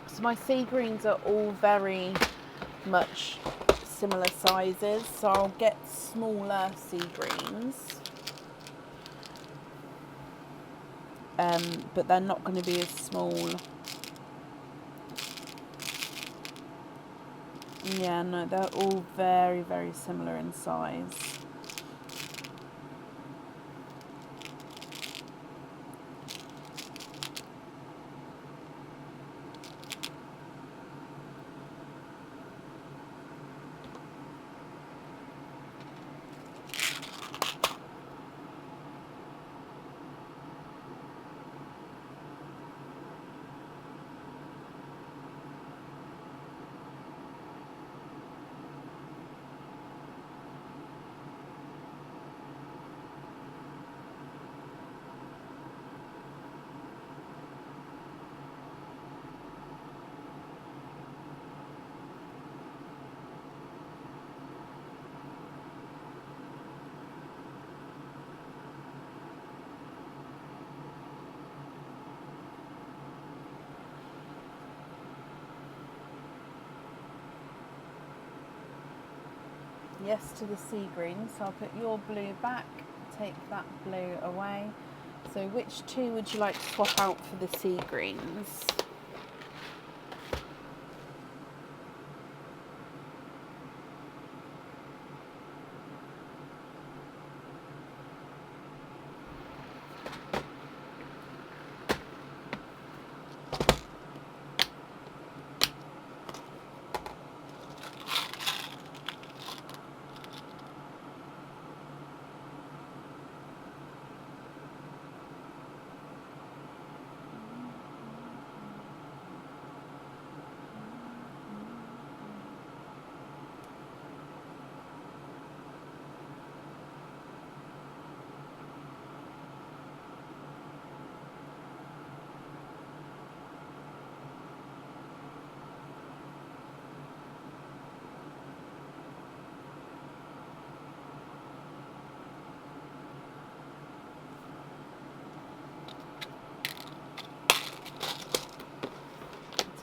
So my sea greens are all very much similar sizes, so I'll get smaller sea greens, but they're not going to be as small. Yeah, no, they're all very, very similar in size. Yes to the sea green, so I'll put your blue back, take that blue away. So which two would you like to swap out for the sea greens?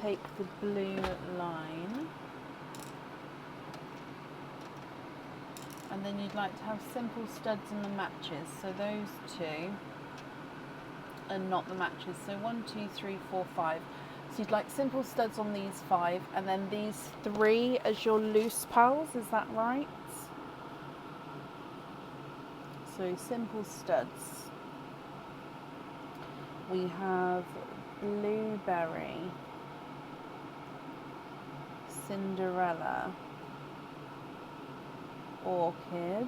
Take the blue line, and then you'd like to have simple studs in the matches, so those two are not the matches, so 1, 2, 3, 4, 5. So you'd like simple studs on these 5, and then these 3 as your loose pals, is that right? So simple studs. We have blueberry, Cinderella, orchid,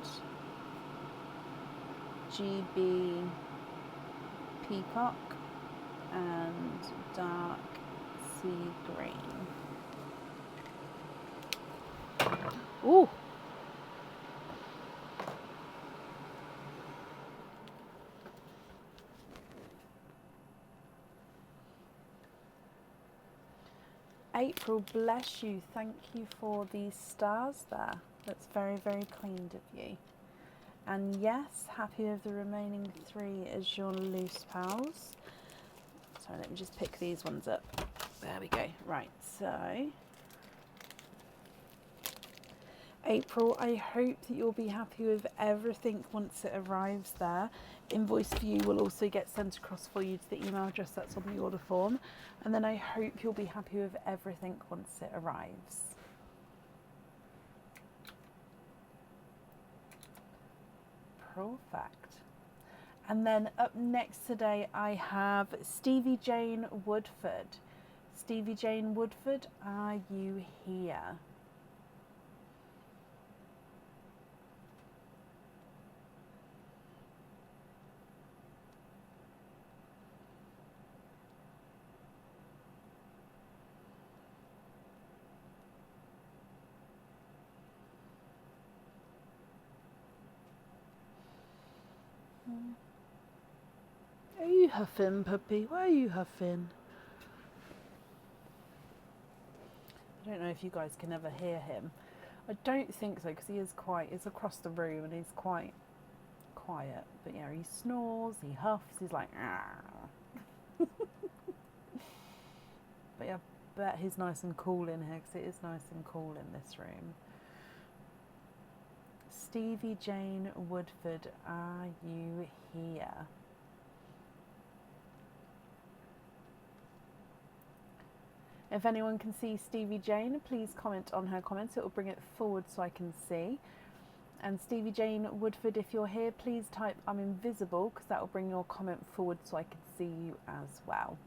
GB peacock, and dark sea green. Ooh! April, bless you. Thank you for these stars there. That's very, very kind of you. And yes, happy with the remaining 3 as your loose pals. Sorry, let me just pick these ones up. There we go. Right, so April, I hope that you'll be happy with everything once it arrives there. Invoice for you will also get sent across for you to the email address that's on the order form. And then I hope you'll be happy with everything once it arrives. Perfect. And then up next today I have Stevie Jane Woodford. Stevie Jane Woodford, are you here? Are you huffing, puppy? Why are you huffing? I don't know if you guys can ever hear him. I don't think so, because he's across the room and he's quite quiet. But yeah, he snores, he huffs, he's like, ah. But yeah, I bet he's nice and cool in here, because it is nice and cool in this room. Stevie Jane Woodford, are you here? If anyone can see Stevie Jane, please comment on her comments. It will bring it forward so I can see. And Stevie Jane Woodford, if you're here, please type I'm invisible, because that will bring your comment forward so I can see you as well.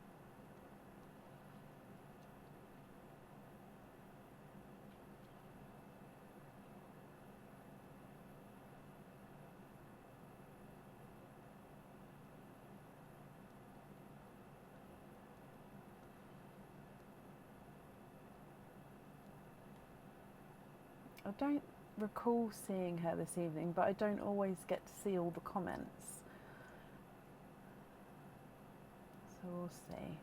I don't recall seeing her this evening, but I don't always get to see all the comments. So we'll see.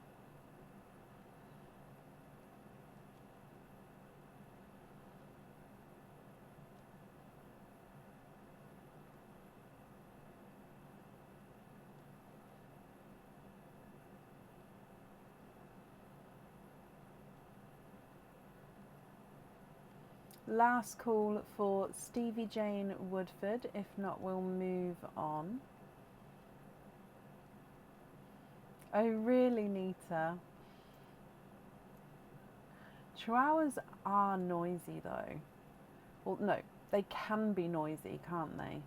Last call for Stevie Jane Woodford. If not, we'll move on. Oh, really, Nita? Chihuahuas are noisy, though. Well, no, they can be noisy, can't they?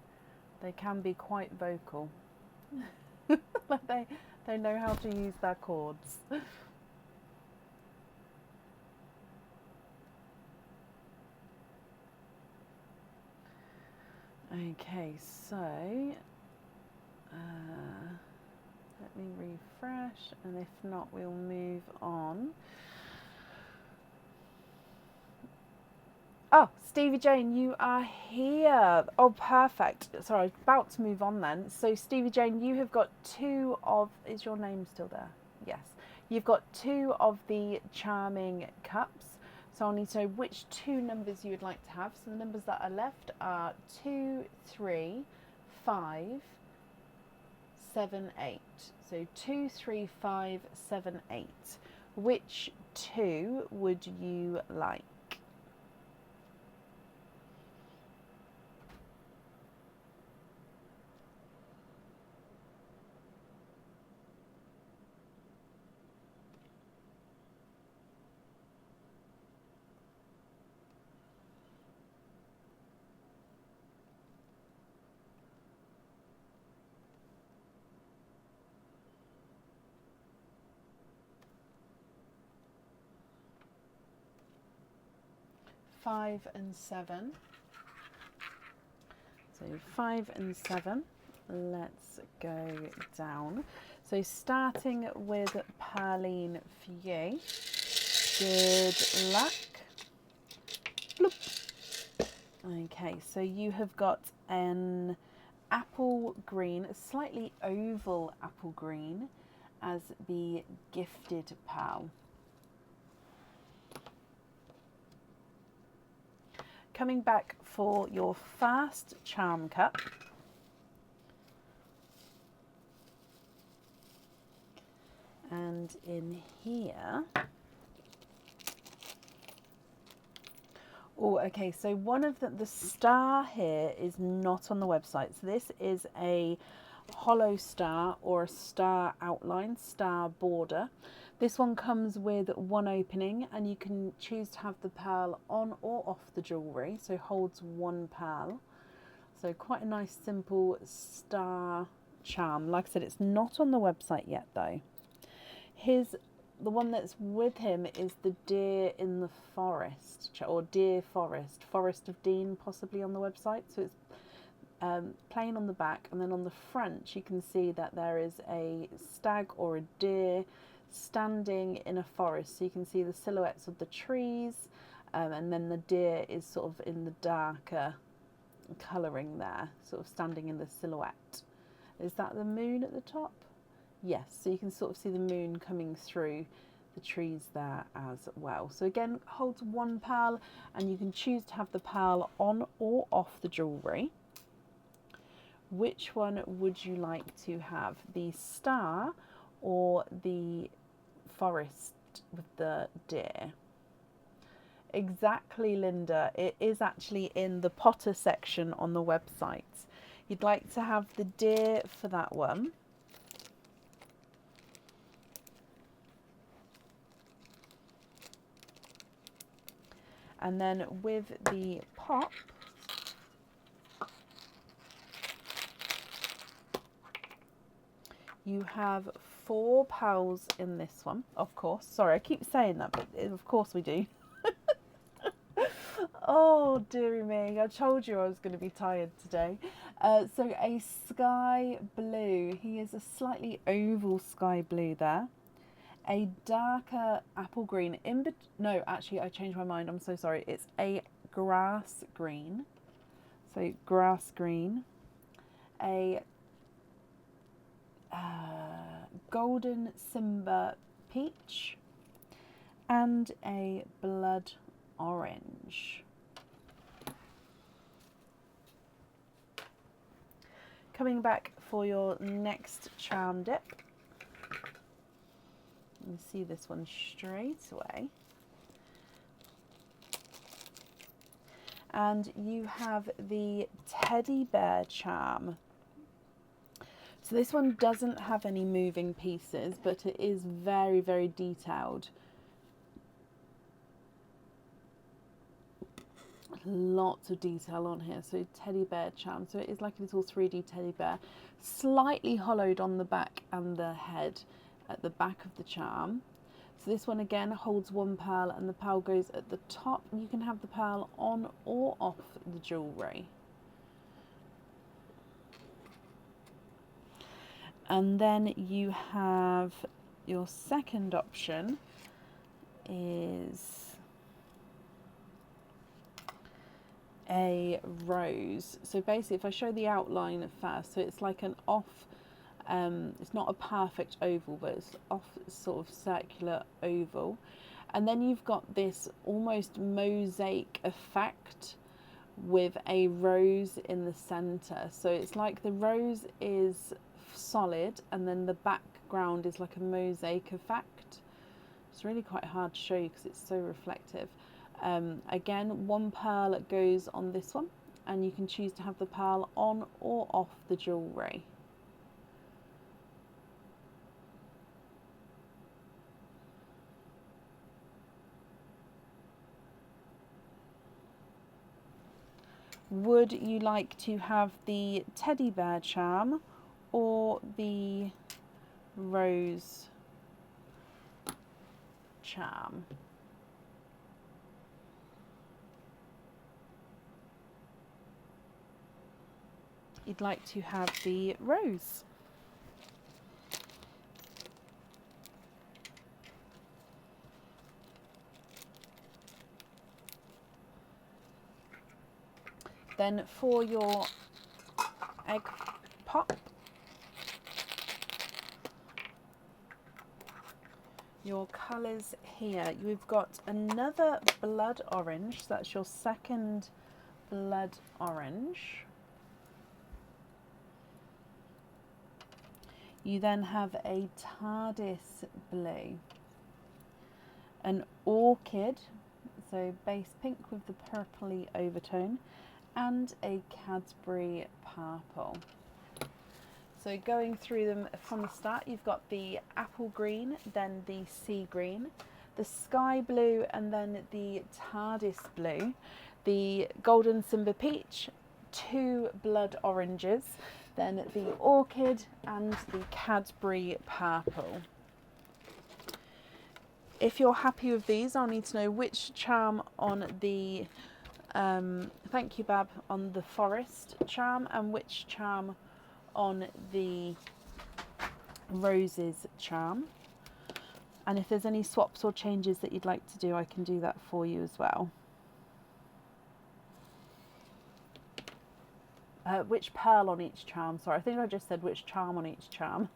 They can be quite vocal. Like they know how to use their chords. Okay, so let me refresh, and if not, we'll move on. Oh, Stevie Jane, you are here. Oh, perfect. Sorry, about to move on then. So, Stevie Jane, you have got 2 of... Is your name still there? Yes. You've got 2 of the charming cups. So I'll need to know which 2 numbers you would like to have. So the numbers that are left are 2, 3, 5, 7, 8. So 2, 3, 5, 7, 8. Which 2 would you like? Five and 7. So 5 and 7. Let's go down. So starting with Perline for you. Good luck. Bloop. Okay, so you have got an apple green, a slightly oval apple green as the gifted pearl. Coming back for your first charm cup. And in here, oh, okay, so one of the star here is not on the website. So this is a hollow star or a star outline, star border. This one comes with one opening and you can choose to have the pearl on or off the jewellery, so holds one pearl. So quite a nice simple star charm. Like I said, it's not on the website yet though. The one that's with him is the deer in the forest, or deer forest, Forest of Dean possibly on the website. So it's plain on the back, and then on the front you can see that there is a stag or a deer standing in a forest. So you can see the silhouettes of the trees, and then the deer is sort of in the darker colouring there, sort of standing in the silhouette. Is that the moon at the top? Yes, so you can sort of see the moon coming through the trees there as well. So again, holds one pearl, and you can choose to have the pearl on or off the jewellery. Which one would you like to have? The star or the forest with the deer? Exactly, Linda. It is actually in the Potter section on the website. You'd like to have the deer for that one. And then with the pop, you have 4 pearls in this one, of course. Sorry, I keep saying that, but of course we do. Oh, dearie me. I told you I was going to be tired today. So a sky blue. He is a slightly oval sky blue there. A darker apple green. No, actually, I changed my mind. I'm so sorry. It's a grass green. So grass green. A golden Simba peach. And a blood orange. Coming back for your next charm dip. You see this one straight away. And you have the teddy bear charm. So this one doesn't have any moving pieces, but it is very, very detailed. Lots of detail on here. So teddy bear charm. So it is like a little 3D teddy bear, slightly hollowed on the back and the head at the back of the charm. So this one again holds one pearl, and the pearl goes at the top. You can have the pearl on or off the jewellery. And then you have your second option is a rose. So basically, if I show the outline at first, so it's like an off, it's not a perfect oval, but it's off sort of circular oval. And then you've got this almost mosaic effect with a rose in the center. So it's like the rose is solid and then the background is like a mosaic effect. It's really quite hard to show you because it's so reflective. Again, one pearl goes on this one, and you can choose to have the pearl on or off the jewellery. Would you like to have the teddy bear charm or the rose charm? You'd like to have the rose. Then for your egg pop, your colours here, you've got another blood orange, so that's your second blood orange. You then have a TARDIS blue, an orchid, so base pink with the purpley overtone, and a Cadbury purple. So going through them from the start, you've got the apple green, then the sea green, the sky blue, and then the TARDIS blue, the golden Simba peach, 2 blood oranges, then the orchid and the Cadbury purple. If you're happy with these, I'll need to know which charm on the, thank you Bab, on the forest charm, and which charm on the roses charm. And if there's any swaps or changes that you'd like to do, I can do that for you as well. Which pearl on each charm? Sorry, I think I just said which charm on each charm.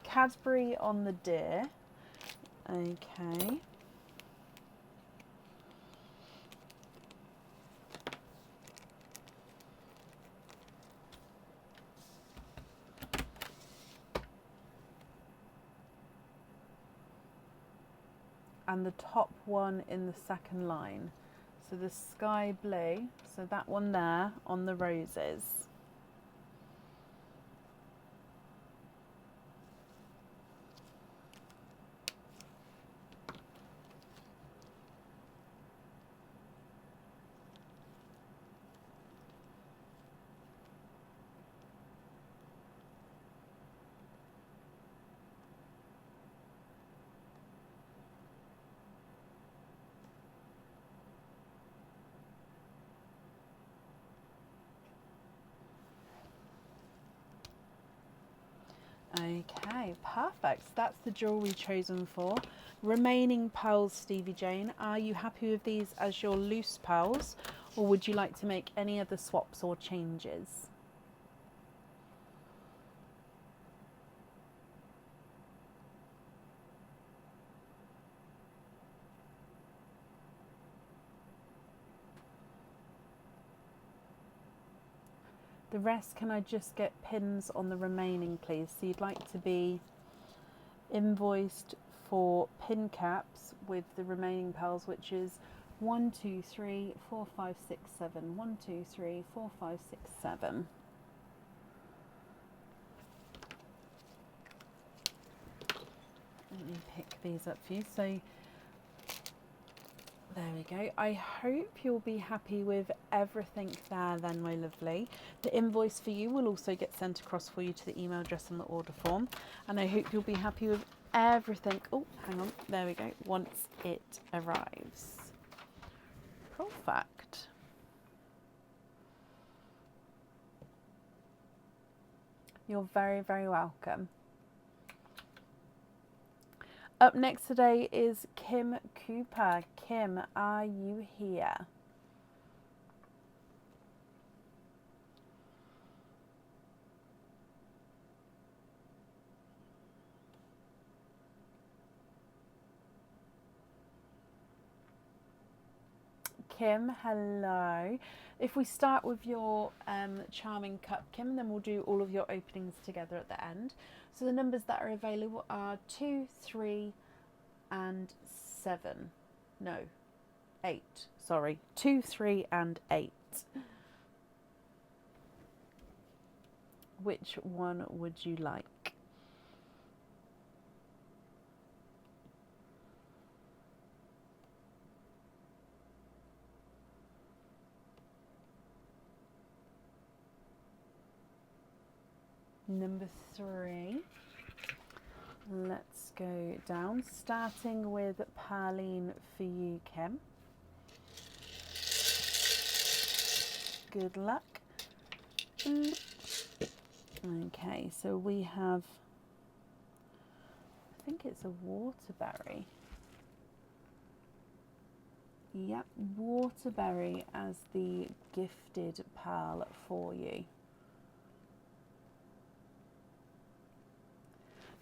Cadbury on the deer. Okay. And the top one in the second line. So the sky blue, so that one there on the roses. Okay, perfect. That's the jewellery chosen for. Remaining pearls, Stevie Jane. Are you happy with these as your loose pearls, or would you like to make any other swaps or changes? The rest, can I just get pins on the remaining, please? So you'd like to be invoiced for pin caps with the remaining pearls, which is 1, 2, 3, 4, 5, 6, 7. 1, 2, 3, 4, 5, 6, 7. Let me pick these up for you. So there we go. I hope you'll be happy with everything there then, my lovely. The invoice for you will also get sent across for you to the email address on the order form. And I hope you'll be happy with everything. Oh, hang on. There we go. Once it arrives. Perfect. You're very, very welcome. Up next today is Kim Cooper. Kim, are you here? Kim, hello. If we start with your charming cup, Kim, then we'll do all of your openings together at the end. So the numbers that are available are 2, 3, and 7. No, 8. Sorry, 2, 3, and 8. Which one would you like? Number 3. Let's go down, starting with Parleen for you, Kim. Good luck. Okay, so we have, I think it's a waterberry. Yep, Waterberry as the gifted pearl for you.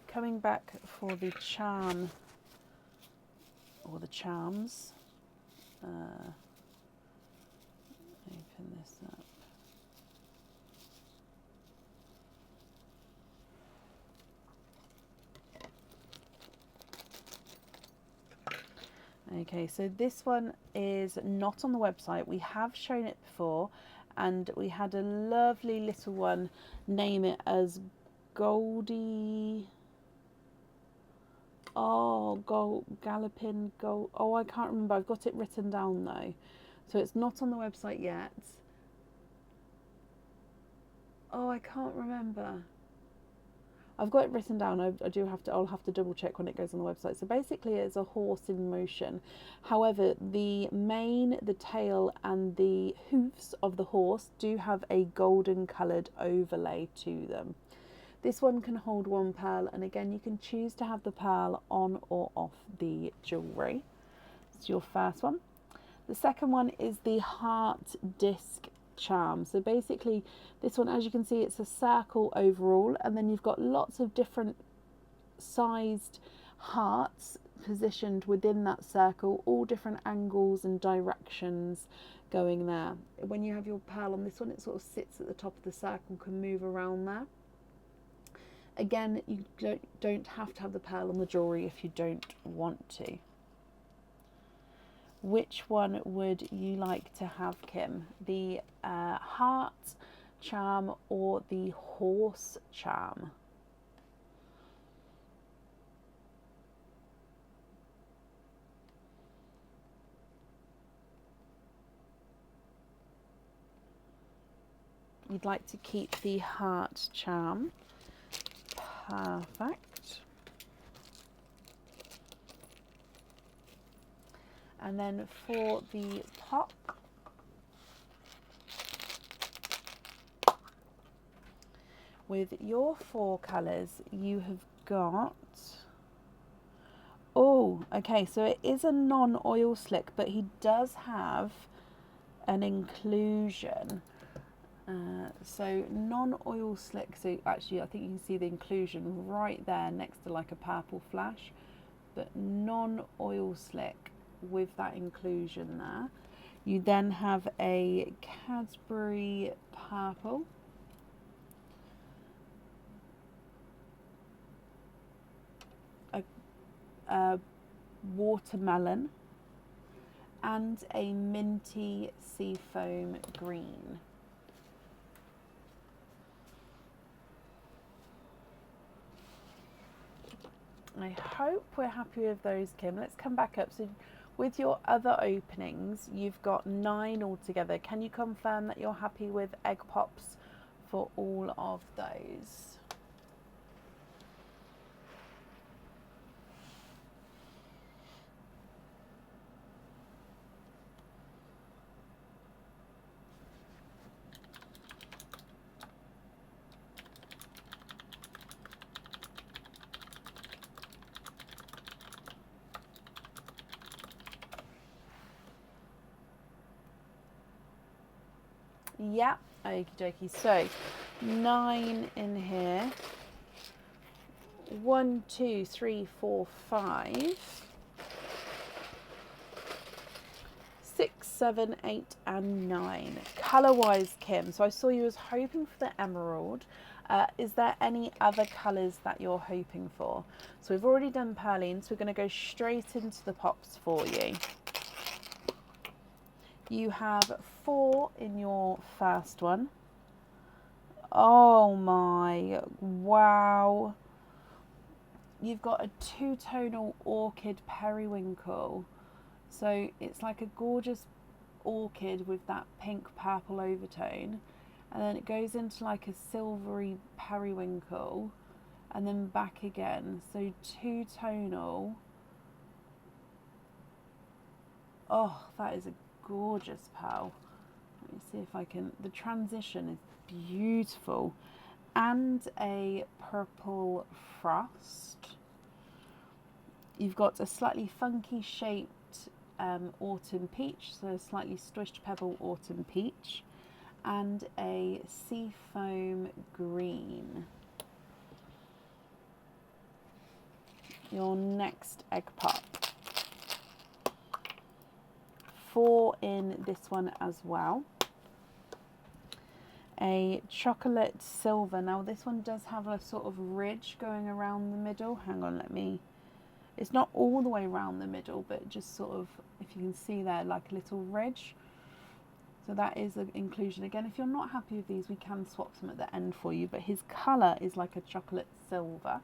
Coming back for the charm, or the charms. Open this up. Okay, so this one is not on the website. We have shown it before, and we had a lovely little one name it as Goldie. Oh, Galloping Gold. Oh, I can't remember. I've got it written down though. So it's not on the website yet. Oh, I can't remember. I've got it written down. I'll have to double check when it goes on the website. So basically it's a horse in motion. However, the mane, the tail and the hoofs of the horse do have a golden coloured overlay to them. This one can hold one pearl, and again you can choose to have the pearl on or off the jewellery. It's your first one. The second one is the heart disc charm. So basically this one, as you can see, it's a circle overall, and then you've got lots of different sized hearts positioned within that circle, all different angles and directions going there. When you have your pearl on this one, it sort of sits at the top of the circle, can move around there. Again, you don't have to have the pearl on the jewellery if you don't want to. Which one would you like to have, Kim? The heart charm or the horse charm? You'd like to keep the heart charm. Perfect. And then for the pop, with your 4 colours, you have got, oh, okay, so it is a non-oil slick, but he does have an inclusion. So non-oil slick, so actually I think you can see the inclusion right there next to like a purple flash, but non-oil slick with that inclusion there. You then have a Cadbury purple, a watermelon, and a minty seafoam green. I hope we're happy with those, Kim. Let's come back up. So with your other openings, you've got 9 altogether. Can you confirm that you're happy with egg pops for all of those? Yeah, okie dokie. So 9 in here. 1, 2, 3, 4, 5, 6, 7, 8, and 9. Colour wise, Kim. So I saw you was hoping for the emerald. Is there any other colours that you're hoping for? So we've already done Perline, so we're going to go straight into the pops for you. You have 4 in your first one. Oh my, wow. You've got a 2-tonal orchid periwinkle. So it's like a gorgeous orchid with that pink purple overtone. And then it goes into like a silvery periwinkle and then back again. So 2-tonal. Oh, that is a gorgeous pearl. Let me see if I can, the transition is beautiful. And a purple frost. You've got a slightly funky shaped autumn peach, so slightly squished pebble autumn peach, and a seafoam green. Your next egg pop. 4 in this one as well. A chocolate silver. Now this one does have a sort of ridge going around the middle. Hang on, it's not all the way around the middle, but just sort of, if you can see there, like a little ridge. So that is an inclusion. Again, if you're not happy with these, we can swap them at the end for you, but his colour is like a chocolate silver.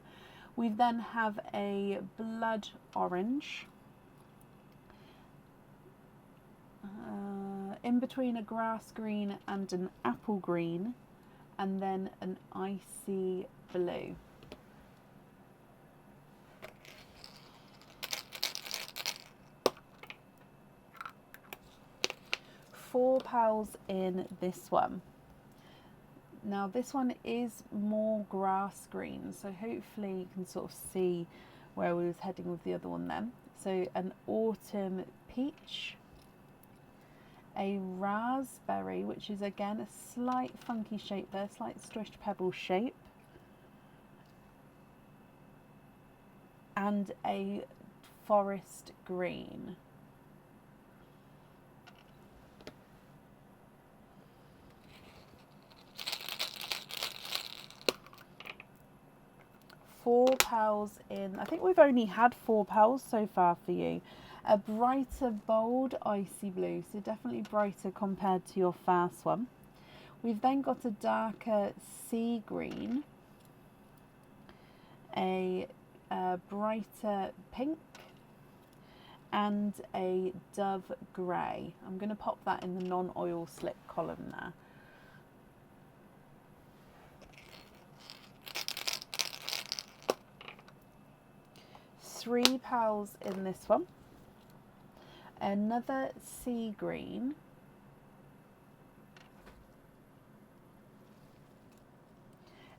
We then have a blood orange, in between a grass green and an apple green, and then an icy blue. £4 in this one. Now this one is more grass green, so hopefully you can sort of see where we was heading with the other one then. So an autumn peach, a raspberry, which is again a slight funky shape there, slight squished pebble shape, and a forest green. £4 in. I think we've only had £4 so far for you. A brighter bold icy blue, so definitely brighter compared to your first one. We've then got a darker sea green, a brighter pink, and a dove grey. I'm going to pop that in the non-oil slick column there. £3 in this one. Another sea green,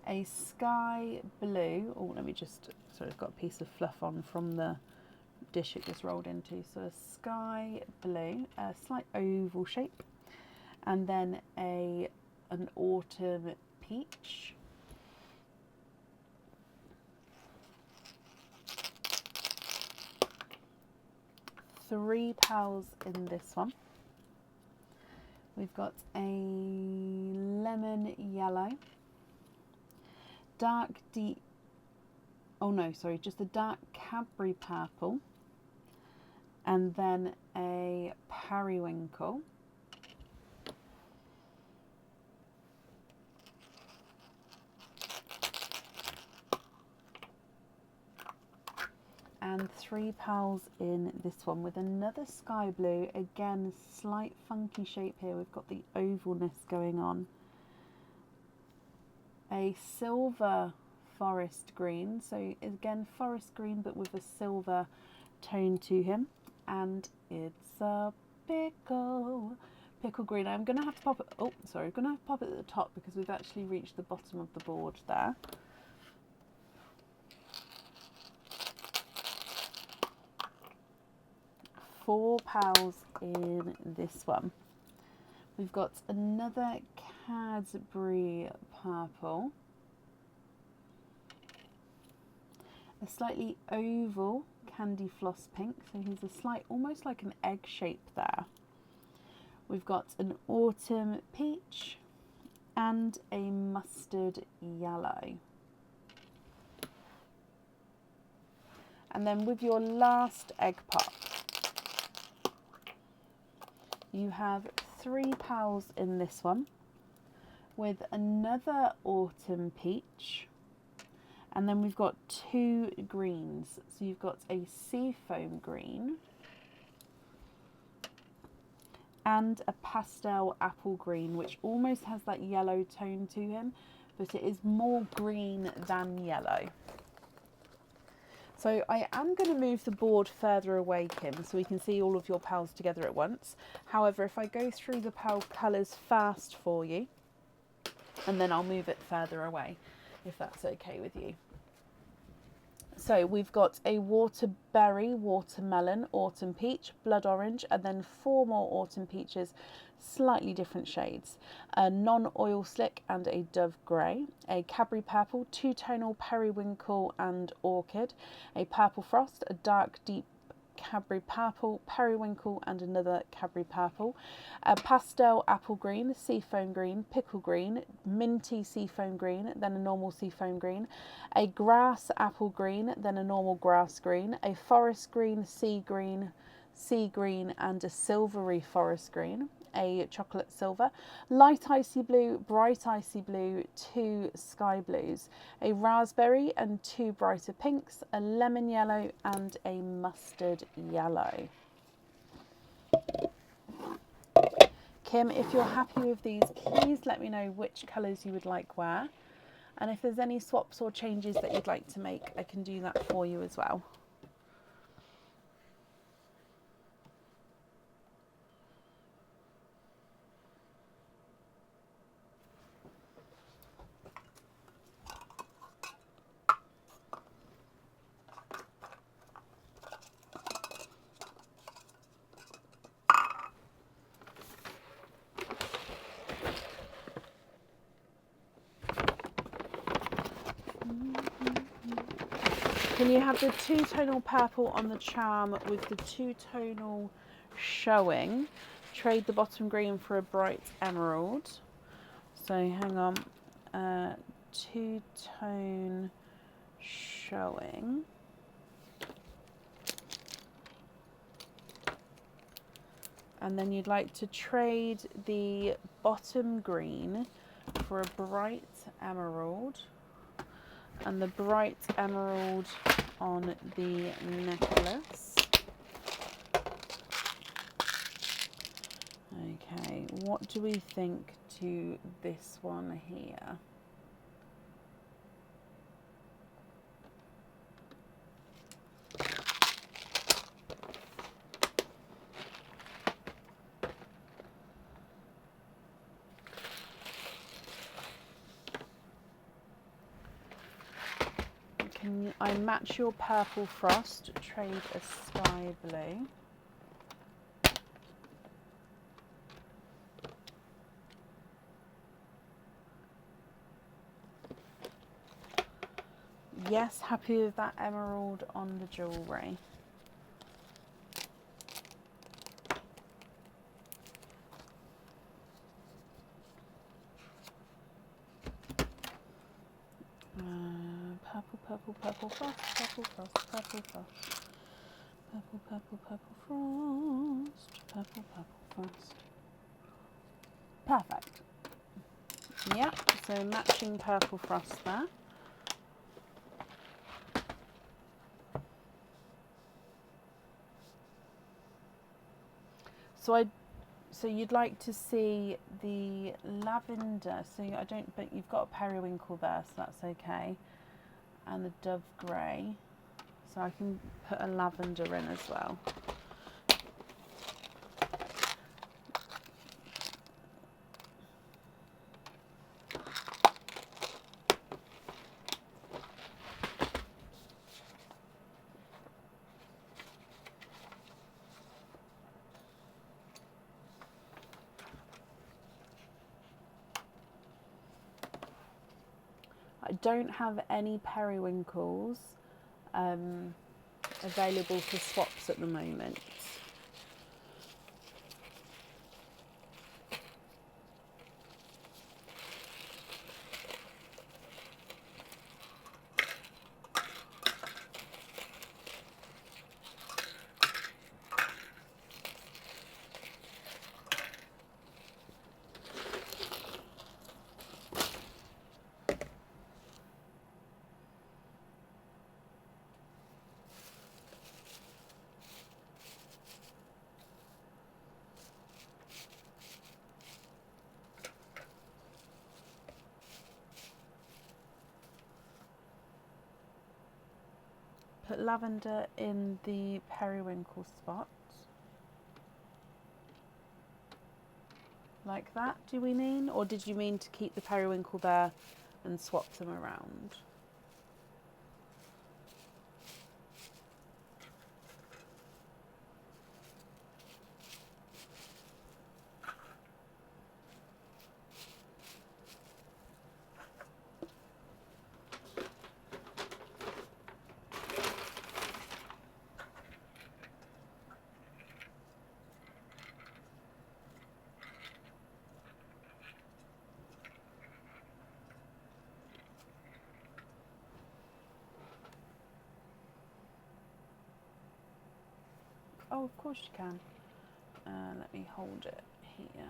a sky blue. Oh, let me just, sorry, I've got a piece of fluff on from the dish it just rolled into. So a sky blue, a slight oval shape, and then an autumn peach. £3 in this one. We've got a lemon yellow, just a dark Cadbury purple, and then a periwinkle. And £3 in this one with another sky blue, again slight funky shape here, we've got the ovalness going on. A silver forest green, so again forest green but with a silver tone to him, and it's a pickle green. I'm going to have to pop it, I'm going to have to pop it at the top because we've actually reached the bottom of the board there. £4 in this one. We've got another Cadbury purple, a slightly oval candy floss pink, so he's a slight, almost like an egg shape there. We've got an autumn peach and a mustard yellow. And then with your last egg pop, you have £3 in this one with another autumn peach, and then we've got 2 greens. So you've got a seafoam green and a pastel apple green, which almost has that yellow tone to him, but it is more green than yellow. So I am going to move the board further away, Kim, so we can see all of your pals together at once. However, if I go through the pal colours fast for you, and then I'll move it further away, if that's okay with you. So we've got a waterberry, watermelon, autumn peach, blood orange, and then 4 more autumn peaches, slightly different shades. A non-oil slick and a dove grey, a Cadbury purple, two-tonal periwinkle and orchid, a purple frost, a dark deep Cadbury purple, periwinkle and another Cadbury purple, a pastel apple green, seafoam green, pickle green, minty seafoam green, then a normal seafoam green, a grass apple green, then a normal grass green, a forest green, sea green and a silvery forest green, a chocolate silver, light icy blue, bright icy blue, 2 sky blues, a raspberry and 2 brighter pinks, a lemon yellow and a mustard yellow. Kim, if you're happy with these, please let me know which colours you would like where, and if there's any swaps or changes that you'd like to make, I can do that for you as well. Can you have the two-tonal purple on the charm with the two-tonal showing? Trade the bottom green for a bright emerald. So hang on, two-tone showing. And then you'd like to trade the bottom green for a bright emerald. And the bright emerald on the necklace. Okay, what do we think to this one here? Can I match your purple frost, trade a sky blue. Yes, happy with that emerald on the jewellery. Purple frost, purple frost, purple frost. Purple frost, purple frost. Perfect. Yeah, so matching purple frost there. So you'd like to see the lavender. So but you've got a periwinkle there, so that's okay. And the dove grey. So I can put a lavender in as well. I don't have any periwinkles available for swaps at the moment. Put lavender in the periwinkle spot. Like that, do we mean? Or did you mean to keep the periwinkle there and swap them around? Oh, of course you can. Let me hold it here.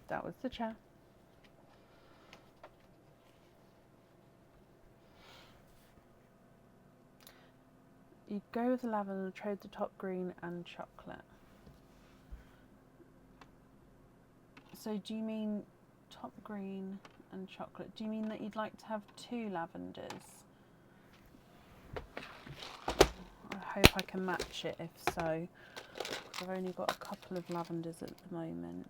That was the chair. You go with the lavender, trade the top green and chocolate. So do you mean top green and chocolate? Do you mean that you'd like to have 2 lavenders? I hope I can match it if so. I've only got a couple of lavenders at the moment.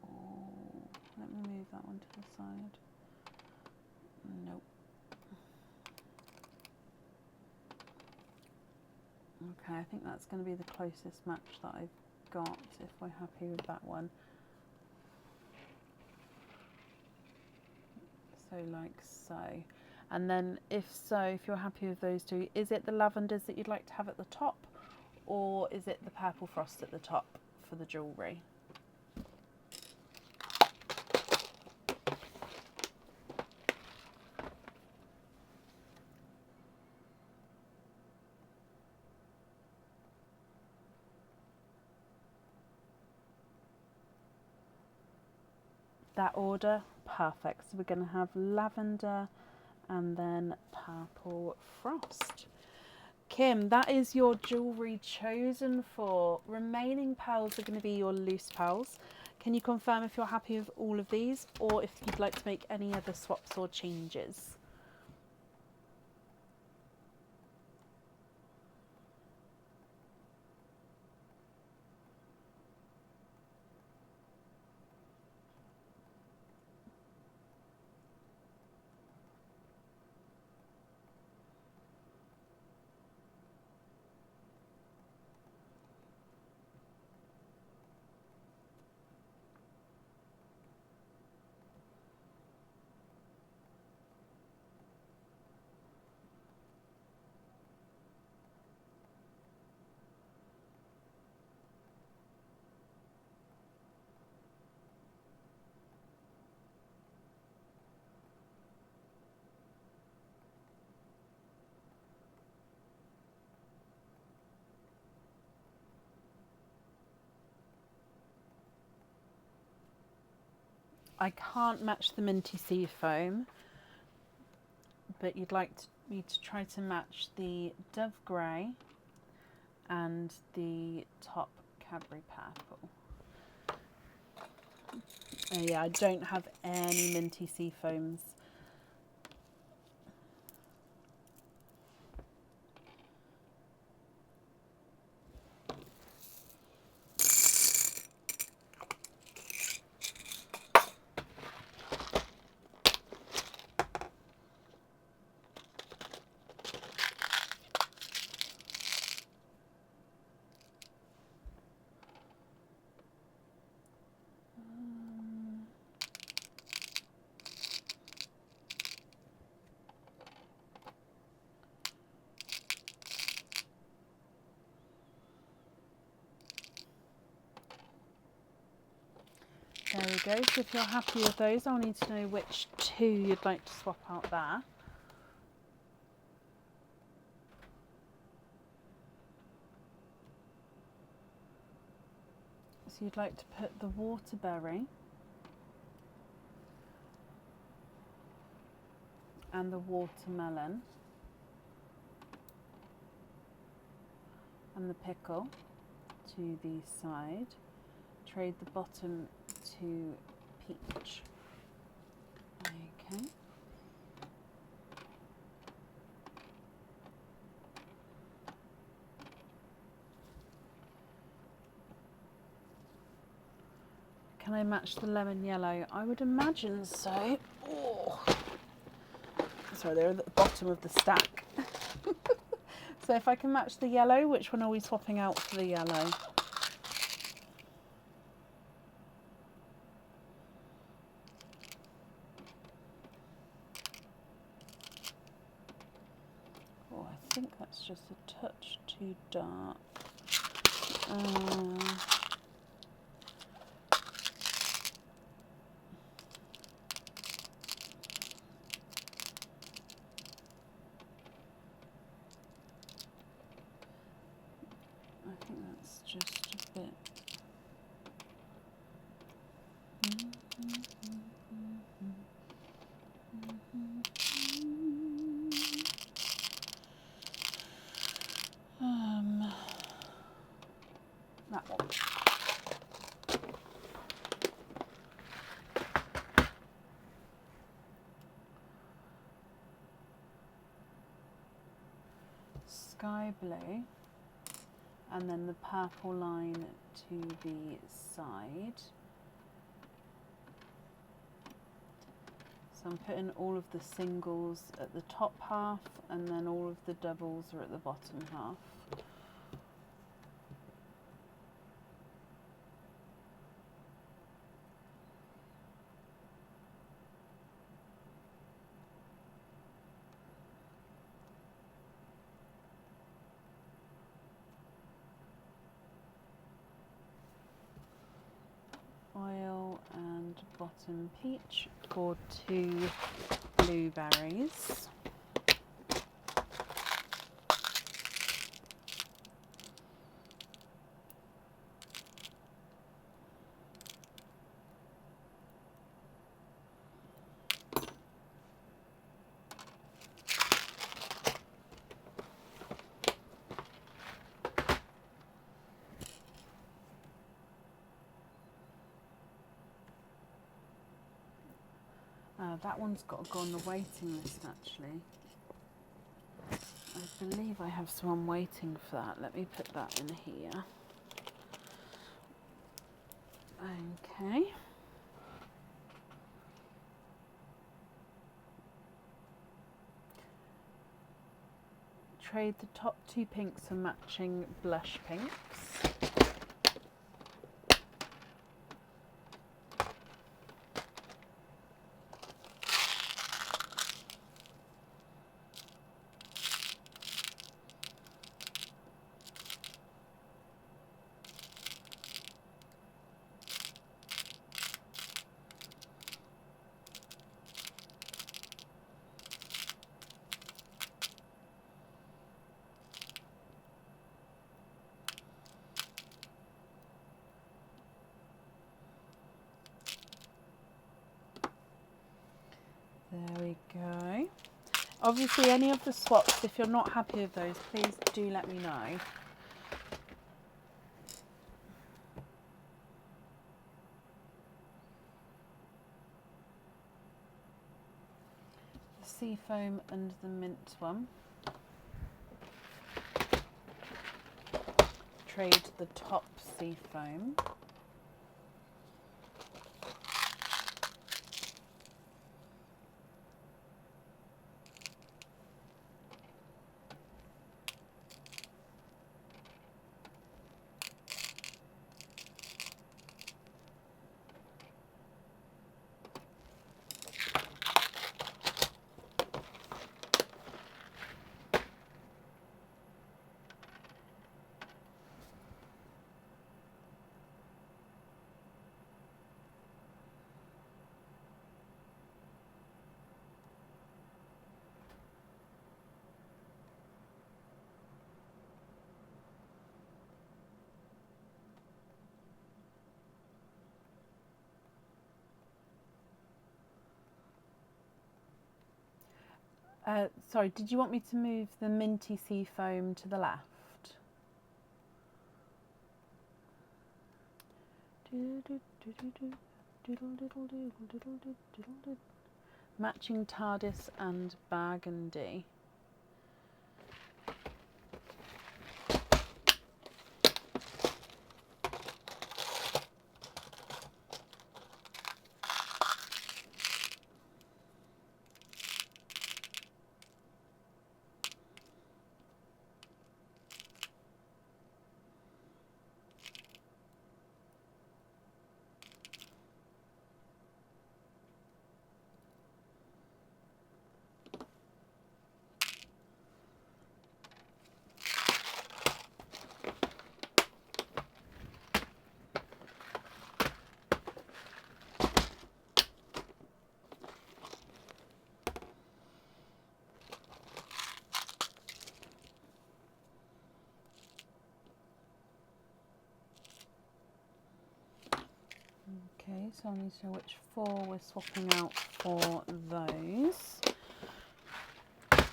Oh, let me move that one to the side. Nope. Okay, I think that's going to be the closest match that I've got, if we're happy with that one. So like so. And then if so, if you're happy with those 2, is it the lavenders that you'd like to have at the top, or is it the purple frost at the top for the jewellery? That order, perfect. So we're going to have lavender and then purple frost. Kim, that is your jewellery chosen for. Remaining pearls are going to be your loose pearls. Can you confirm if you're happy with all of these, or if you'd like to make any other swaps or changes? I can't match the minty sea foam, but you'd like me to try to match the dove grey and the top Cadbury purple. Yeah, I don't have any minty sea foams. There we go. So if you're happy with those, I'll need to know which 2 you'd like to swap out there. So you'd like to put the waterberry and the watermelon and the pickle to the side. Trade the bottom to peach. Okay. Can I match the lemon yellow? I would imagine so. Oh. Sorry, they're at the bottom of the stack. So if I can match the yellow, which one are we swapping out for the yellow? Oh, I think that's just a touch too dark. I think that's just a bit. That one. Sky blue, and then the purple line to the side. So I'm putting all of the singles at the top half, and then all of the doubles are at the bottom half. Oil and bottom peach for 2 blueberries. That one's got to go on the waiting list actually. I believe I have someone waiting for that. Let me put that in here. Okay. Trade the top 2 pinks for matching blush pinks. There we go. Obviously, any of the swaps, if you're not happy with those, please do let me know. The seafoam and the mint one. Trade the top seafoam. Sorry, did you want me to move the minty sea foam to the left? Matching TARDIS and burgundy. Okay, so I need to know which 4 we're swapping out for those.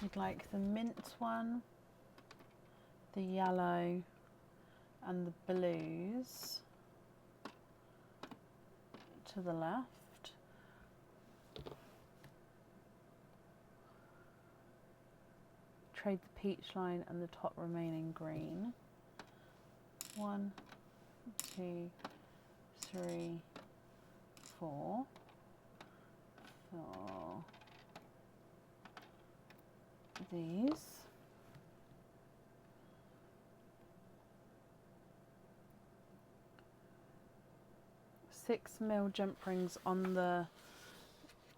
We'd like the mint one, the yellow and the blues to the left. Trade the peach line and the top remaining green. 1, 2, 3, 4 for these. Six mil jump rings on the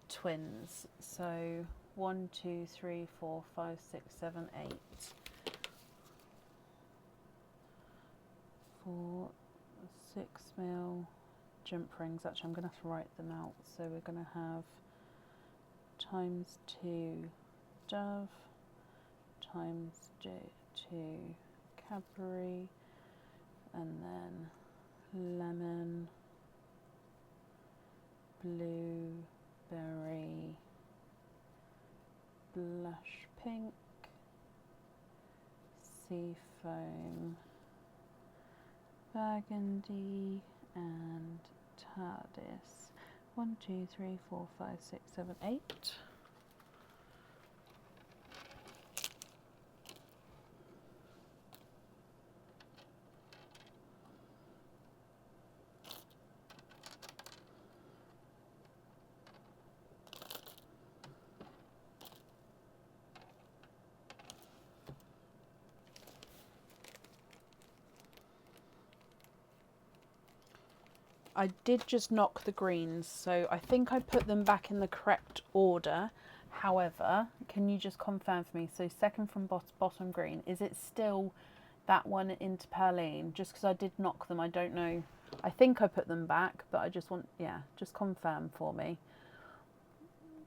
twins. So 1, 2, 3, 4, 5, 6, 7, 8. 4, 6 mil jump rings. Actually, I'm going to have to write them out. So we're going to have times 2 dove, times 2 Cadbury, and then lemon, blueberry, blush pink, sea foam, burgundy, and TARDIS. 1, 2, 3, 4, 5, 6, 7, 8. I did just knock the greens, so I think I put them back in the correct order. However, can you just confirm for me? So second from bottom green, is it still that one into Perline? Just because I did knock them, I don't know. I think I put them back, but I just want, yeah, just confirm for me.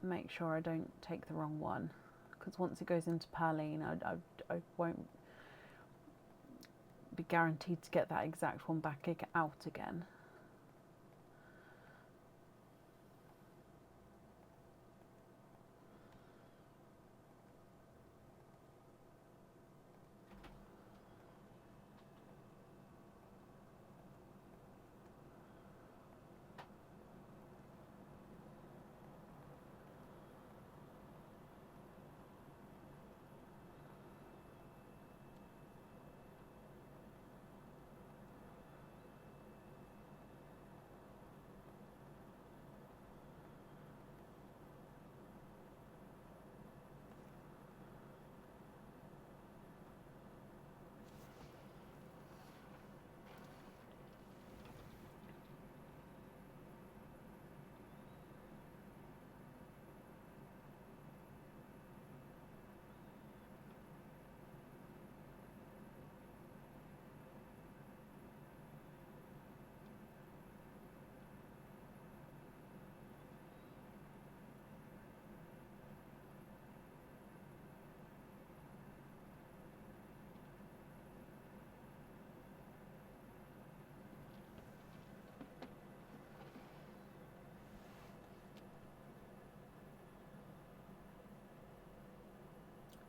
Make sure I don't take the wrong one, because once it goes into Perline, I won't be guaranteed to get that exact one back out again.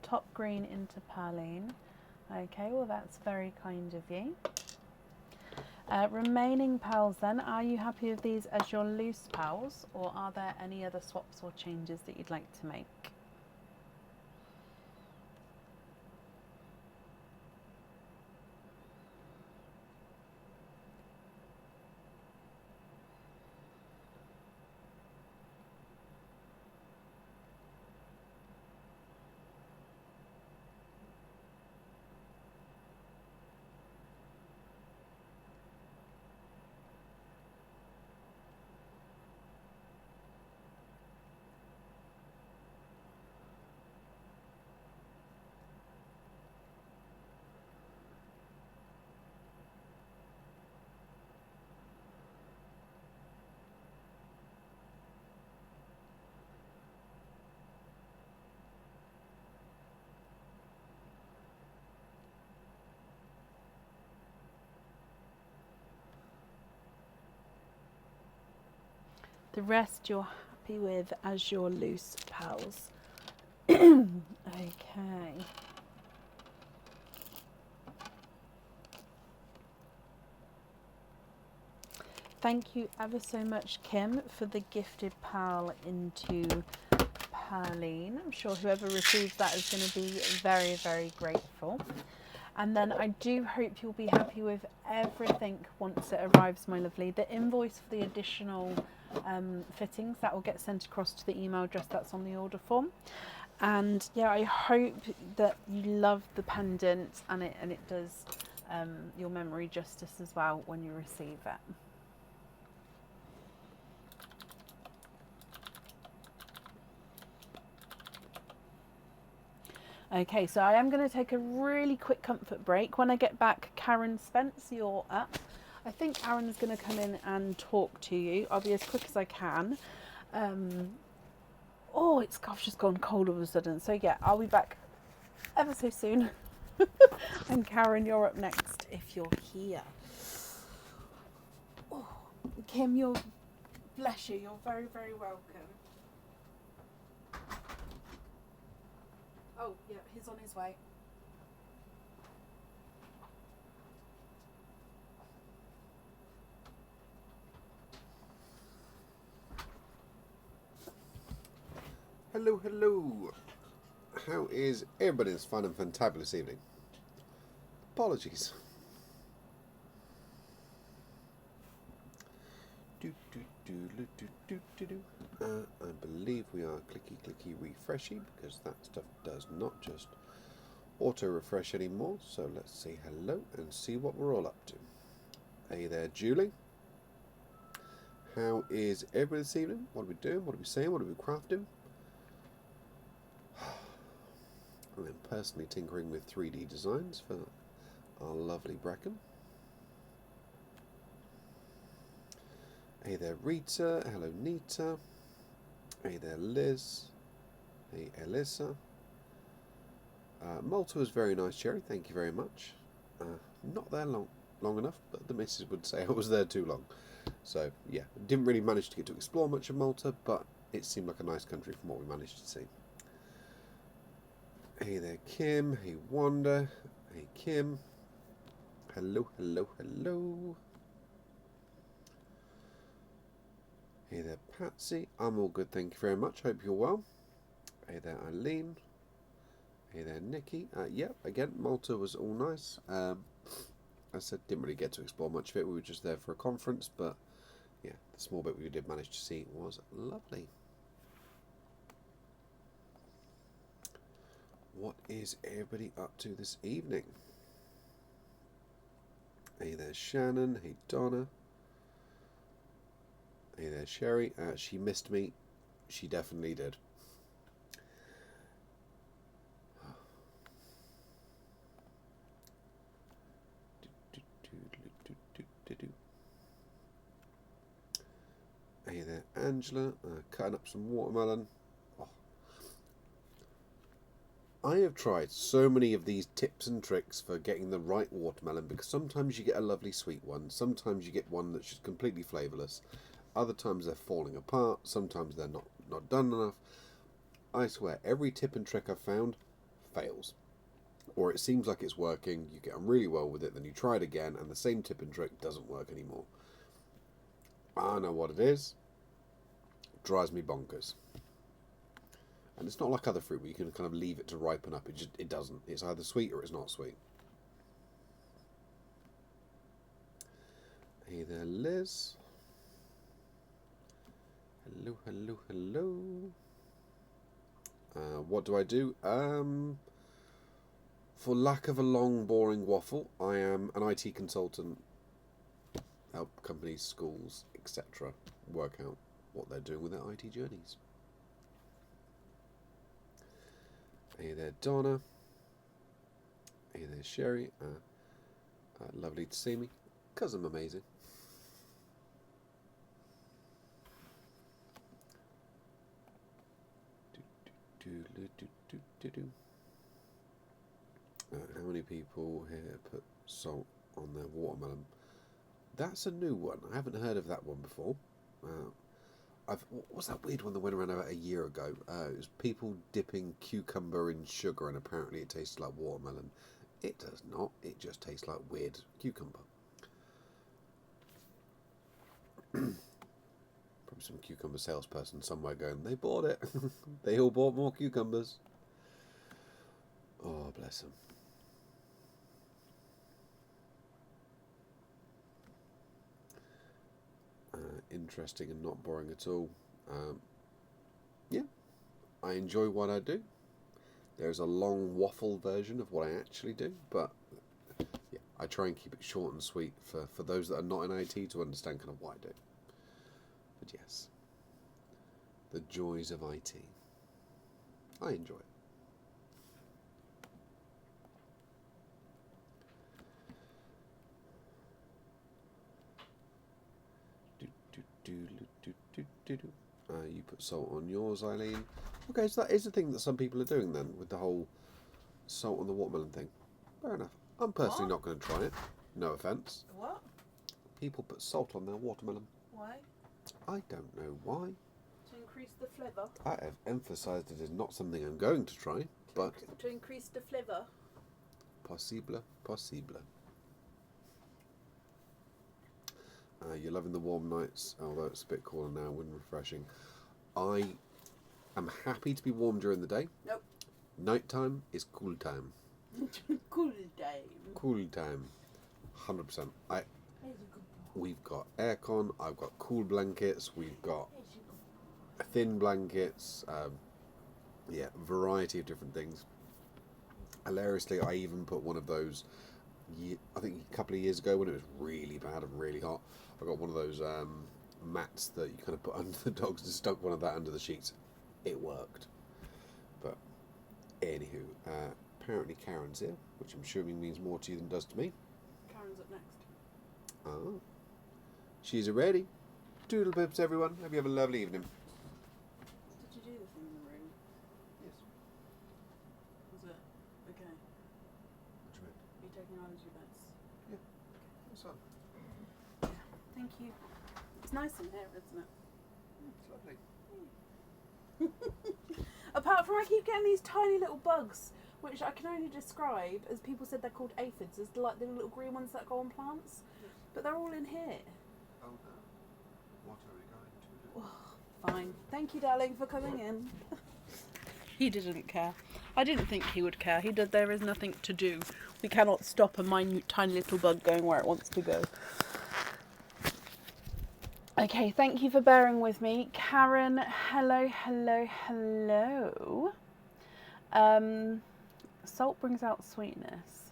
top green into Perline. Okay, well that's very kind of you. Remaining pals then, are you happy with these as your loose pals, or are there any other swaps or changes that you'd like to make? The rest you're happy with as your loose pals. Okay. Thank you ever so much, Kim, for the gifted pal into Perline. I'm sure whoever receives that is going to be very, very grateful. And then I do hope you'll be happy with everything once it arrives, my lovely. The invoice for the additional fittings, that will get sent across to the email address that's on the order form. And yeah, I hope that you love the pendant and it does your memory justice as well when you receive it. Okay, so I am going to take a really quick comfort break. When I get back, Karen Spence, you're up. I think Aaron's going to come in and talk to you. I'll be as quick as I can. Oh, it's gosh, just gone cold all of a sudden. So yeah, I'll be back ever so soon. And Karen, you're up next if you're here. Oh, Kim, bless you. You're very, very welcome. Oh, yeah, he's on his way. Hello, hello. How is everybody's fun and fantabulous evening? Apologies. I believe we are clicky refreshy because that stuff does not just auto refresh anymore. So let's say hello and see what we're all up to. Hey there, Julie. How is everybody this evening? What are we doing? What are we saying? What are we crafting? I'm personally tinkering with 3D designs for our lovely Bracken. Hey there, Rita. Hello, Nita. Hey there, Liz. Hey, Elissa. Malta was very nice, Cherry. Thank you very much. Not there long enough, but the missus would say I was there too long. So, yeah, didn't really manage to get to explore much of Malta, but it seemed like a nice country from what we managed to see. Hey there, Kim. Hey, Wanda. Hey, Kim. Hello, hello, hello. Hey there, Patsy. I'm all good, thank you very much. Hope you're well. Hey there, Eileen. Hey there, Nikki. Yep, again, Malta was all nice. As I said, didn't really get to explore much of it. We were just there for a conference, but yeah, the small bit we did manage to see was lovely. What is everybody up to this evening? Hey there, Shannon. Hey, Donna. Hey there, Sherry. She missed me. She definitely did. Hey there, Angela. Cutting up some watermelon. I have tried so many of these tips and tricks for getting the right watermelon, because sometimes you get a lovely sweet one, sometimes you get one that's just completely flavourless, other times they're falling apart, sometimes they're not done enough. I swear, every tip and trick I've found fails. Or it seems like it's working, you get on really well with it, then you try it again, and the same tip and trick doesn't work anymore. I know what it is. It drives me bonkers. And it's not like other fruit where you can kind of leave it to ripen up. It doesn't. It's either sweet or it's not sweet. Hey there, Liz. Hello, hello, hello. What do I do? For lack of a long, boring waffle, I am an IT consultant. Help companies, schools, etc. work out what they're doing with their IT journeys. Hey there, Donna. Hey there, Sherry. Lovely to see me, because I'm amazing. How many people here put salt on their watermelon? That's a new one. I haven't heard of that one before. What was that weird one that went around about a year ago? It was people dipping cucumber in sugar, and apparently it tastes like watermelon. It does not. It just tastes like weird cucumber. Probably some cucumber salesperson somewhere going, they bought it. They all bought more cucumbers. Oh, bless them. Interesting and not boring at all. Yeah, I enjoy what I do. There's a long waffle version of what I actually do, but yeah, I try and keep it short and sweet for those that are not in IT to understand kind of what I do. But yes, the joys of IT. I enjoy it. You put salt on yours, Eileen. Okay, so that is the thing that some people are doing then, with the whole salt on the watermelon thing. Fair enough. I'm personally not going to try it. No offence. What? People put salt on their watermelon. Why? I don't know why. To increase the flavour. I have emphasised it is not something I'm going to try, but... To increase the flavour. Possible. You're loving the warm nights, although it's a bit cooler now, wind refreshing. I am happy to be warm during the day. Nope. Nighttime is cool time. Cool time. Cool time. 100%. We've got aircon, I've got cool blankets, we've got thin blankets, variety of different things. Hilariously, I even put one of those, I think a couple of years ago when it was really bad and really hot, I got one of those mats that you kind of put under the dogs and stuck one of that under the sheets. It worked. But anywho, apparently Karen's here, which I'm assuming means more to you than it does to me. Karen's up next. Oh. She's ready. Doodle pips, everyone. Hope you have a lovely evening. Did you do the thing in the room? Yes. Was it? Okay. What do you mean? Are you taking allergy beds? Yeah. That's fine. Thank you. It's nice in here, isn't it? It's lovely. Apart from I keep getting these tiny little bugs, which I can only describe as people said they're called aphids, as like the little green ones that go on plants. But they're all in here. Oh no. What are we going to do? Fine. Thank you, darling, for coming in. He didn't care. I didn't think he would care. He did. There is nothing to do. We cannot stop a minute, tiny little bug going where it wants to go. Okay, thank you for bearing with me. Karen, hello. Salt brings out sweetness.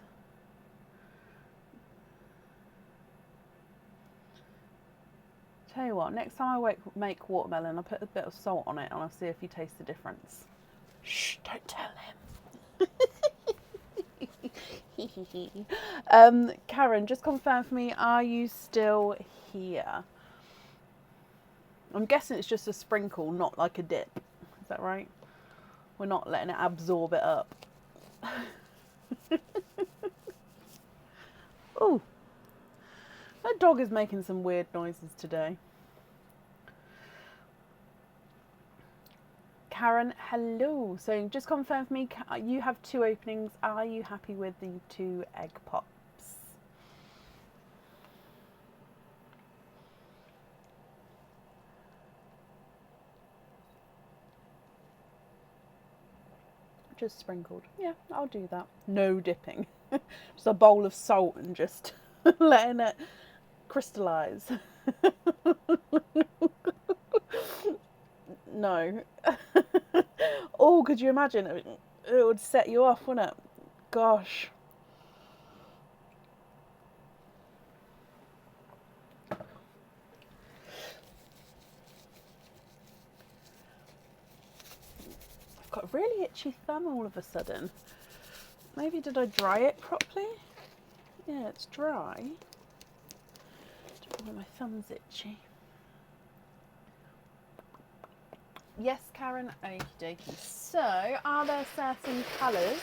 Tell you what, next time I make watermelon, I'll put a bit of salt on it and I'll see if you taste the difference. Shh, don't tell him. Karen, just confirm for me, are you still here? I'm guessing it's just a sprinkle, not like a dip. Is that right? We're not letting it absorb it up. Ooh. That dog is making some weird noises today. Karen, hello. So just confirm for me, you have 2 openings. Are you happy with the 2 egg pops? Just sprinkled. Yeah, I'll do that. No dipping. Just a bowl of salt and just letting it crystallize. No. Oh, could you imagine? It would set you off, wouldn't it? Gosh. I've got a really itchy thumb all of a sudden. Maybe did I dry it properly? Yeah, it's dry. Don't know, my thumb's itchy. Yes, Karen, okie dokie. So, are there certain colours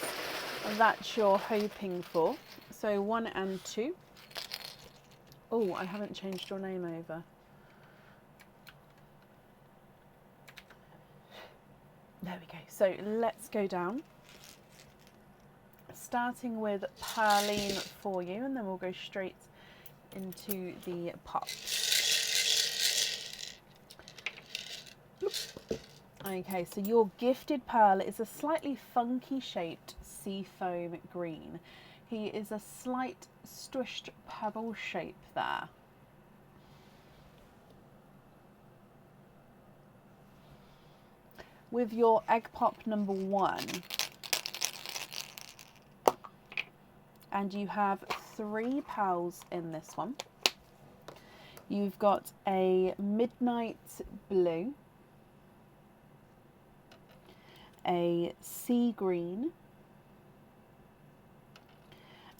that you're hoping for? So 1 and 2. Oh, I haven't changed your name over. There we go. So let's go down. Starting with Pearline for you, and then we'll go straight into the pop. Okay, so your gifted pearl is a slightly funky shaped sea foam green. He is a slight squished pebble shape there. With your egg pop number 1, and you have 3 pearls in this one. You've got a midnight blue, a sea green,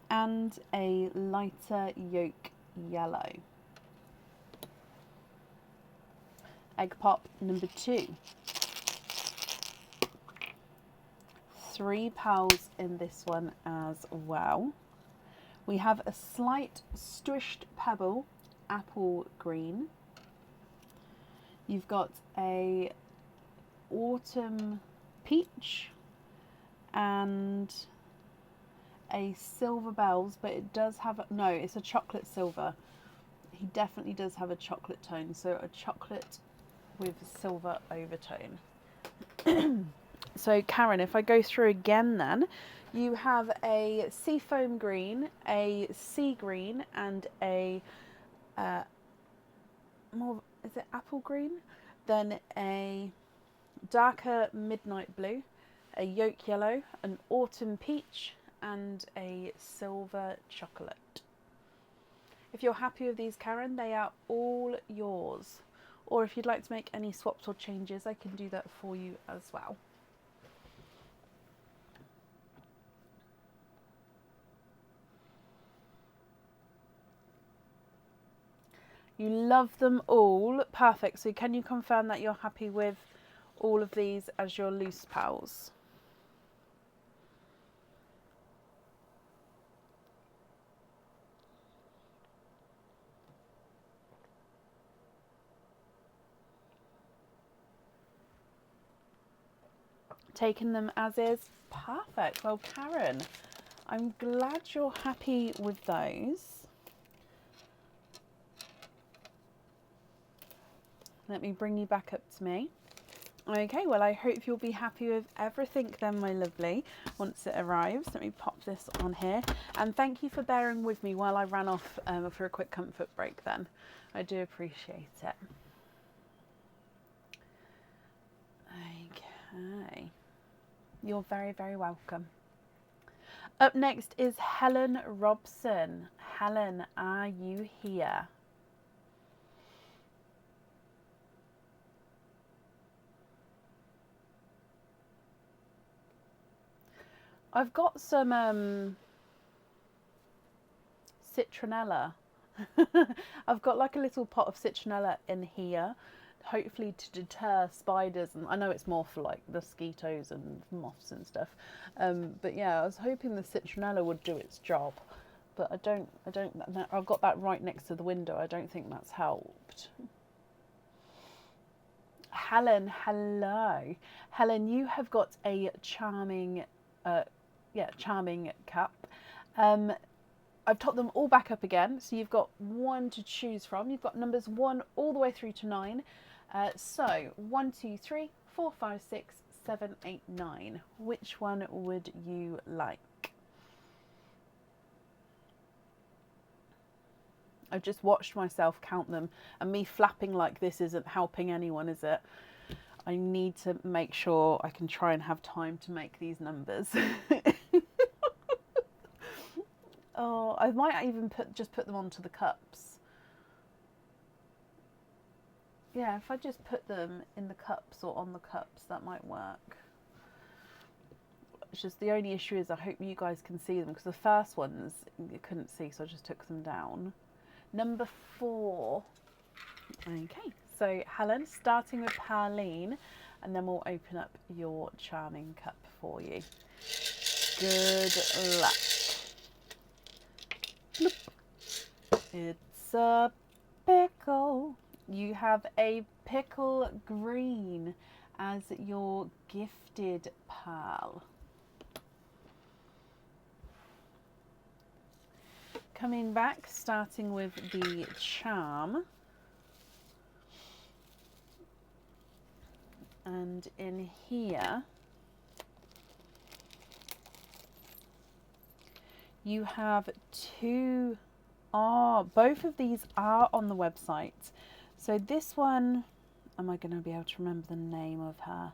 and a lighter yolk yellow. Egg pop number 2. 3 pearls in this one as well. We have a slight squished pebble, apple green. You've got a autumn peach and a silver bells, but it does have, no, it's a chocolate silver. He definitely does have a chocolate tone, so a chocolate with silver overtone. So Karen, if I go through again then, you have a seafoam green, a sea green, and a more, is it apple green? Then a darker midnight blue, a yolk yellow, an autumn peach, and a silver chocolate. If you're happy with these, Karen, they are all yours. Or if you'd like to make any swaps or changes, I can do that for you as well. You love them all. Perfect. So can you confirm that you're happy with all of these as your loose pals? Taking them as is? Perfect. Well, Karen, I'm glad you're happy with those. Let me bring you back up to me. Okay, well, I hope you'll be happy with everything then, my lovely, once it arrives. Let me pop this on here. And thank you for bearing with me while I ran off for a quick comfort break then. I do appreciate it. Okay. You're very, very welcome. Up next is Helen Robson. Helen, are you here? I've got some citronella. I've got like a little pot of citronella in here, hopefully to deter spiders. And I know it's more for like mosquitoes and moths and stuff. But yeah, I was hoping the citronella would do its job. But I've got that right next to the window. I don't think that's helped. Helen, hello. Helen, you have got a charming, charming cup. I've topped them all back up again, so you've got one to choose from. You've got numbers 1 all the way through to 9. So 1, 2, 3, 4, 5, 6, 7, 8, 9. Which one would you like? I've just watched myself count them, and me flapping like this isn't helping anyone, is it? I need to make sure I can try and have time to make these numbers. Oh, I might even just put them onto the cups. Yeah, if I just put them in the cups or on the cups, that might work. It's just the only issue is I hope you guys can see them, because the first ones you couldn't see, so I just took them down. Number 4. Okay, so Helen, starting with Pauline, and then we'll open up your charming cup for you. Good luck. Bloop. It's a pickle. You have a pickle green as your gifted pearl. Coming back, starting with the charm. And in here, you have 2. Both of these are on the website. So this one, am I going to be able to remember the name of her?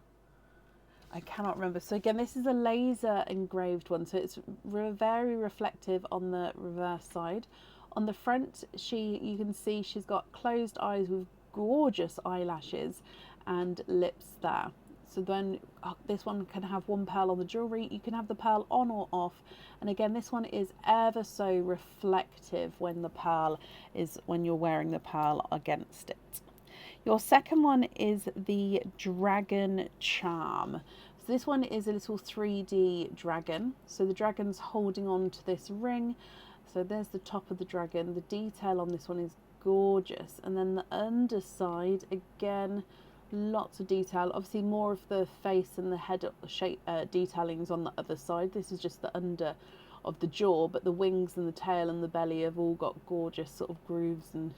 I cannot remember. So again, this is a laser engraved one, so it's very reflective on the reverse side. On the front, you can see she's got closed eyes with gorgeous eyelashes and lips there. So then this one can have 1 pearl on the jewellery. You can have the pearl on or off. And again, this one is ever so reflective when you're wearing the pearl against it. Your second one is the dragon charm. So this one is a little 3D dragon. So the dragon's holding on to this ring. So there's the top of the dragon. The detail on this one is gorgeous. And then the underside, again, lots of detail. Obviously more of the face and the head shape detailings on the other side. This is just the under of the jaw, but the wings and the tail and the belly have all got gorgeous sort of grooves and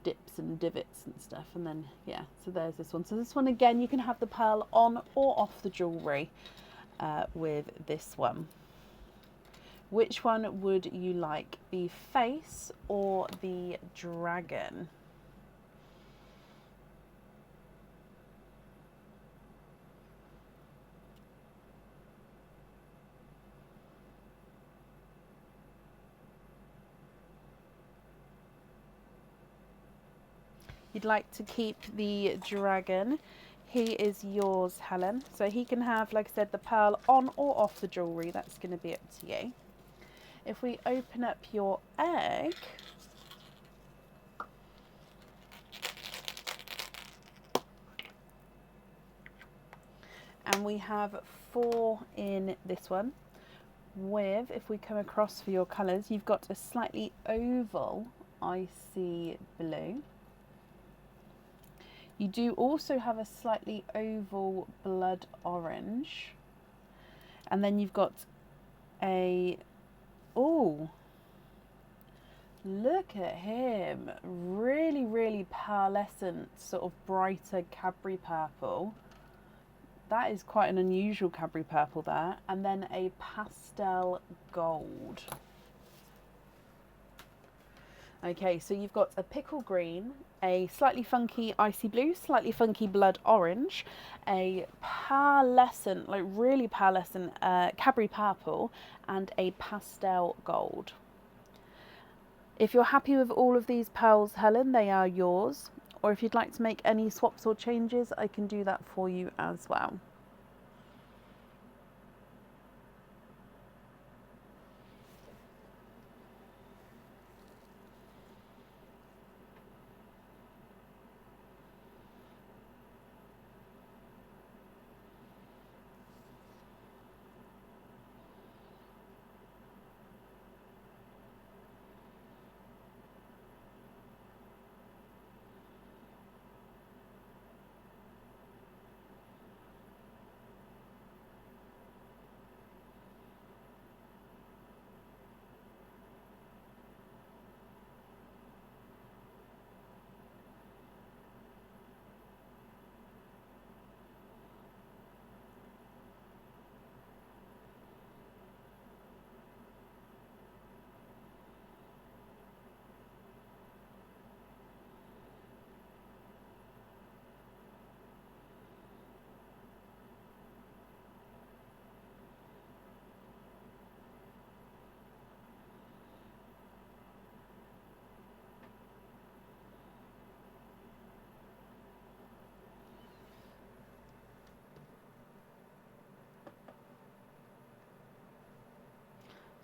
dips and divots and stuff. And then yeah, so there's this one. So this one again, you can have the pearl on or off the jewellery with this one. Which one would you like, the face or the dragon? You'd like to keep the dragon. He is yours, Helen. So he can have, like I said, the pearl on or off the jewellery. That's going to be up to you. If we open up your egg, and we have 4 in this one, with, if we come across for your colours, you've got a slightly oval icy blue. You do also have a slightly oval blood orange. And then you've got a, oh, look at him. Really, really pearlescent, sort of brighter Cadbury purple. That is quite an unusual Cadbury purple there. And then a pastel gold. Okay, so you've got a pickle green, a slightly funky icy blue, slightly funky blood orange, a pearlescent, like really pearlescent Cadbury purple, and a pastel gold. If you're happy with all of these pearls, Helen, they are yours. Or if you'd like to make any swaps or changes, I can do that for you as well.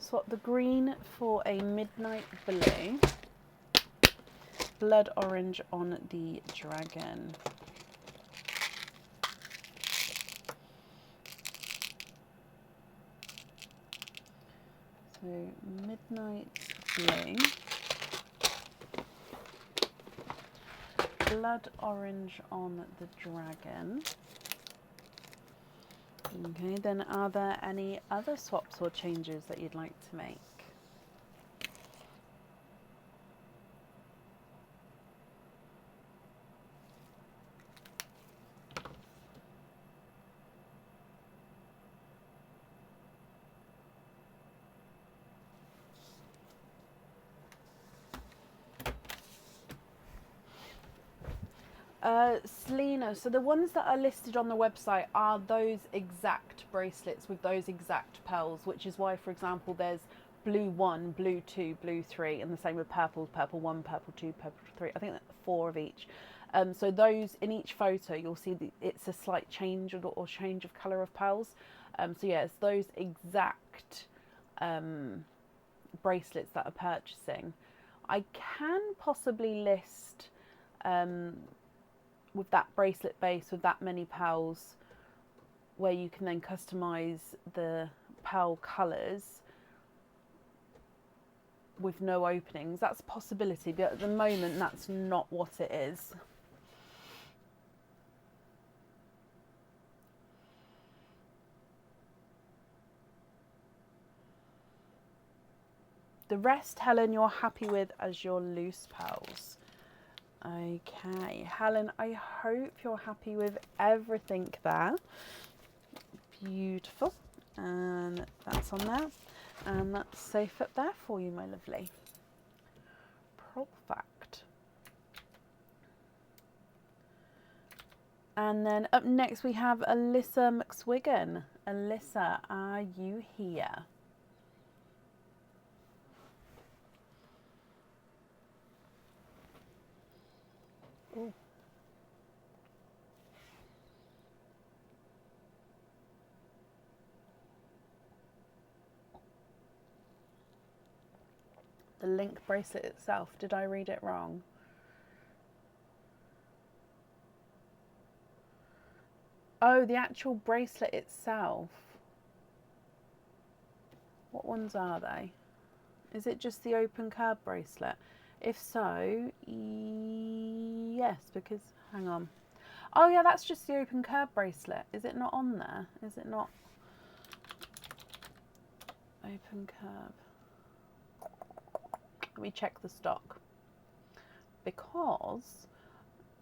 Swap the green for a midnight blue. Blood orange on the dragon. So midnight blue. Blood orange on the dragon. Okay, then are there any other swaps or changes that you'd like to make? Selena, so the ones that are listed on the website are those exact bracelets with those exact pearls, which is why, for example, there's blue 1, blue 2, blue 3, and the same with purple, purple 1, purple 2, purple 3. I think that's 4 of each. So those, in each photo, you'll see it's a slight change or change of colour of pearls. So yeah, it's those exact bracelets that are purchasing. I can possibly list... with that bracelet base with that many pearls, where you can then customize the pearl colors with no openings. That's a possibility, but at the moment that's not what it is. The rest, Helen, you're happy with as your loose pearls. Okay, Helen, I hope you're happy with everything there. Beautiful. And that's on there. And that's safe up there for you, my lovely. Perfect. And then up next we have Alyssa McSwiggan. Alyssa, are you here? Ooh. The link bracelet itself, did I read it wrong? Oh, the actual bracelet itself. What ones are they? Is it just the open curb bracelet? If so, yes, because, hang on. Oh yeah, that's just the open curb bracelet. Is it not on there? Is it not? Open curb. Let me check the stock. Because,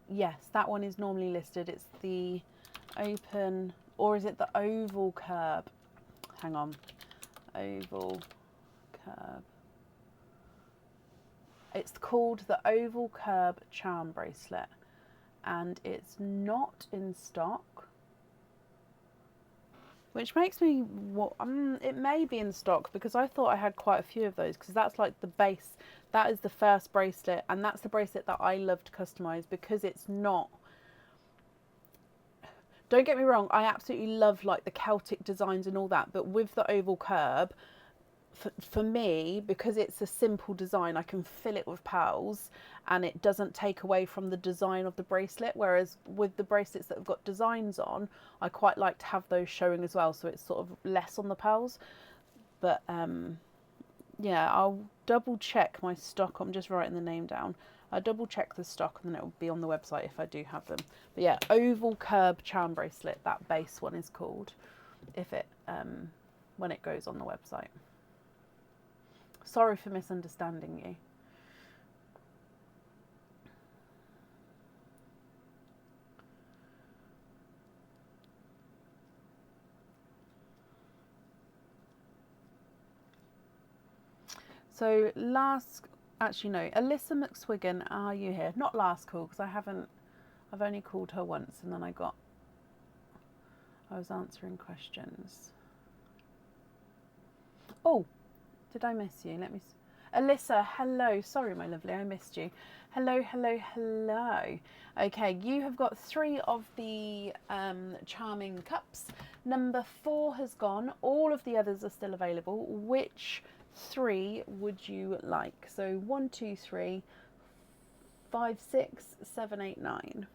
yes, that one is normally listed. It's the open, or is it the oval curb? Hang on. Oval curb. It's called the Oval Curb Charm Bracelet, and it's not in stock, which makes me, it may be in stock, because I thought I had quite a few of those, because that's like the base, that is the first bracelet, and that's the bracelet that I love to customise, because it's not, don't get me wrong, I absolutely love like the Celtic designs and all that, but with the oval curb, for me, because it's a simple design, I can fill it with pearls and it doesn't take away from the design of the bracelet, whereas with the bracelets that have got designs on, I quite like to have those showing as well, so it's sort of less on the pearls. But yeah, I'll double check my stock. I'm just writing the name down. I'll double check the stock and then it will be on the website if I do have them. But yeah, Oval Curb Charm Bracelet, that base one is called, if it when it goes on the website. Sorry for misunderstanding you. So actually no, Alyssa McSwiggan, are you here? Not last call, because I've only called her once and then I was answering questions. Oh, did I miss you? Alyssa, hello. Sorry, my lovely, I missed you. Hello, hello, hello. Okay, you have got 3 of the charming cups. Number 4 has gone. All of the others are still available. Which 3 would you like? So 1, 2, 3, 5, 6, 7, 8, 9.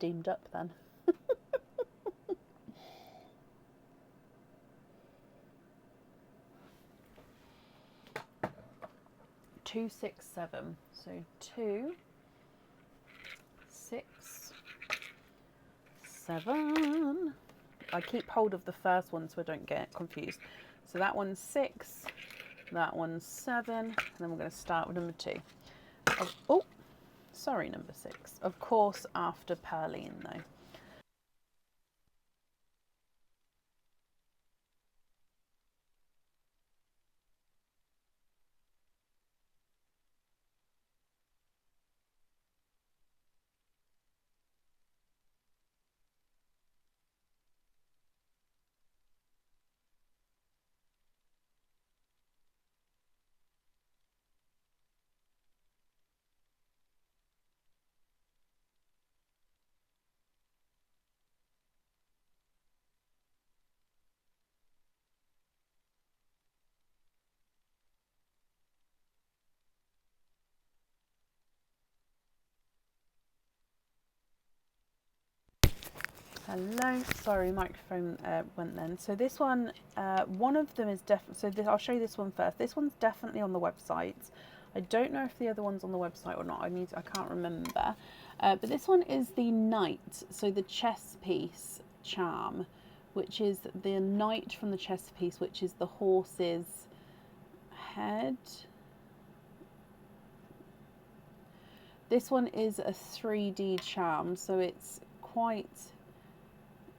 Steamed up then. 2, 6, 7. So 2, 6, 7. I keep hold of the first one so I don't get confused. So that one's 6, that one's 7, and then we're going to start with number 2. Oh, sorry, number 6. Of course, after Pearline though. Hello, sorry, microphone went then. So this one, one of them is definitely, so this, I'll show you this one first. This one's definitely on the website. I don't know if the other one's on the website or not. I can't remember. But this one is the Knight, so the chess piece charm, which is the Knight from the chess piece, which is the horse's head. This one is a 3D charm, so it's quite...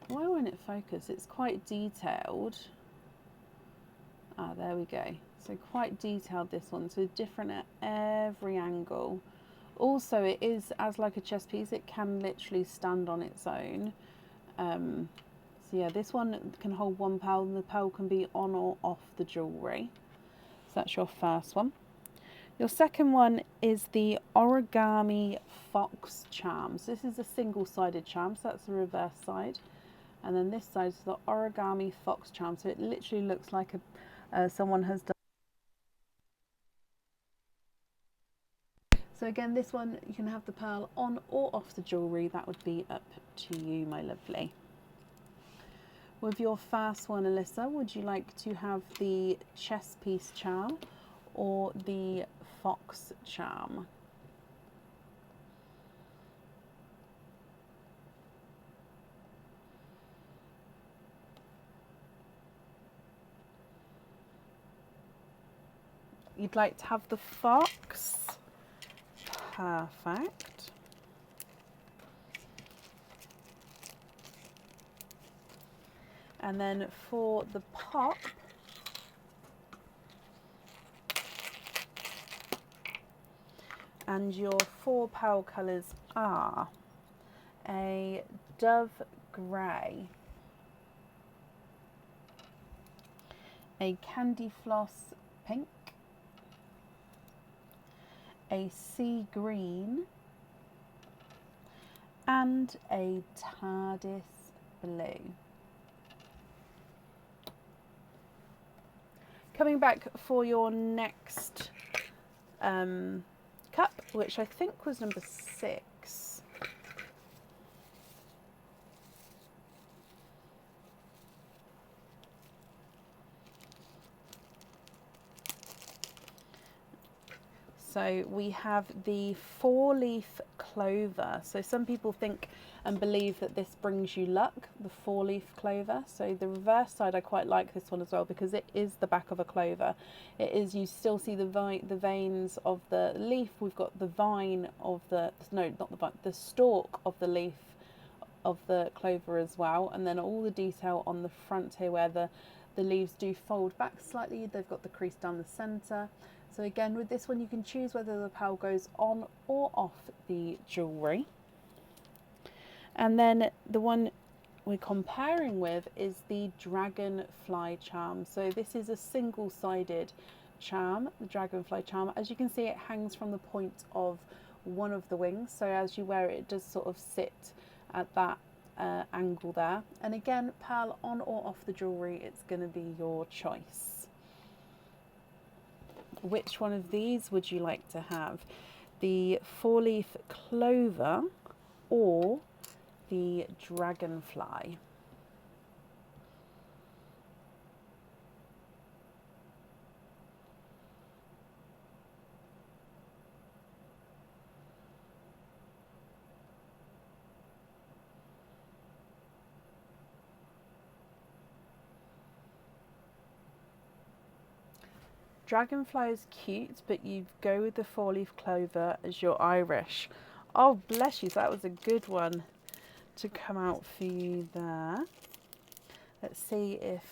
Why won't it focus? It's quite detailed. Ah, there we go. So quite detailed, this one. So different at every angle. Also, it is, as like a chess piece, it can literally stand on its own. So yeah, this one can hold 1 pearl, and the pearl can be on or off the jewellery. So that's your first one. Your second one is the origami fox charm. So this is a single-sided charm, so that's the reverse side. And then this side is the origami fox charm. So it literally looks like someone has done. So again, this one, you can have the pearl on or off the jewellery. That would be up to you, my lovely. With your first one, Alyssa, would you like to have the chess piece charm or the fox charm? You'd like to have the fox? Perfect. And then for the pop, and your 4 pearl colours are a dove grey, a candy floss pink, a sea green, and a TARDIS blue. Coming back for your next cup, which I think was number 6. So we have the 4-leaf clover. So some people think and believe that this brings you luck, the 4-leaf clover. So the reverse side, I quite like this one as well because it is the back of a clover. It is, you still see the veins of the leaf. We've got the vine of the, no, not the vine, the stalk of the leaf of the clover as well. And then all the detail on the front here where the leaves do fold back slightly. They've got the crease down the centre. So again, with this one, you can choose whether the pearl goes on or off the jewellery. And then the one we're comparing with is the dragonfly charm. So this is a single-sided charm, the dragonfly charm. As you can see, it hangs from the point of one of the wings. So as you wear it, it does sort of sit at that angle there. And again, pearl on or off the jewellery, it's going to be your choice. Which one of these would you like to have? The 4-leaf clover or the dragonfly? Dragonfly is cute, but you go with the 4-leaf clover as your Irish. Oh, bless you. So that was a good one to come out for you there. Let's see if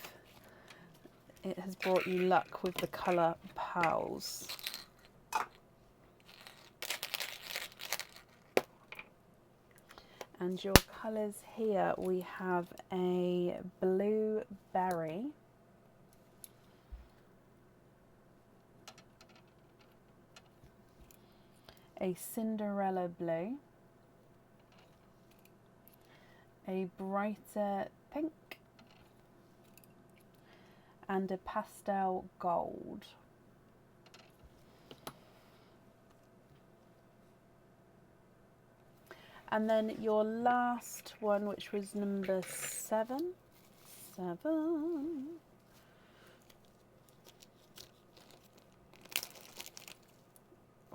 it has brought you luck with the colour pearls. And your colours here, we have a blueberry, a Cinderella blue, a brighter pink, and a pastel gold. And then your last one, which was number 7.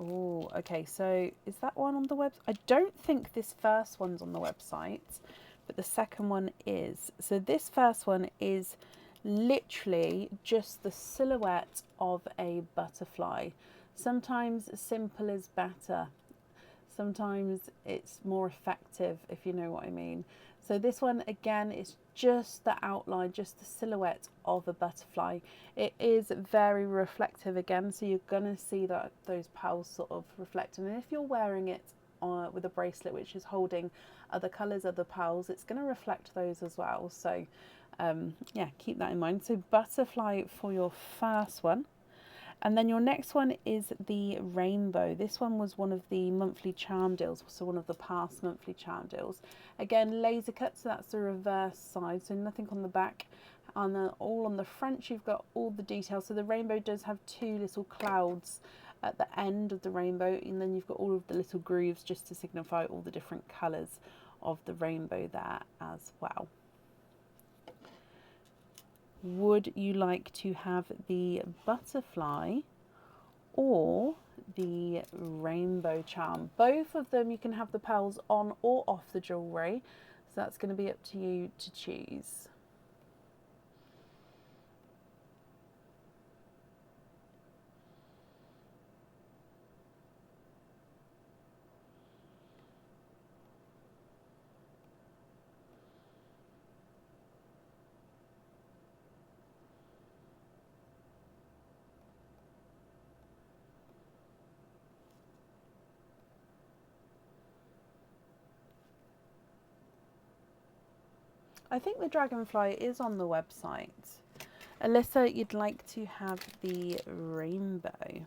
Oh, okay, so is that one on the web? I don't think this first one's on the website, but the second one is. So this first one is literally just the silhouette of a butterfly. Sometimes simple is better. Sometimes it's more effective, if you know what I mean. So this one, again, is just the outline, just the silhouette of a butterfly. It is very reflective again, so you're going to see that those pearls sort of reflect. And if you're wearing it with a bracelet which is holding other colours, other pearls, it's going to reflect those as well. So yeah, keep that in mind. So butterfly for your first one. And then your next one is the rainbow. This one was one of the monthly charm deals, so one of the past monthly charm deals. Again, laser cut, so that's the reverse side, so nothing on the back. And then all on the front, you've got all the details. So the rainbow does have 2 little clouds at the end of the rainbow, and then you've got all of the little grooves just to signify all the different colours of the rainbow there as well. Would you like to have the butterfly or the rainbow charm? Both of them you can have the pearls on or off the jewellery, so that's going to be up to you to choose. I think the dragonfly is on the website. Alyssa, you'd like to have the rainbow.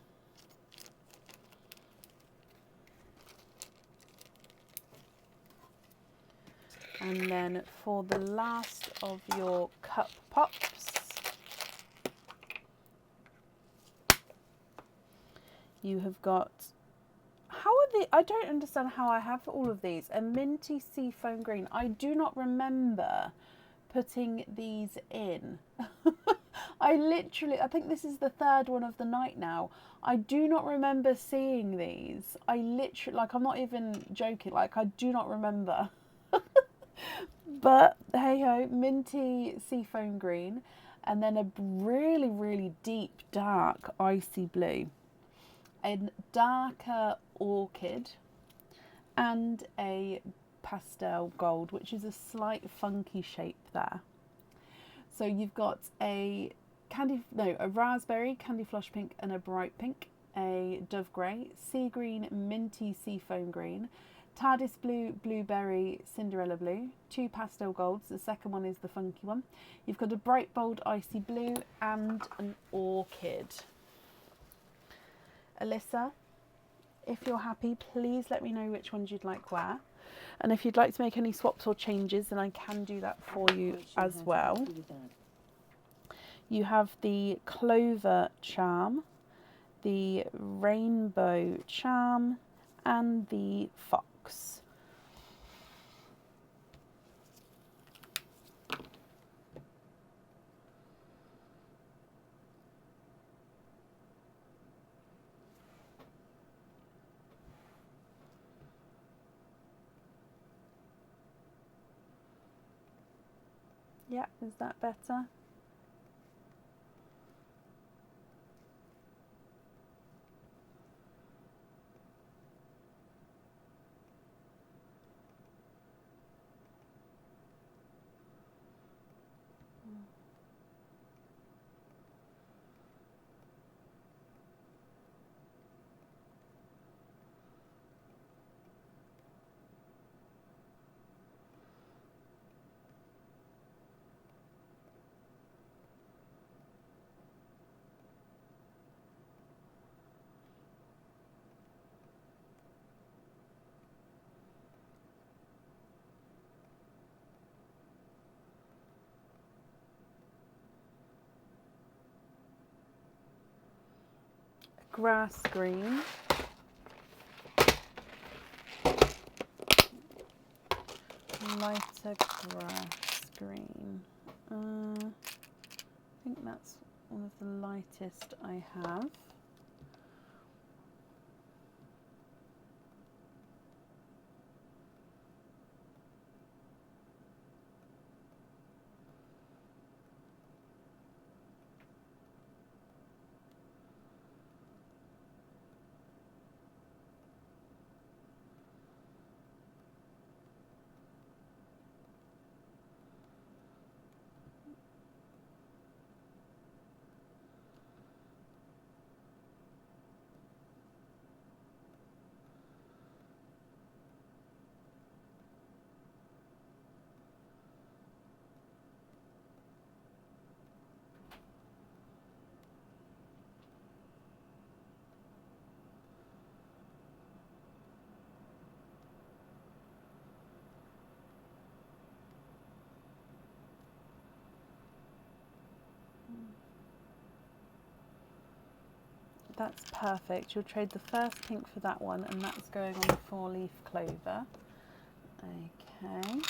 And then for the last of your cup pops, you have got, how are they? I don't understand how I have all of these. A minty seafoam green. I do not remember putting these in. I think this is the 3rd one of the night now. I do not remember seeing these. I literally, like, I'm not even joking, like, I do not remember. But hey ho, minty seafoam green, and then a really, really deep, dark, icy blue, a darker orchid, and a pastel gold, which is a slight funky shape there. So you've got a raspberry, candy flush pink, and a bright pink, a dove grey, sea green, minty seafoam green, TARDIS blue, blueberry, Cinderella blue, 2 pastel golds. The second one is the funky one. You've got a bright, bold, icy blue and an orchid. Alyssa, if you're happy, please let me know which ones you'd like where. And if you'd like to make any swaps or changes, then I can do that for you as well. You have the clover charm, the rainbow charm, and the fox. Yeah, is that better? Grass green, lighter grass green. I think that's one of the lightest I have. That's perfect. You'll trade the first pink for that one, and that's going on the 4-leaf clover. Okay.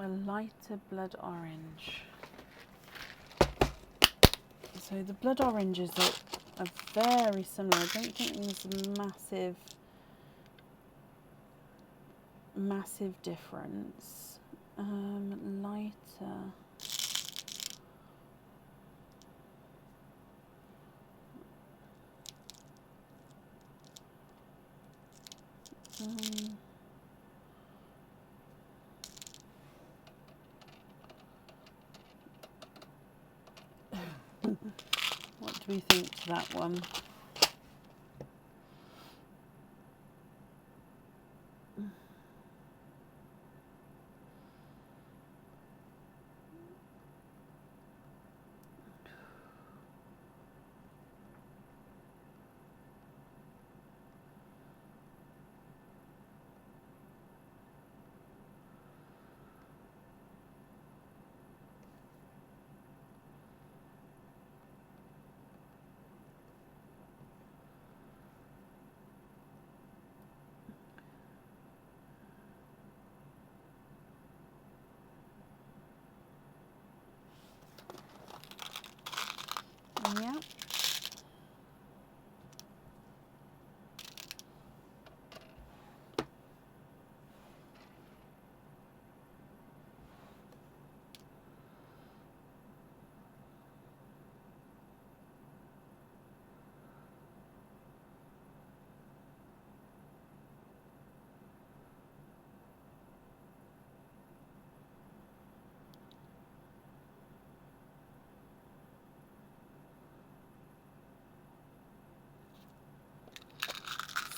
A lighter blood orange. So the blood oranges are very similar. I don't think there's a massive difference. Lighter. What do we think to that one? Yeah.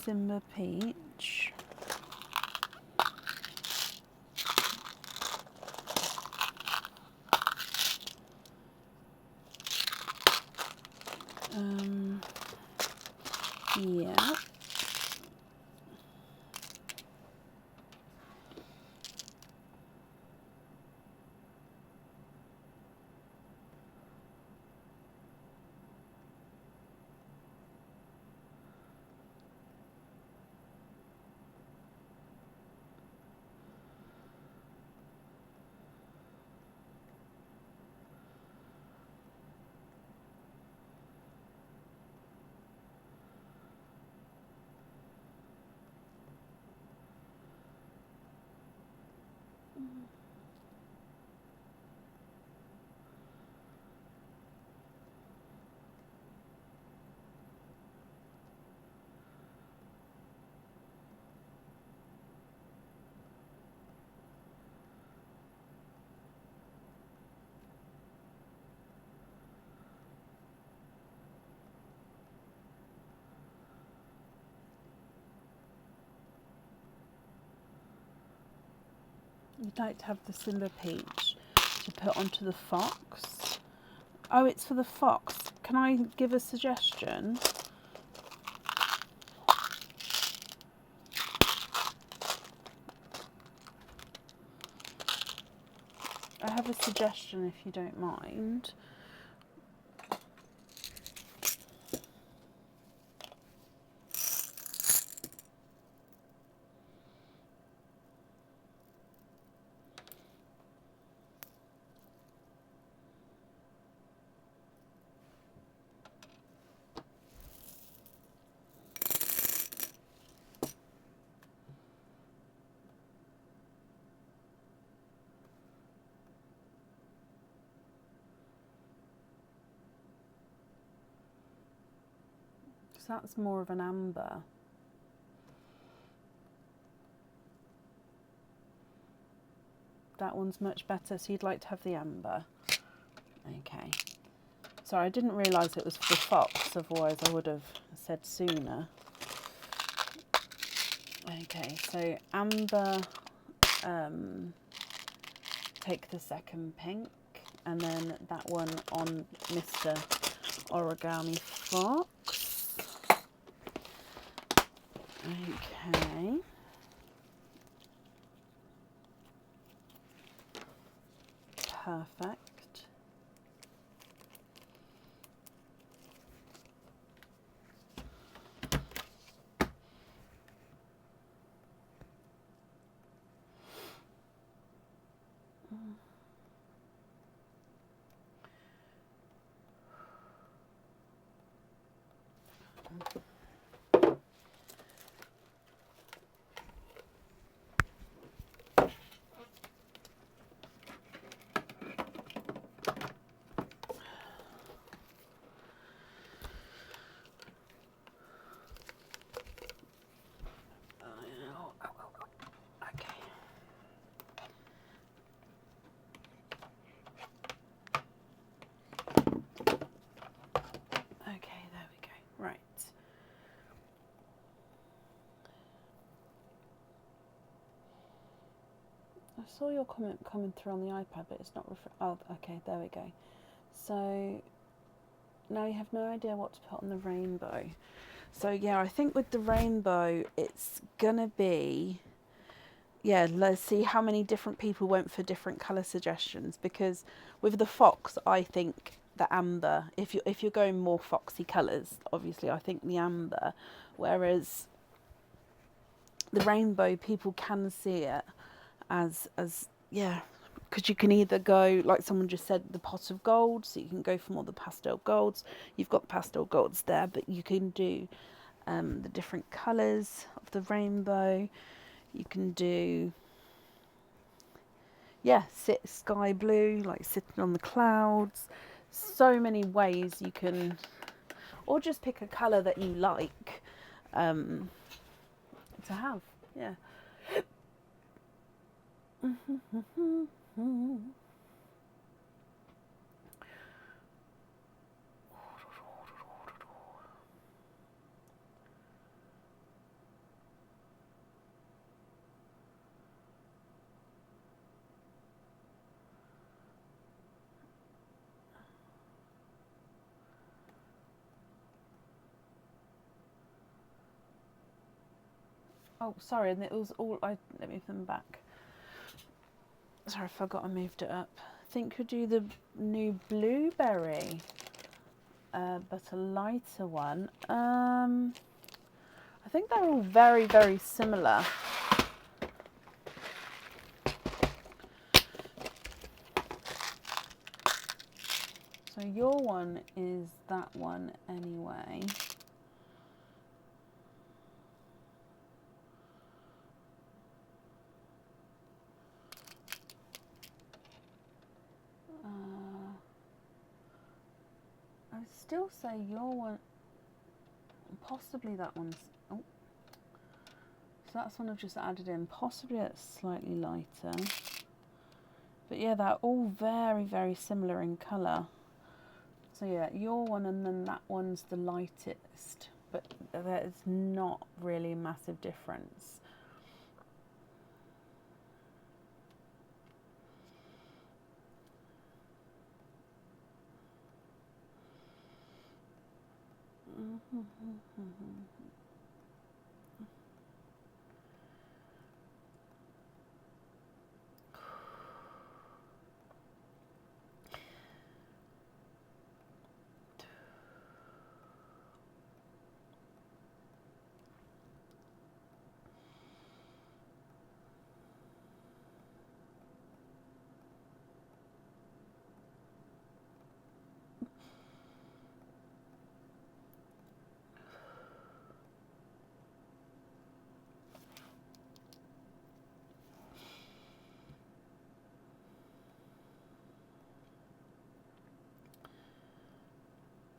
Simba Peach. Yeah. You'd like to have the Simba Peach to put onto the fox. Oh, it's for the fox. Can I give a suggestion? I have a suggestion if you don't mind. So that's more of an amber. That one's much better, so you'd like to have the amber. Okay. Sorry, I didn't realise it was for the fox, otherwise I would have said sooner. Okay, so amber, take the second pink, and then that one on Mr. Origami Fox. Okay. Perfect. Okay, there we go. Right. I saw your comment coming through on the iPad, but it's not oh, okay, there we go. So now you have no idea what to put on the rainbow. So yeah, I think with the rainbow, it's gonna be, yeah, let's see how many different people went for different colour suggestions, because with the fox, I think the amber, if you're going more foxy colours, obviously I think the amber, whereas the rainbow, people can see it as yeah, because you can either go, like someone just said, the pot of gold, so you can go for more the pastel golds. You've got pastel golds there, but you can do the different colours of the rainbow. You can do, yeah, sit sky blue, like sitting on the clouds. So many ways you can, or just pick a colour that you like to have, yeah. Oh, sorry, and it was all, let me put them back. Sorry, I forgot I moved it up. I think we'll do the new blueberry, but a lighter one. I think they're all very, very similar. So your one is that one anyway. I'd still say your one, possibly that one's, oh, so that's one I've just added in, possibly it's slightly lighter. But yeah, they're all very, very similar in colour. So yeah, your one and then that one's the lightest, but there's not really a massive difference.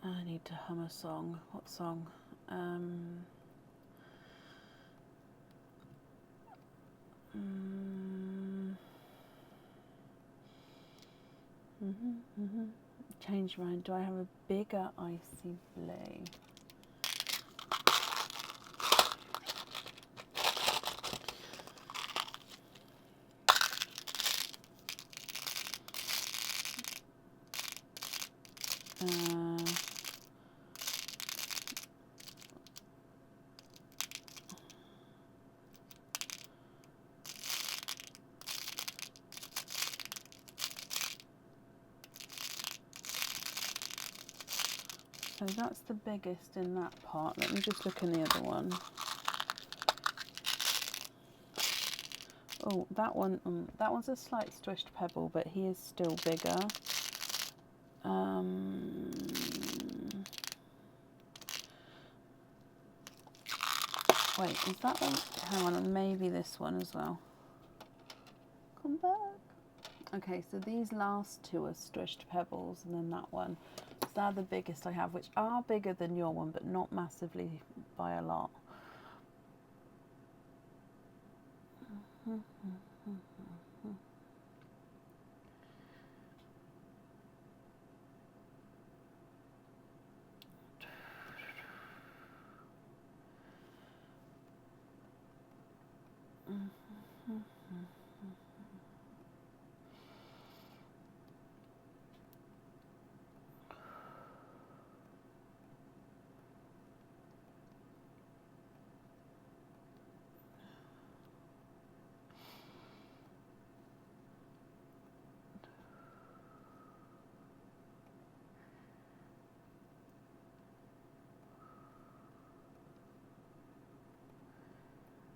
I need to hum a song. What song? Change mind. Do I have a bigger icy blue? So that's the biggest in that part. Let me just look in the other one. Oh, that one's a slight squished pebble, but he is still bigger. Wait, is that one? Hang on, and maybe this one as well. Come back. Okay, so these last two are squished pebbles, and then that one. So they're the biggest I have, which are bigger than your one, but not massively by a lot.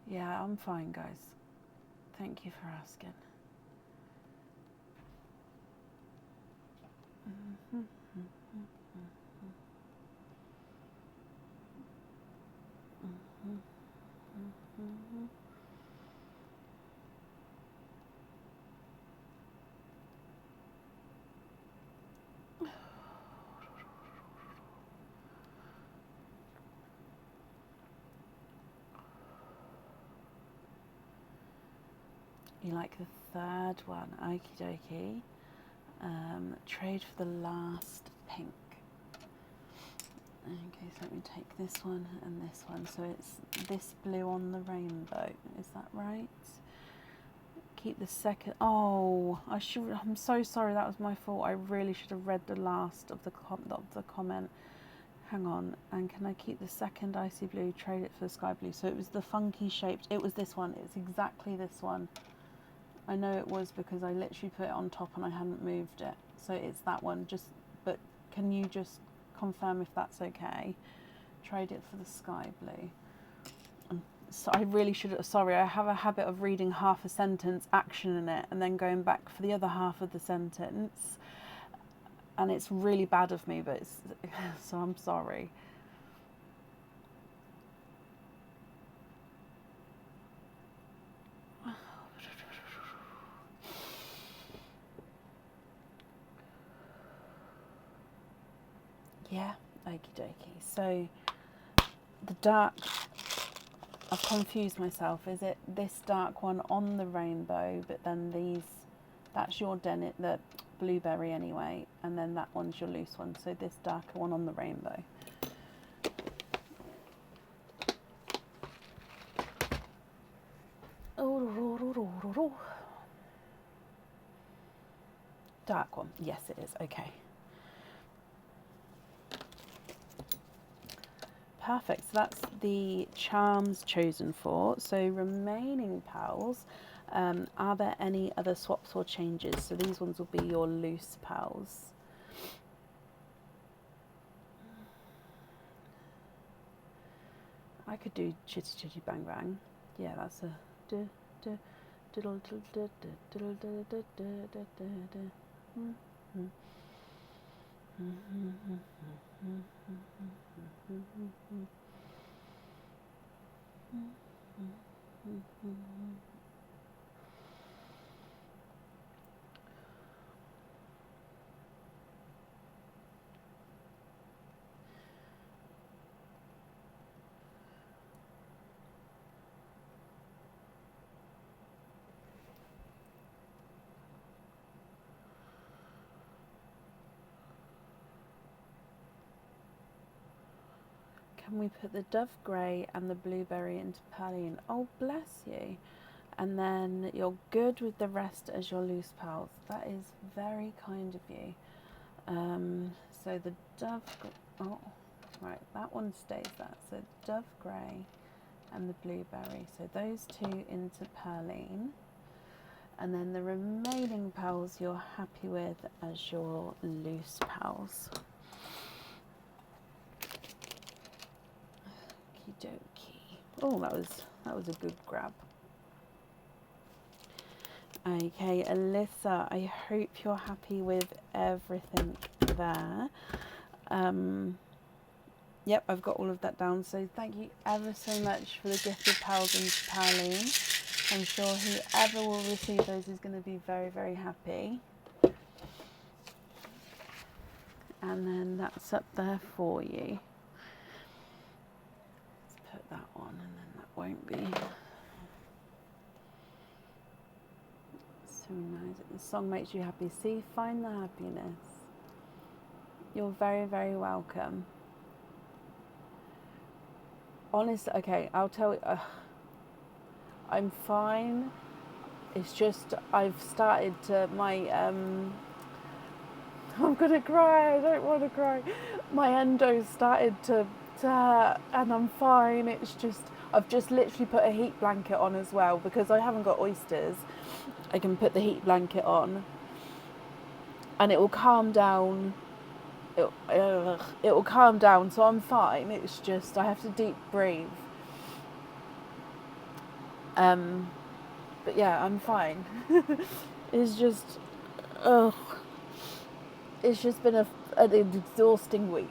Yeah, I'm fine, guys. Thank you for asking. You like the third one, okie dokie. Trade for the last pink. Okay, so let me take this one and this one. So it's this blue on the rainbow, is that right? Keep the second. Oh, I'm so sorry, that was my fault. I really should have read the last of the comment. Hang on, and can I keep the second icy blue, trade it for the sky blue? So it was the funky shaped, it was this one, it's exactly this one. I know it was because I literally put it on top and I hadn't moved it. So it's that one, but can you just confirm if that's okay? Trade it for the sky blue. So I really should, sorry, I have a habit of reading half a sentence, action in it, and then going back for the other half of the sentence. And it's really bad of me, but so I'm sorry. Yeah, okie dokie. So the dark, I've confused myself. Is it this dark one on the rainbow, but then these, that's your dennet, the blueberry anyway, and then that one's your loose one. So this darker one on the rainbow. Dark one, yes it is, okay. Perfect, so that's the charms chosen for. So remaining pals, are there any other swaps or changes? So these ones will be your loose pals. I could do chitty chitty bang bang. Yeah, that's a diddle diddle diddle diddle diddle diddle. Can we put the dove grey and the blueberry into Perline? Oh, bless you. And then you're good with the rest as your loose pals. That is very kind of you. So the dove, oh, right, that one stays there. So dove grey and the blueberry. So those two into Perline. And then the remaining pals you're happy with as your loose pals. Okie dokie. Oh, that was a good grab. Okay, Alyssa, I hope you're happy with everything there. Yep, I've got all of that down. So thank you ever so much for the gifted pals and Pauline. I'm sure whoever will receive those is going to be very, very happy. And then that's up there for you. Let's put that on and then that won't be. So nice. The song makes you happy. See, find the happiness. You're very, very welcome. Honestly, okay, I'll tell you, I'm fine. It's just I've started to, I'm gonna cry, I don't want to cry. My endo's started to hurt and I'm fine. It's just, I've just literally put a heat blanket on as well because I haven't got oysters. I can put the heat blanket on and it will calm down. It will calm down, so I'm fine. It's just I have to deep breathe. But yeah, I'm fine. It's just, it's just been an exhausting week.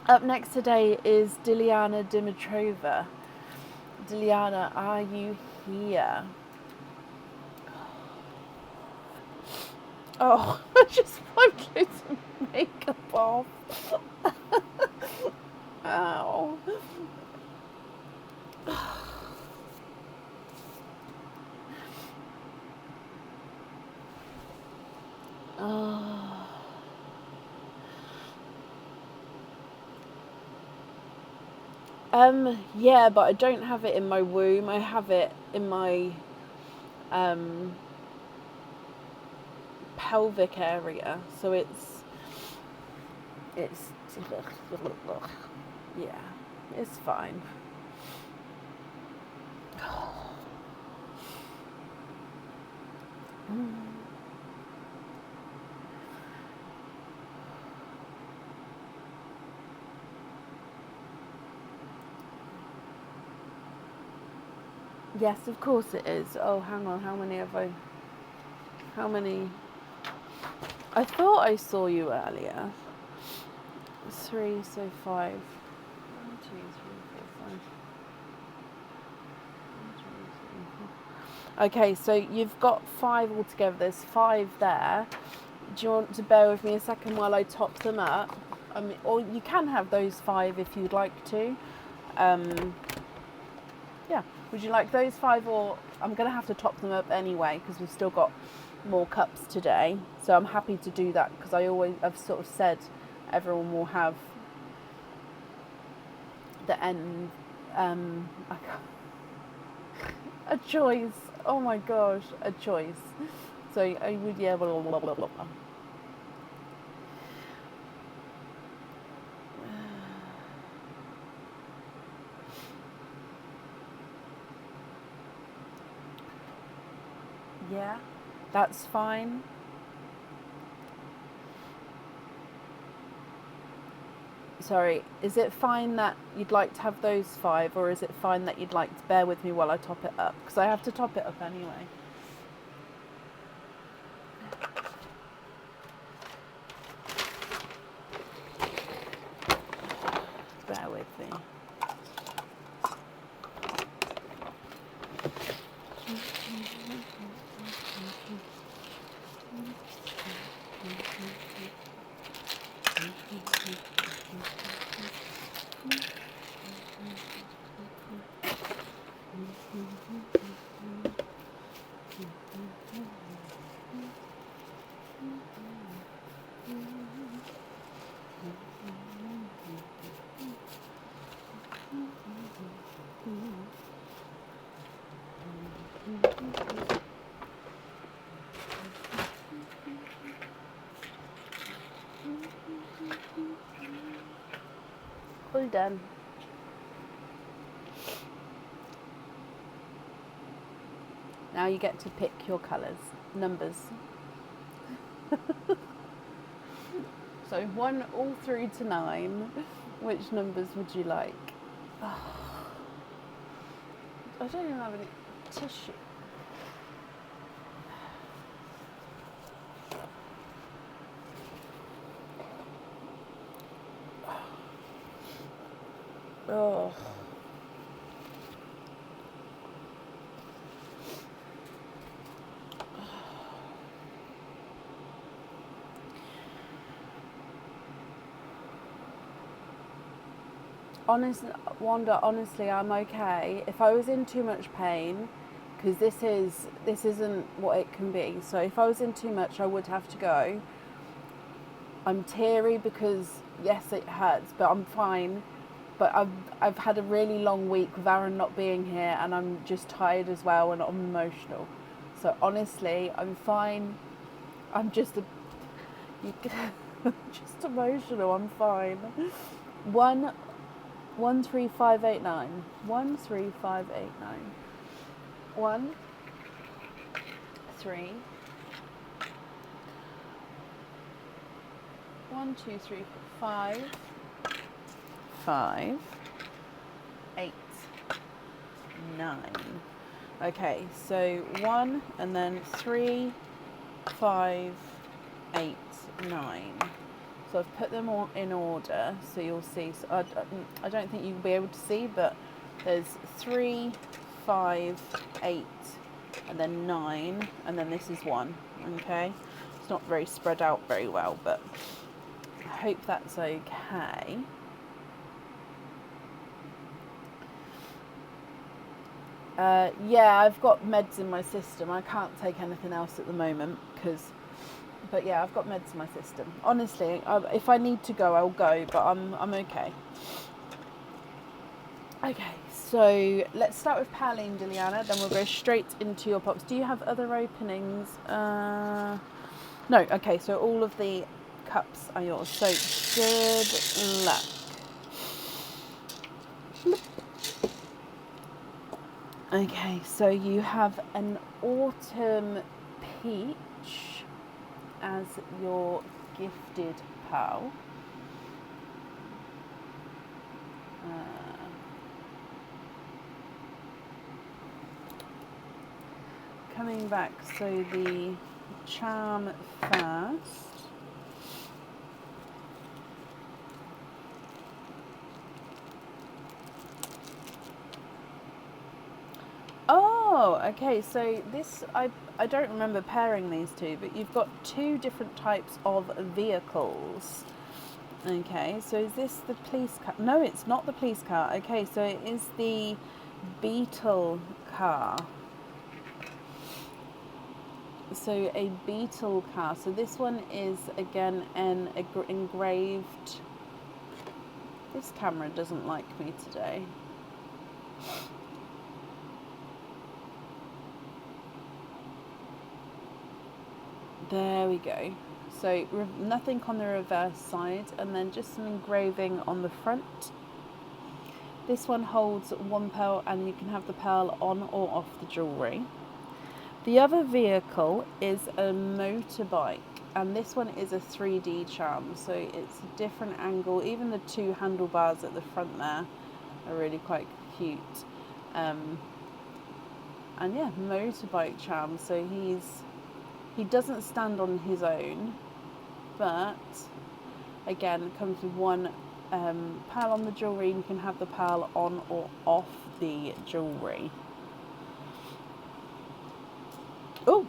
Up next today is Diliana Dimitrova. Diliana, are you here? Oh, I just wiped loads of makeup off. Ow. Oh. Yeah, but I don't have it in my womb. I have it in my pelvic area. So it's yeah, it's fine. Yes, of course it is. Oh, hang on. How many have I? How many? I thought I saw you earlier. 3, so 5. 1, 2, 3, 4, 5. 1, 2, 3, 4. Okay, so you've got 5 altogether. There's 5 there. Do you want to bear with me a second while I top them up? I mean, or you can have those 5 if you'd like to. Yeah. Would you like those 5, or I'm going to have to top them up anyway because we've still got more cups today. So I'm happy to do that because I've sort of said everyone will have the end. A choice. Oh my gosh, a choice. So I would, yeah, blah, blah, blah, blah, blah. Yeah, that's fine. Sorry, is it fine that you'd like to have those 5, or is it fine that you'd like to bear with me while I top it up? Because I have to top it up anyway. Bear with me. All done. Now you get to pick your colours, numbers. So 1 all through to 9. Which numbers would you like? Oh, I don't even have any tissue. Oh. Wanda, honestly, I'm okay. If I was in too much pain, because this isn't what it can be. So if I was in too much, I would have to go. I'm teary because yes, it hurts, but I'm fine. But I've had a really long week with Aaron not being here, and I'm just tired as well, and I'm emotional. So honestly, I'm fine. I'm just just emotional. I'm fine. 13589. 13589. 1 3 1 2 3 4 5 5 8 9. Okay, so 1 and then 3, 5, 8, 9. So I've put them all in order, so you'll see. So I don't think you'll be able to see, but there's 3, 5, 8, and then 9, and then this is 1. Okay, it's not very spread out very well, but I hope that's okay. Yeah, I've got meds in my system. I can't take anything else at the moment but yeah, I've got meds in my system. Honestly, if I need to go, I'll go, but I'm okay. Okay, so let's start with Pauline, Diliana, then we'll go straight into your pops. Do you have other openings? No, okay, so all of the cups are yours. So good luck. Okay, so you have an autumn peach as your gifted pal. Coming back, so the charm first. Oh, okay, so this, I don't remember pairing these two, but you've got 2 different types of vehicles. Okay, so is this the police car? No, it's not the police car. Okay, so it is the beetle car. So a beetle car. So this one is again an engraved. This camera doesn't like me today. There we go. So nothing on the reverse side, and then just some engraving on the front. This one holds 1 pearl, and you can have the pearl on or off the jewellery. The other vehicle is a motorbike, and this one is a 3D charm, so it's a different angle. Even the 2 handlebars at the front there are really quite cute. And yeah, motorbike charm. So he doesn't stand on his own, but again, comes with 1 pearl on the jewellery, and you can have the pearl on or off the jewellery. Oh!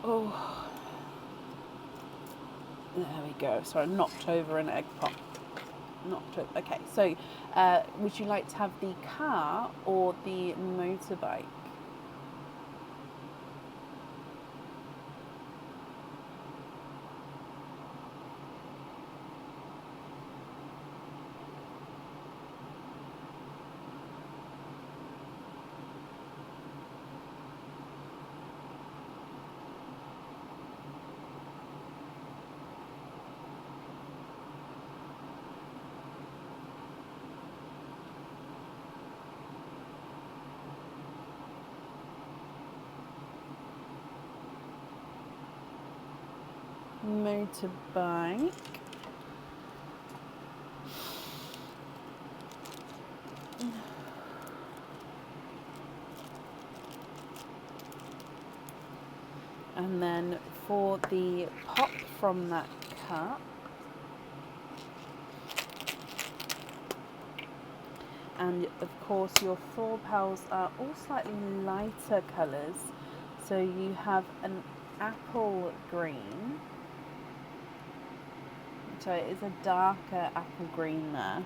Oh. There we go. So I knocked over an egg pot. Okay, so would you like to have the car or the motorbike? Motorbike. And then for the pop from that cup, and of course your 4 pearls are all slightly lighter colours. So you have an apple green. So it is a darker apple green there.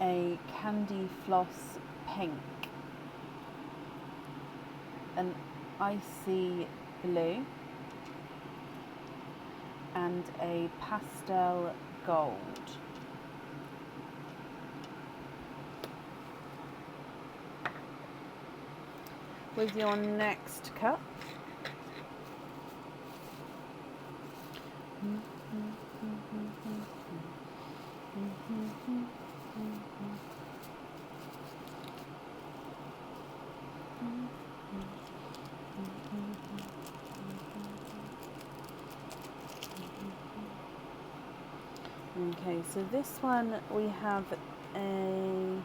A candy floss pink. An icy blue. And a pastel gold. With your next cup, okay, so this one we have a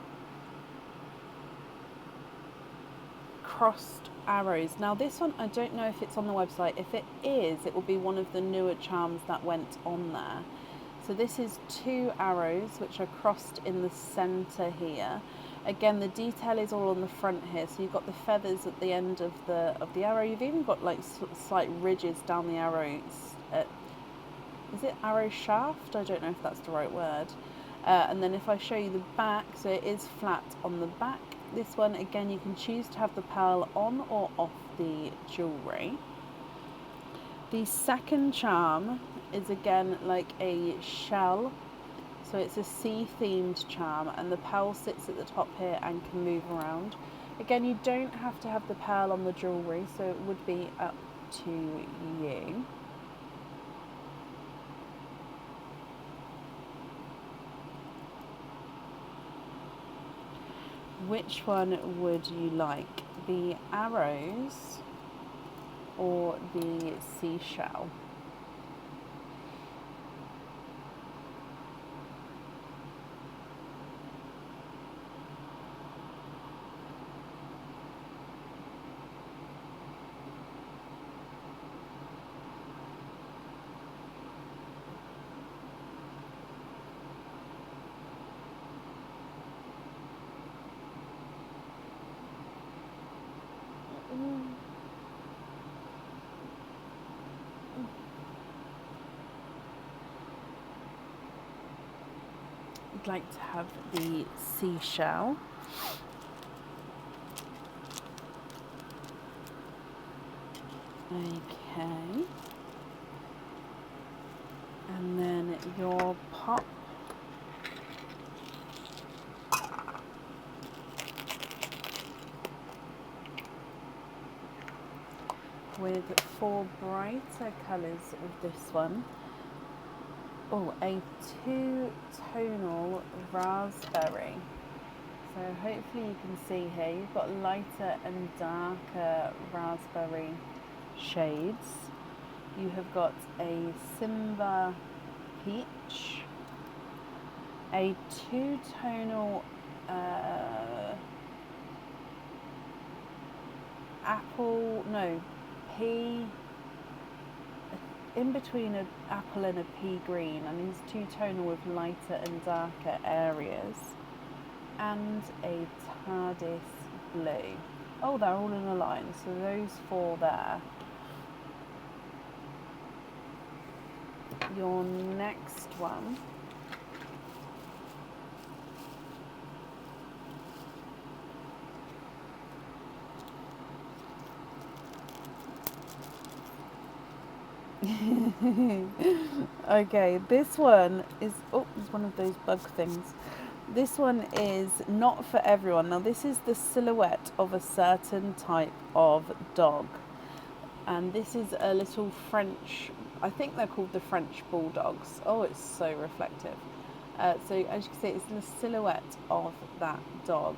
crossed arrows. Now this one, I don't know if it's on the website. If it is, it will be one of the newer charms that went on there. So this is 2 arrows which are crossed in the center here. Again, the detail is all on the front here. So you've got the feathers at the end of the arrow. You've even got like slight ridges down the arrows. Is it arrow shaft? I don't know if that's the right word. And then if I show you the back, so it is flat on the back. This one, again, you can choose to have the pearl on or off the jewellery. The second charm is again like a shell. So it's a sea themed charm, and the pearl sits at the top here and can move around. Again, you don't have to have the pearl on the jewellery, so it would be up to you. Which one would you like? The arrows or the seashell? I'd like to have the seashell. Okay. And then your pop. With 4 brighter colours of this one. Oh, a 2-tonal raspberry. So hopefully you can see here, you've got lighter and darker raspberry shades. You have got a Simba peach, a 2-tonal pea, in between an apple and a pea green, and he's 2-tonal with lighter and darker areas, and a TARDIS blue. Oh, they're all in a line, so those 4 there. Your next one okay, this one is, oh, it's one of those bug things. This one is not for everyone. Now this is the silhouette of a certain type of dog. And this is a little French, I think they're called the French bulldogs. Oh, it's so reflective. So as you can see, it's the silhouette of that dog.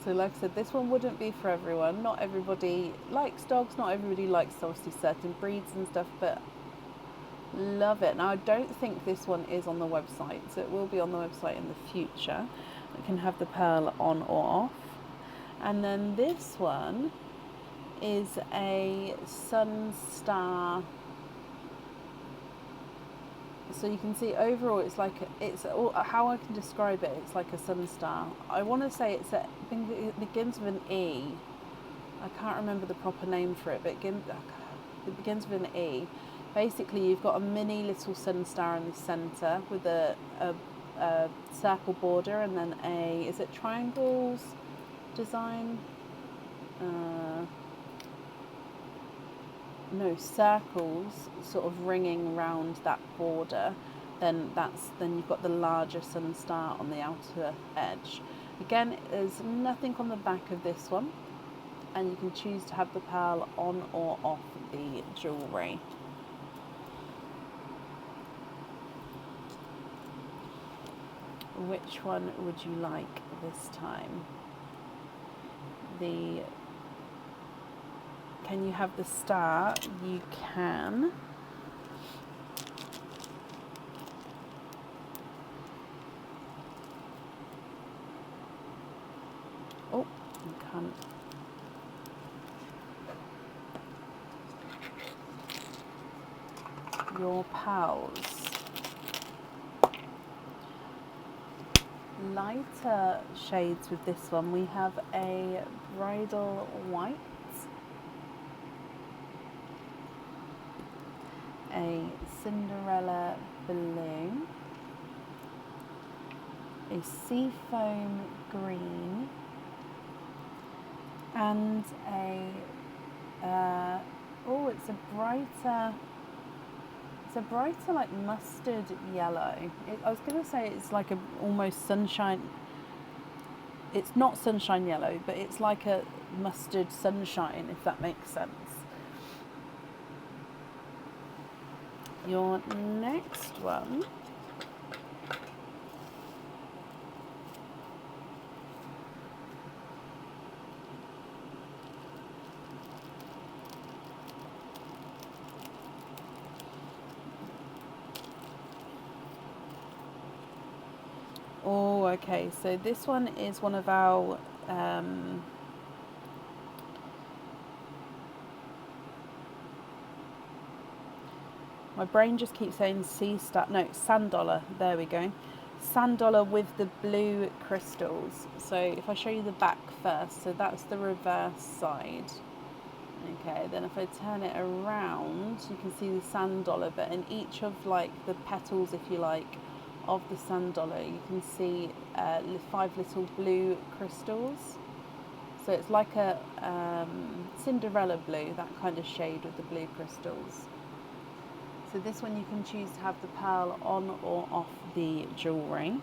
So like I said, this one wouldn't be for everyone. Not everybody likes dogs, not everybody likes obviously certain breeds and stuff, but love it. Now I don't think this one is on the website, so it will be on the website in the future. You can have the pearl on or off. And then this one is a sun star. So you can see overall it's like, how I can describe it, it's like a sun star. I want to say it begins with an E. I can't remember the proper name for it, but it begins with an E. Basically you've got a mini little sun star in the centre with a circle border, and then is it triangles design? No, circles sort of ringing round that border. Then you've got the larger sun star on the outer edge. Again, there's nothing on the back of this one, and you can choose to have the pearl on or off the jewellery. Which one would you like this time? Can you have the star? You can. your pearls. Lighter shades with this one. We have a bridal white, a Cinderella blue, a seafoam green, and a it's a brighter like mustard yellow. I was going to say it's like a almost sunshine. It's not sunshine yellow, but it's like a mustard sunshine, if that makes sense. Your next one okay, so this one is one of our my brain just keeps saying sand dollar, there we go. Sand dollar with the blue crystals. So if I show you the back first, so that's the reverse side. Okay, then if I turn it around, you can see the sand dollar, but in each of like the petals, if you like, of the sand dollar, you can see 5 little blue crystals. So it's like a Cinderella blue, that kind of shade with the blue crystals. So this one you can choose to have the pearl on or off the jewellery.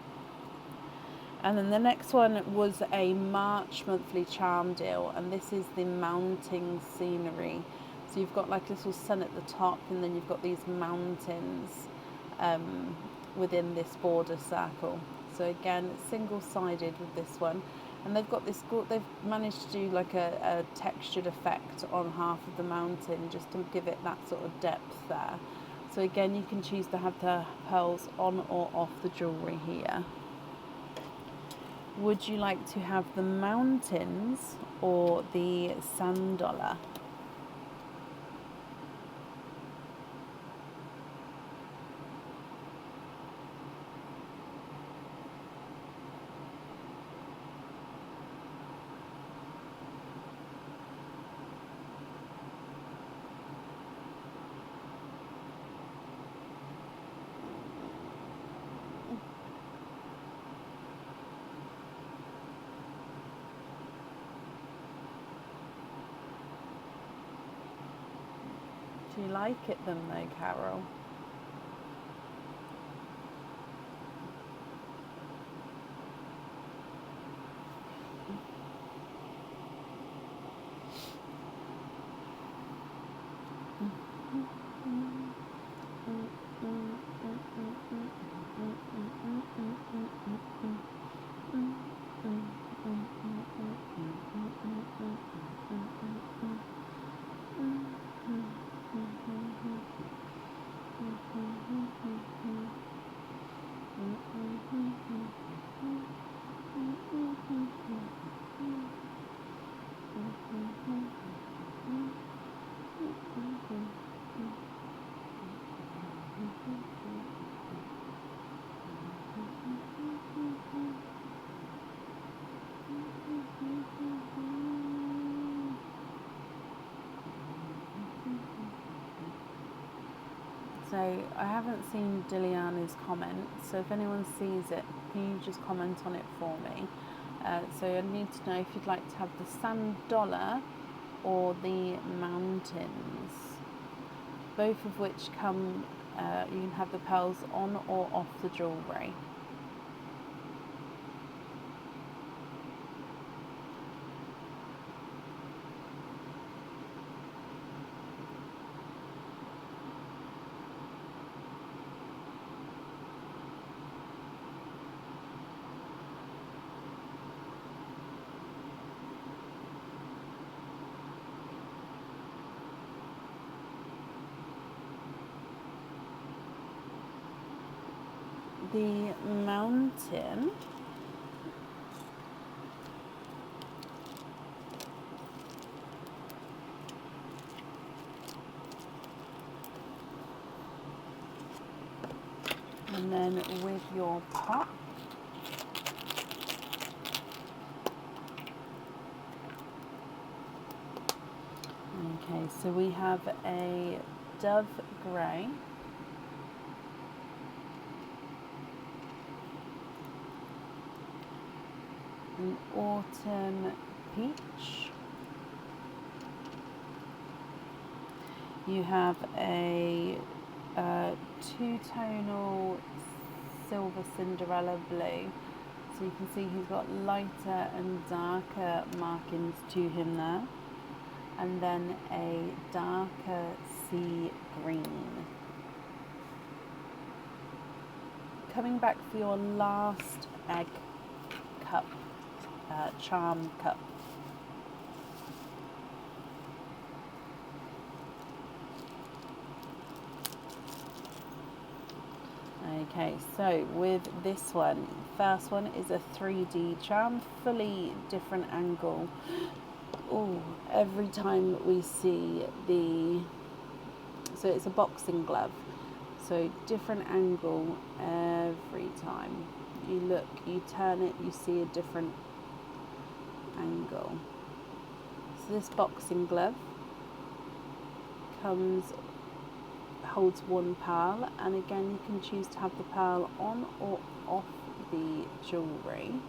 And then the next one was a March monthly charm deal, and this is the mounting scenery. So you've got like a little sun at the top, and then you've got these mountains within this border circle. So again, it's single-sided with this one, and they've got this. They've managed to do like a textured effect on half of the mountain, just to give it that sort of depth there. So again, you can choose to have the pearls on or off the jewellery here. Would you like to have the mountains or the sand dollar? Do you like it then though, Carol? So I haven't seen Diliana's comment, so if anyone sees it, can you just comment on it for me? So I need to know if you'd like to have the sand dollar or the mountains, both of which come, you can have the pearls on or off the jewellery. The mountain And then with your pop, okay, so we have a dove grey, an autumn peach, you have a two-tonal silver Cinderella blue, so you can see he's got lighter and darker markings to him there, and then a darker sea green. Coming back for your last egg cup, charm cup. Okay, so with this one, first one is a 3D charm, fully different angle. Oh, every time we see so it's a boxing glove, so different angle every time. You look, you turn it, you see a different angle. So this boxing glove holds one pearl, and again you can choose to have the pearl on or off the jewellery.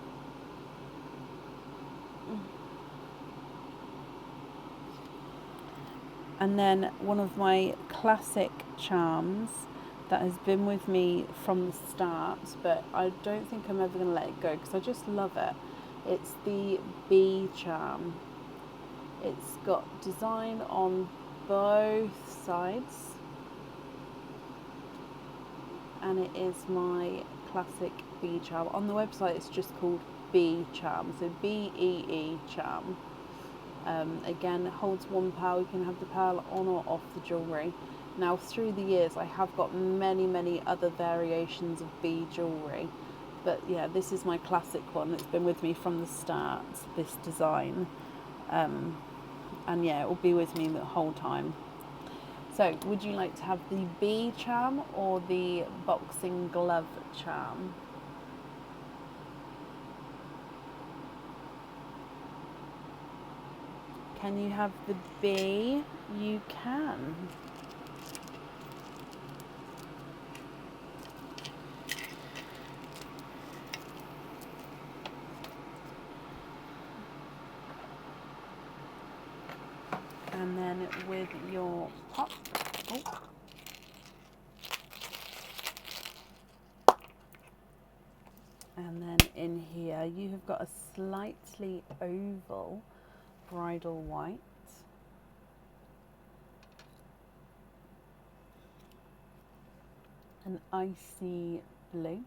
And then one of my classic charms that has been with me from the start, but I don't think I'm ever going to let it go because I just love it. It's the bee charm. It's got design on both sides, and it is my classic bee charm. On the website it's just called bee charm, so BEE charm. Again, it holds one pearl. You can have the pearl on or off the jewellery. Now through the years I have got many other variations of bee jewellery, but yeah, this is my classic one. It's been with me from the start, this design, and yeah, it will be with me the whole time. So would you like to have the bee charm or the boxing glove charm? Can you have the bee? You can. And then with your pop, and then in here you have got a slightly oval bridal white, an icy blue,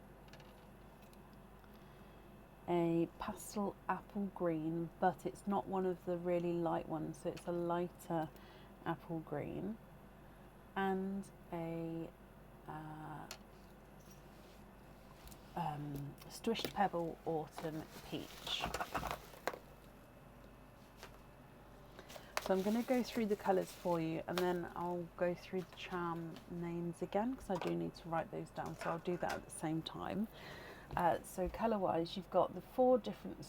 a pastel apple green, but it's not one of the really light ones, so it's a lighter apple green, and a Squished Pebble Autumn Peach. So I'm going to go through the colours for you, and then I'll go through the charm names again because I do need to write those down, so I'll do that at the same time. So colour wise, you've got the four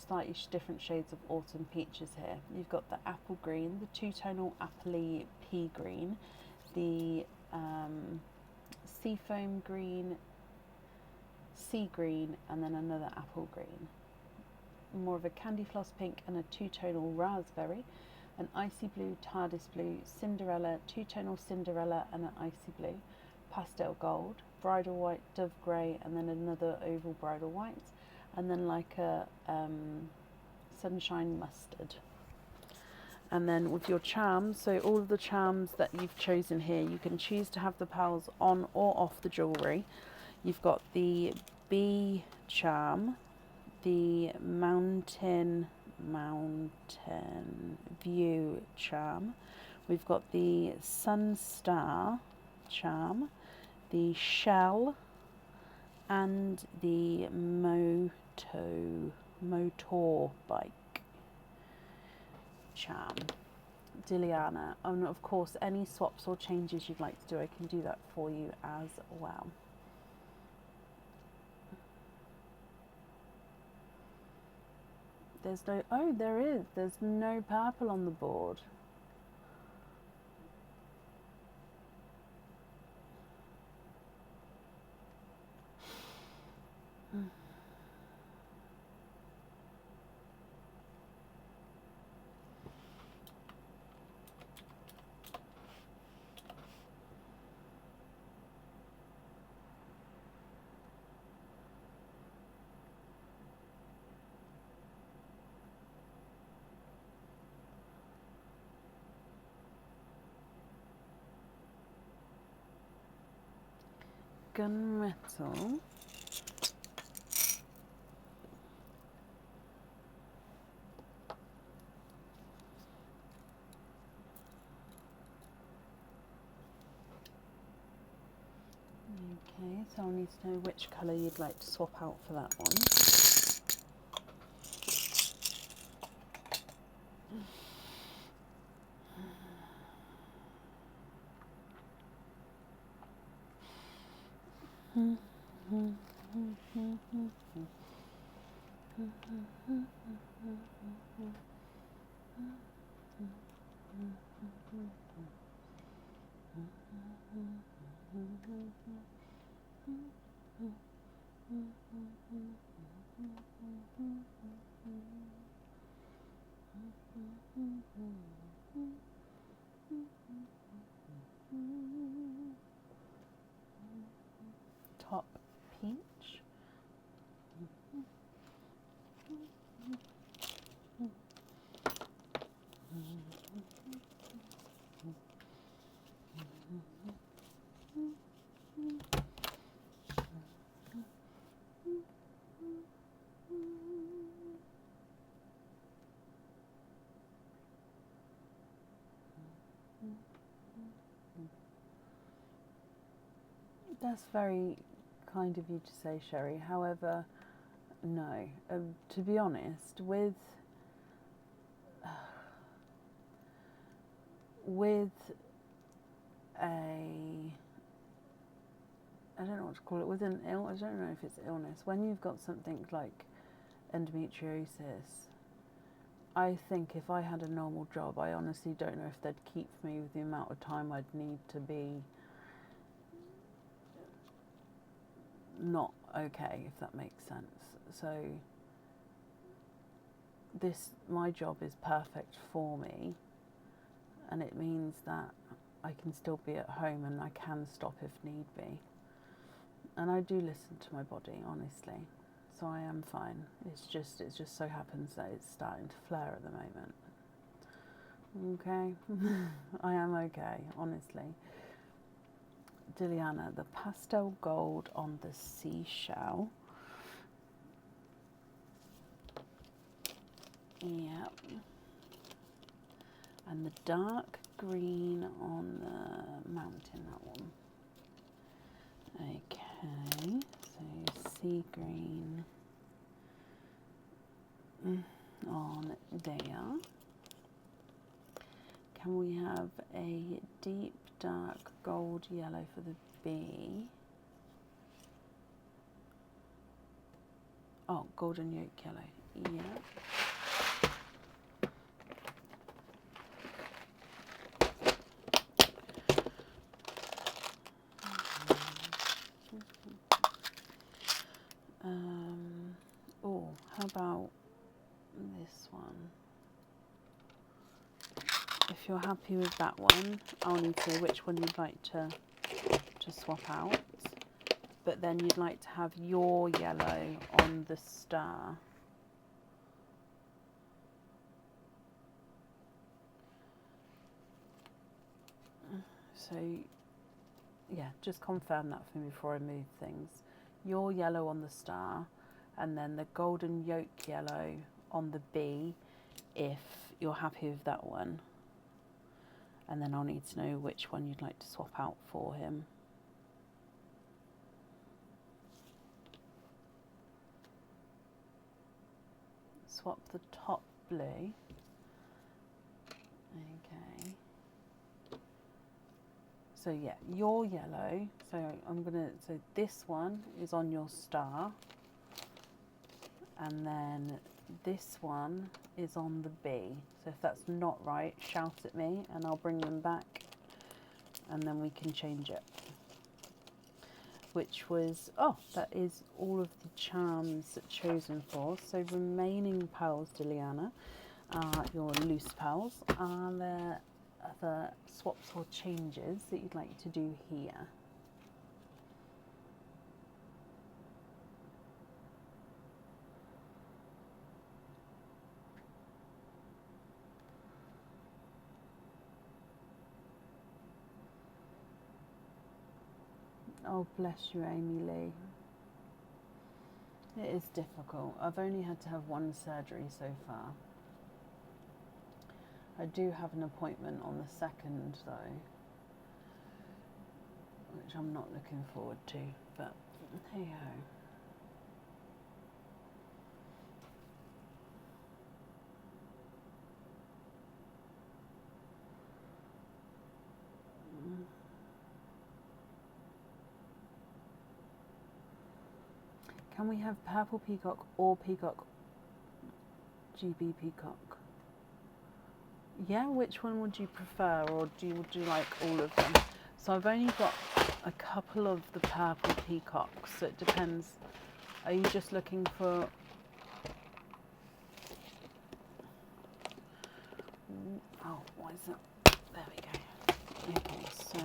slightly different shades of autumn peaches here. You've got the apple green, the two-tonal appley pea green, the seafoam green, sea green, and then another apple green. More of a candy floss pink and a two-tonal raspberry, an icy blue, TARDIS blue, Cinderella, two-tonal Cinderella and an icy blue, pastel gold, bridal white, dove grey, and then another oval bridal white, and then like a sunshine mustard. And then with your charms, so all of the charms that you've chosen here, you can choose to have the pearls on or off the jewellery. You've got the bee charm, the mountain view charm, we've got the sun star charm, the shell, and the motorbike charm. Diliana, and of course any swaps or changes you'd like to do, I can do that for you as well. There's no, oh, there is. There's no purple on the board. Gunmetal. Okay, so I'll need to know which colour you'd like to swap out for that one. Top peach. That's very kind of you to say, Sherry. However, no. To be honest, with a, I don't know what to call it, with an I don't know if it's illness. When you've got something like endometriosis, I think if I had a normal job, I honestly don't know if they'd keep me with the amount of time I'd need to be not okay, if that makes sense. So my job is perfect for me, and it means that I can still be at home and I can stop if need be. And I do listen to my body, honestly. So I am fine. It just so happens that it's starting to flare at the moment. Okay? I am okay, honestly. Diliana, the pastel gold on the seashell. Yep. And the dark green on the mountain, that one. Okay, so sea green on there. Can we have a deep dark gold yellow for the B? Oh, golden yolk yellow, yeah. Oh, how about this one? If you're happy with that one, I'll need to know which one you'd like to swap out. But then you'd like to have your yellow on the star. So, yeah, just confirm that for me before I move things. Your yellow on the star, and then the golden yolk yellow on the B, if you're happy with that one. And then I'll need to know which one you'd like to swap out for him. Swap the top blue. Okay. So yeah, your yellow. So this one is on your star. And then this one is on the B. So if that's not right, shout at me and I'll bring them back and then we can change it. Which was, oh, that is all of the charms chosen for. So remaining pearls, Diliana, your loose pearls. Are there other swaps or changes that you'd like to do here? Oh, bless you, Amy Lee. It is difficult. I've only had to have one surgery so far. I do have an appointment on the 2nd though, which I'm not looking forward to, but hey ho. Can we have purple peacock or peacock GB peacock? Yeah, which one would you prefer, or would you like all of them? So I've only got a couple of the purple peacocks, so it depends. Are you just looking for... Oh, why is it? There we go. Okay, so...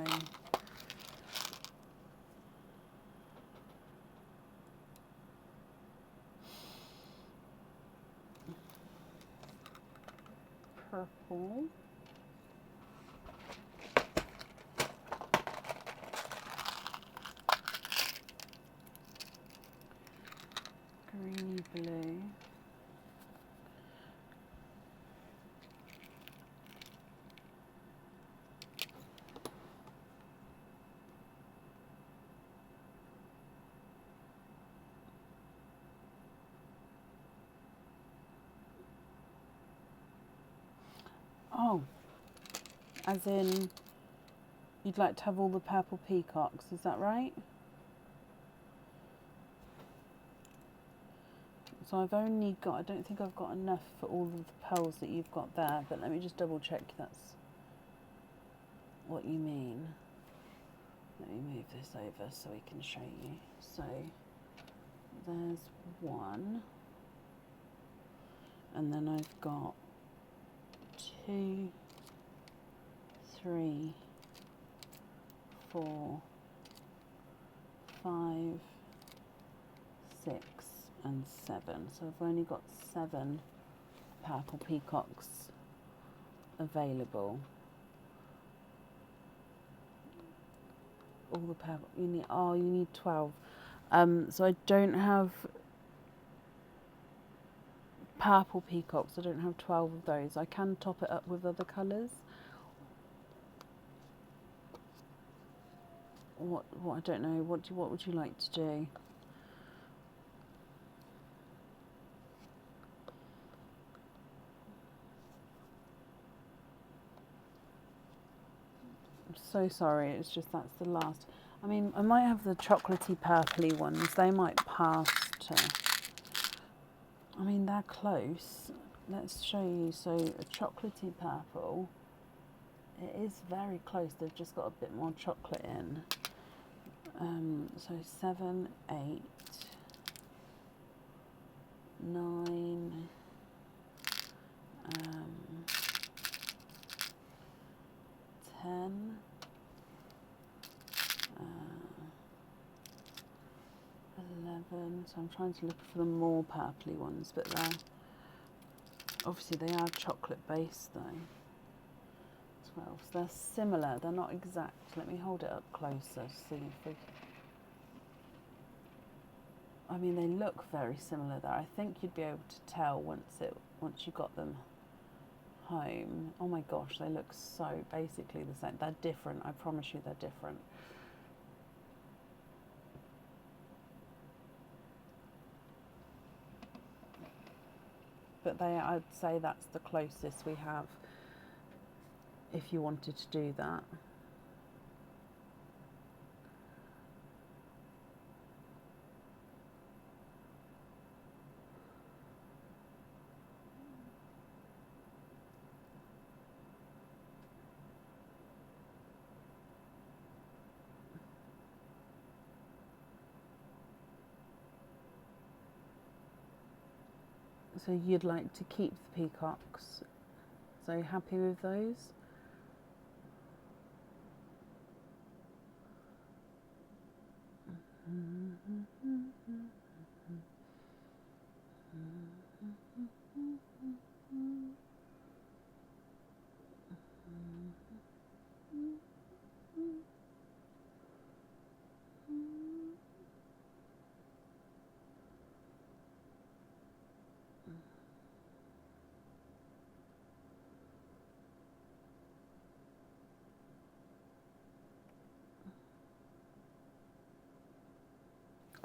purple. Greeny blue. Oh, as in you'd like to have all the purple peacocks, is that right? So I've only got, I don't think I've got enough for all of the pearls that you've got there, but let me just double check that's what you mean. Let me move this over so we can show you. So there's one, and then I've got 2, 3, 4, 5, 6 and 7. So I've only got 7 purple peacocks available. All the purple, you need 12. So I don't have purple peacocks, I don't have 12 of those. I can top it up with other colours. What I don't know, what would you like to do? I'm so sorry, it's just that's the last. I mean, I might have the chocolatey purpley ones, they might pass to, I mean, they're close. Let's show you. So a chocolatey purple, it is very close, they've just got a bit more chocolate in. So 7, 8, 9, 10, 11. So I'm trying to look for the more purpley ones, but they're obviously they are chocolate based though. 12. So they're similar. They're not exact. Let me hold it up closer. See if we. I mean, they look very similar there. I think you'd be able to tell once you got them home. Oh my gosh, they look so basically the same. They're different. I promise you, they're different. But I'd say that's the closest we have if you wanted to do that. So you'd like to keep the peacocks. So happy with those?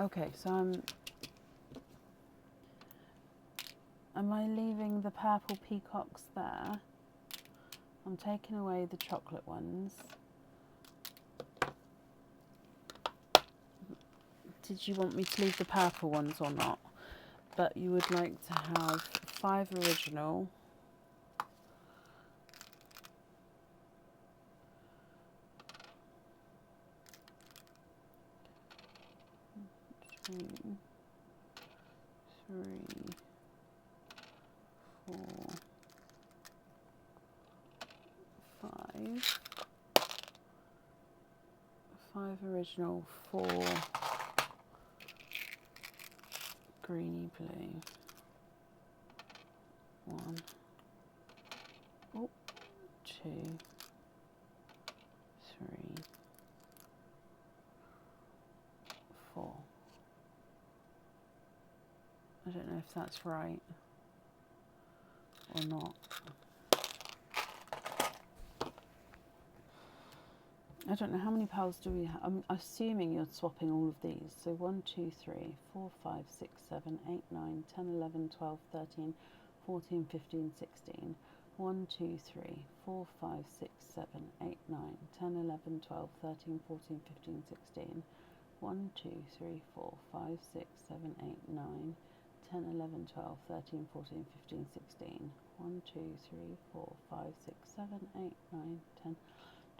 Okay, so am I leaving the purple peacocks there? I'm taking away the chocolate ones. Did you want me to leave the purple ones or not? But you would like to have 5 original. Two, 3, 4, 5. 5 original, 4 greeny blue. 1, 2, 3, 4. I don't know if that's right or not. I don't know, how many pearls do we have? I'm assuming you're swapping all of these. So 1, 2, 3, 4, 5, 6, 7, 8, 9, 10, 11, 12, 13, 14, 15, 16. 1, 2, 3, 4, 5, 6, 7, 8, 9, 10, 11, 12, 13, 14, 15, 16. 1, 2, 3, 4, 5, 6, 7, 8, 9, 10, 11, 12, 13, 14, 15, 16. 1, 2, 3, 4, 5, 6, 7, 8, 9, 10,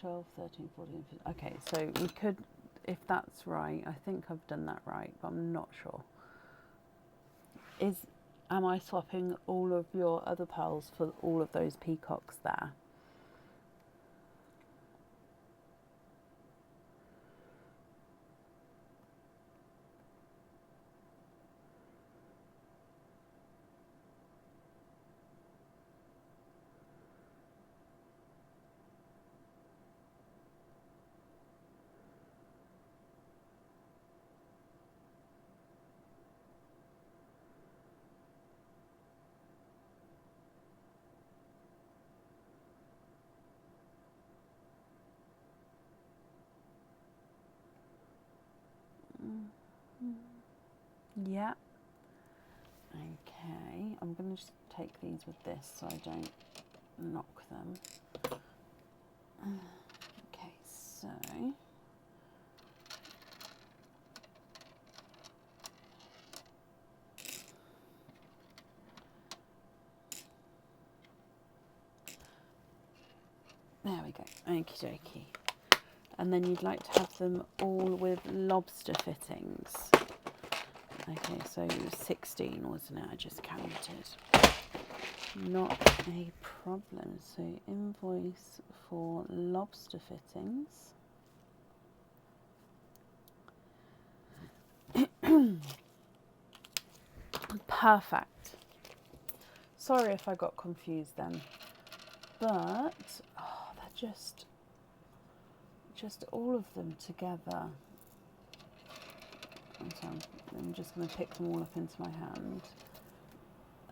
12, 13, 14, 15. Okay, so we could, if that's right, I think I've done that right, but I'm not sure. Am I swapping all of your other pearls for all of those peacocks there? Yeah. Okay, I'm going to just take these with this so I don't knock them. Okay, so there we go. Okie dokie. And then you'd like to have them all with lobster fittings. Okay, so 16, wasn't it? I just counted. Not a problem. So invoice for lobster fittings. Perfect. Sorry if I got confused then. But they're just all of them together. And so I'm just going to pick them all up into my hand.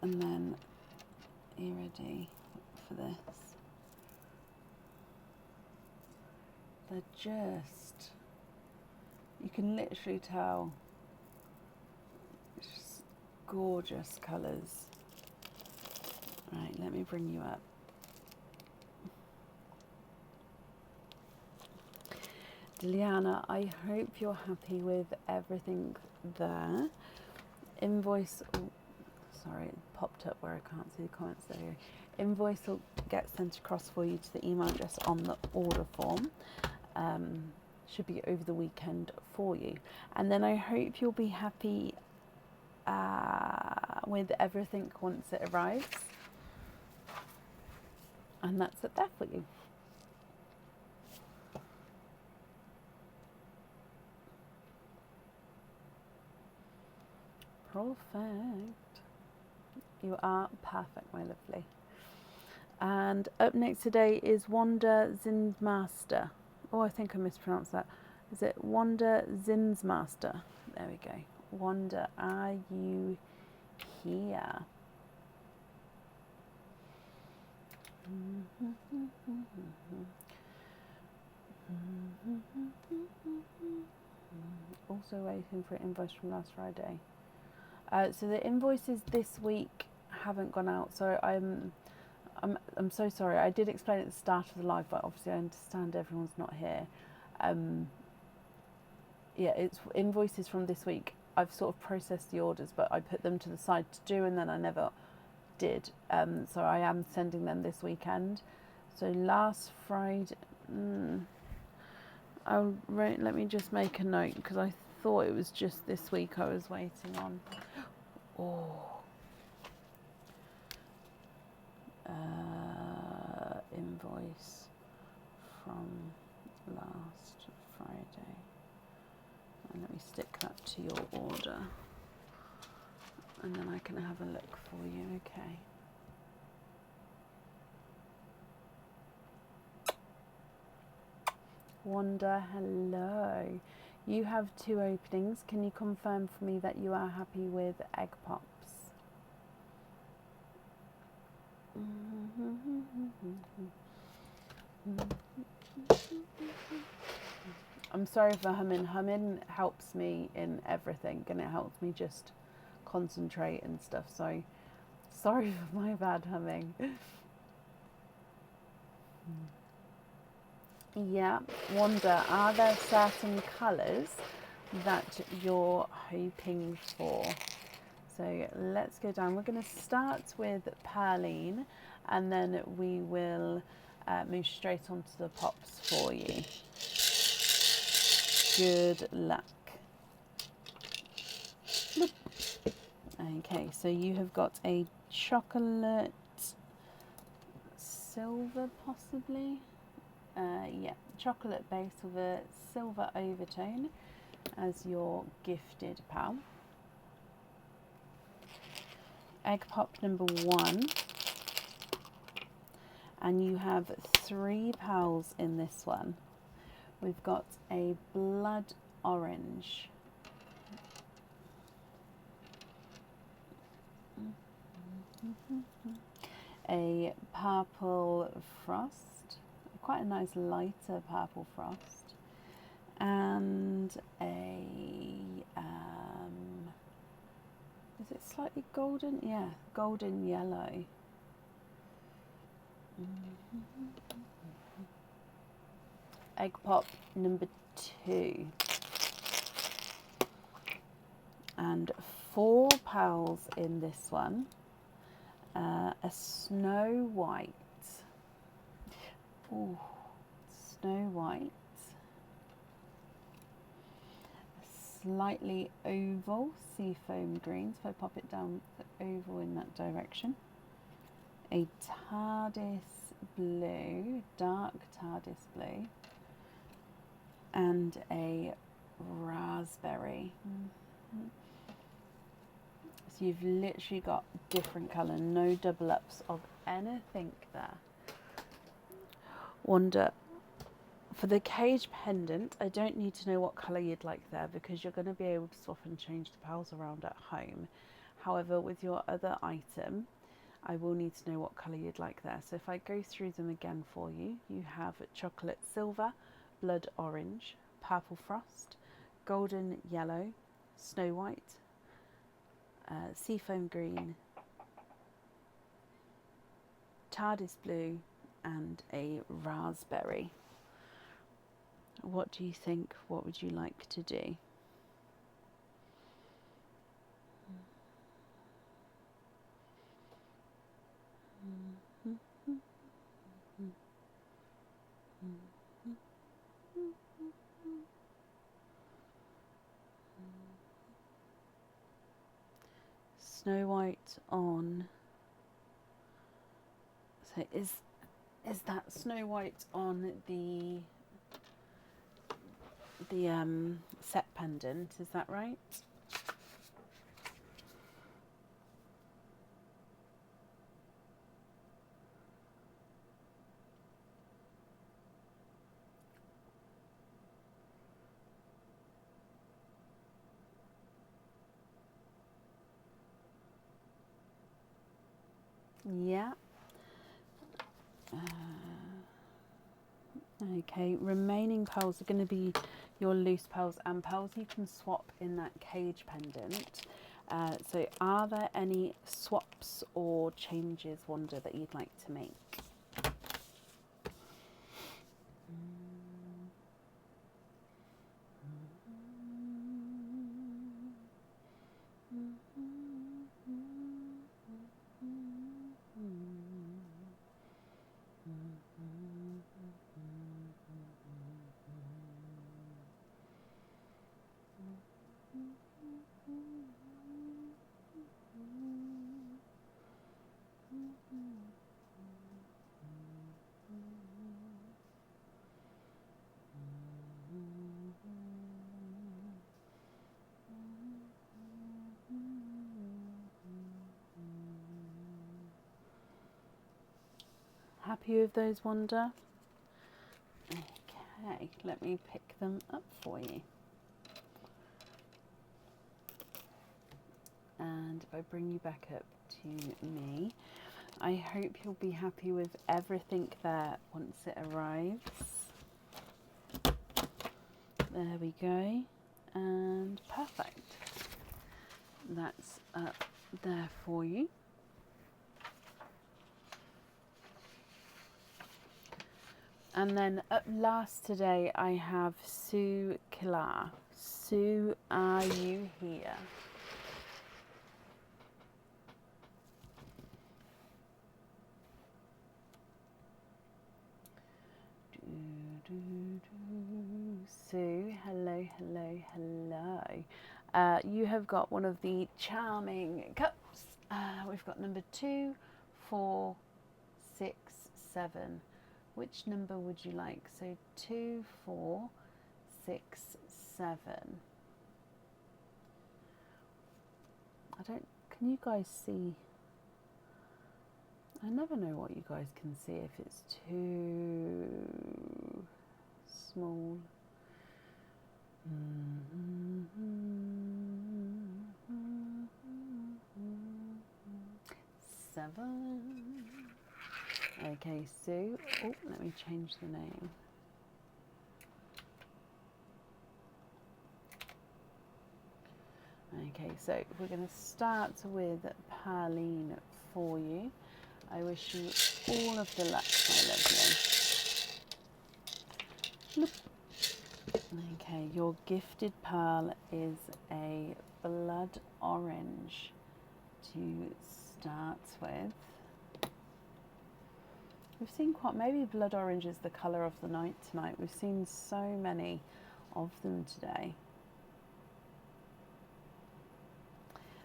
And then, are you ready for this? They're just, you can literally tell, just gorgeous colours. Right, let me bring you up. Diliana, I hope you're happy with everything there. Invoice, sorry, it popped up where I can't see the comments there. Invoice will get sent across for you to the email address on the order form. Should be over the weekend for you. And then I hope you'll be happy with everything once it arrives. And that's it there for you. Perfect. You are perfect, my lovely. And up next today is Wanda Zinsmaster. Oh, I think I mispronounced that. Is it Wanda Zinsmaster? There we go. Wanda, are you here? Also waiting for an invoice from last Friday. So the invoices this week haven't gone out. So I'm so sorry. I did explain at the start of the live, but obviously I understand everyone's not here. Yeah, it's invoices from this week. I've sort of processed the orders, but I put them to the side to do, and then I never did. So I am sending them this weekend. So last Friday, let me just make a note, because I thought it was just this week I was waiting on. Invoice from last Friday. And let me stick that to your order, and then I can have a look for you. Okay. Wanda, hello. You have 2 openings. Can you confirm for me that you are happy with egg pops? I'm sorry for humming. Humming helps me in everything, and it helps me just concentrate and stuff. So sorry for my bad humming. Yeah, Wanda, are there certain colours that you're hoping for? So let's go down. We're going to start with Perline, and then we will move straight onto the pops for you. Good luck. Okay, so you have got a chocolate silver, possibly. Yeah, chocolate base with a silver overtone as your gifted pal. Egg pop number 1, and you have 3 pals in this one. We've got a blood orange, a purple frost, quite a nice lighter purple frost, and a is it slightly golden? Yeah, golden yellow. Egg pop number 2, and 4 pals in this one. A snow white. Ooh, snow white. A slightly oval seafoam green. So if I pop it down the oval in that direction. A TARDIS blue, dark TARDIS blue. And a raspberry. So you've literally got different colour, no double ups of anything there. Wanda, for the cage pendant, I don't need to know what colour you'd like there, because you're going to be able to swap and change the pals around at home. However, with your other item, I will need to know what colour you'd like there. So if I go through them again for you, you have chocolate silver, blood orange, purple frost, golden yellow, snow white, seafoam green, TARDIS blue, and a raspberry. What do you think? What would you like to do? Snow White on. So is that Snow White on the set pendant? Is that right? Yeah. Okay, remaining pearls are going to be your loose pearls and pearls you can swap in that cage pendant. So are there any swaps or changes, Wanda, that you'd like to make? Happy with those, Wanda? Okay, let me pick them up for you. And if I bring you back up to me, I hope you'll be happy with everything there once it arrives. There we go. And perfect. That's up there for you. And then up last today, I have Sue Kila. Sue, are you here? Sue, hello, hello, hello. You have got one of the charming cups. We've got number 2, 4, 6, 7. Which number would you like? So 2, 4, 6, 7. Can you guys see? I never know what you guys can see, if it's too small. 7. Okay, Sue. Oh, let me change the name. Okay, so we're going to start with Pauline for you. I wish you all of the luck, my lovely. Okay, your gifted pearl is a blood orange to start with. We've seen maybe blood orange is the colour of the night tonight. We've seen so many of them today.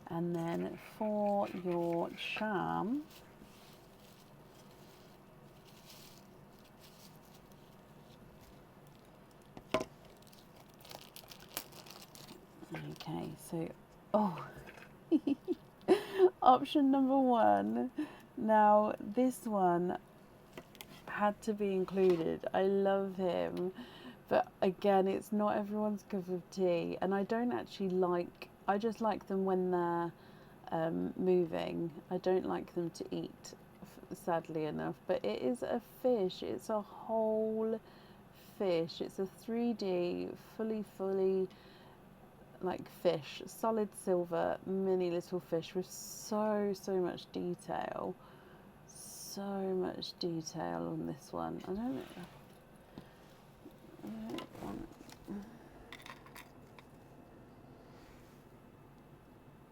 And then for your charm, okay, so, option number 1. Now, this one had to be included. I love him, but again, it's not everyone's cup of tea, and I don't actually I just like them when they're moving. I don't like them to eat, sadly enough, but it is a fish. It's a whole fish. It's a 3D, fully like fish, solid silver, mini little fish with so much detail. So much detail on this one. I don't want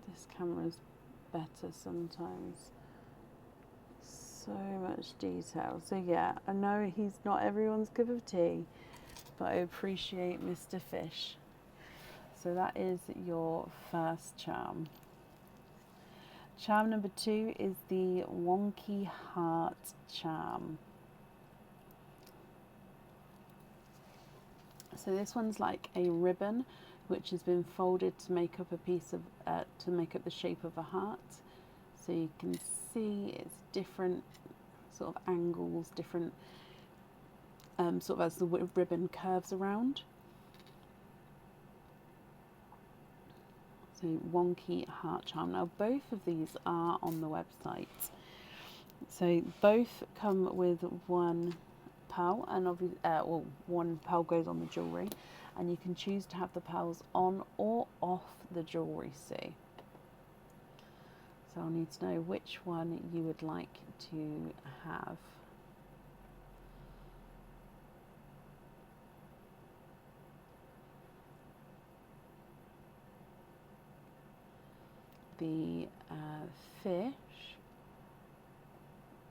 this camera's better sometimes. So much detail. So yeah, I know he's not everyone's cup of tea, but I appreciate Mr. Fish. So that is your first charm. Charm number 2 is the Wonky Heart charm. So this one's like a ribbon which has been folded to make up a piece of, to make up the shape of a heart. So you can see it's different sort of angles, different sort of as the ribbon curves around. So Wonky Heart charm. Now both of these are on the website. So both come with one pearl, and obviously, well, one pearl goes on the jewellery, and you can choose to have the pearls on or off the jewellery, see. So I'll need to know which one you would like to have. The fish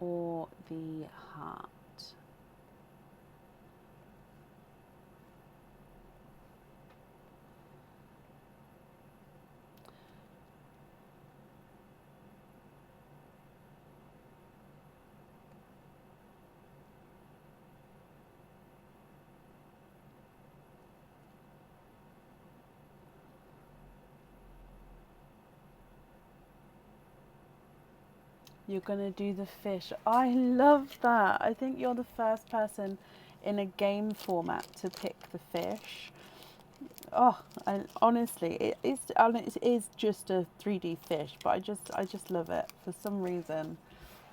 or the heart. You're going to do the fish. I love that. I think you're the first person in a game format to pick the fish. Oh, and honestly, it is just a 3D fish, but I just love it. For some reason,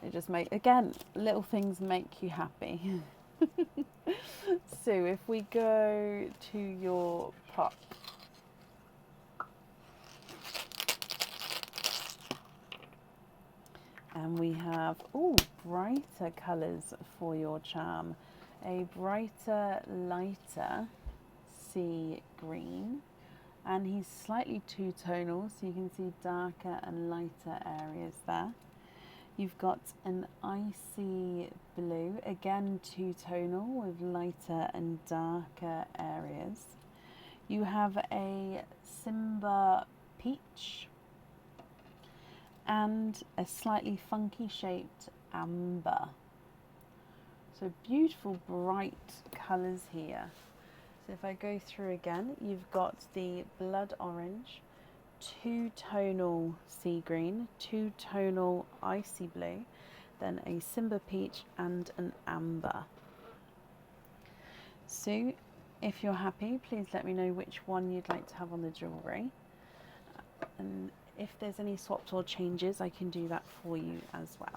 it just again, little things make you happy. So if we go to your pot. And we have, brighter colours for your charm. A brighter, lighter sea green. And he's slightly two-tonal, so you can see darker and lighter areas there. You've got an icy blue, again two-tonal with lighter and darker areas. You have a Simba peach, and a slightly funky shaped amber. So beautiful bright colours here. So if I go through again, you've got the blood orange, two-tonal sea green, two-tonal icy blue, then a Simba peach and an amber. So if you're happy, please let me know which one you'd like to have on the jewellery. And if there's any swaps or changes, I can do that for you as well.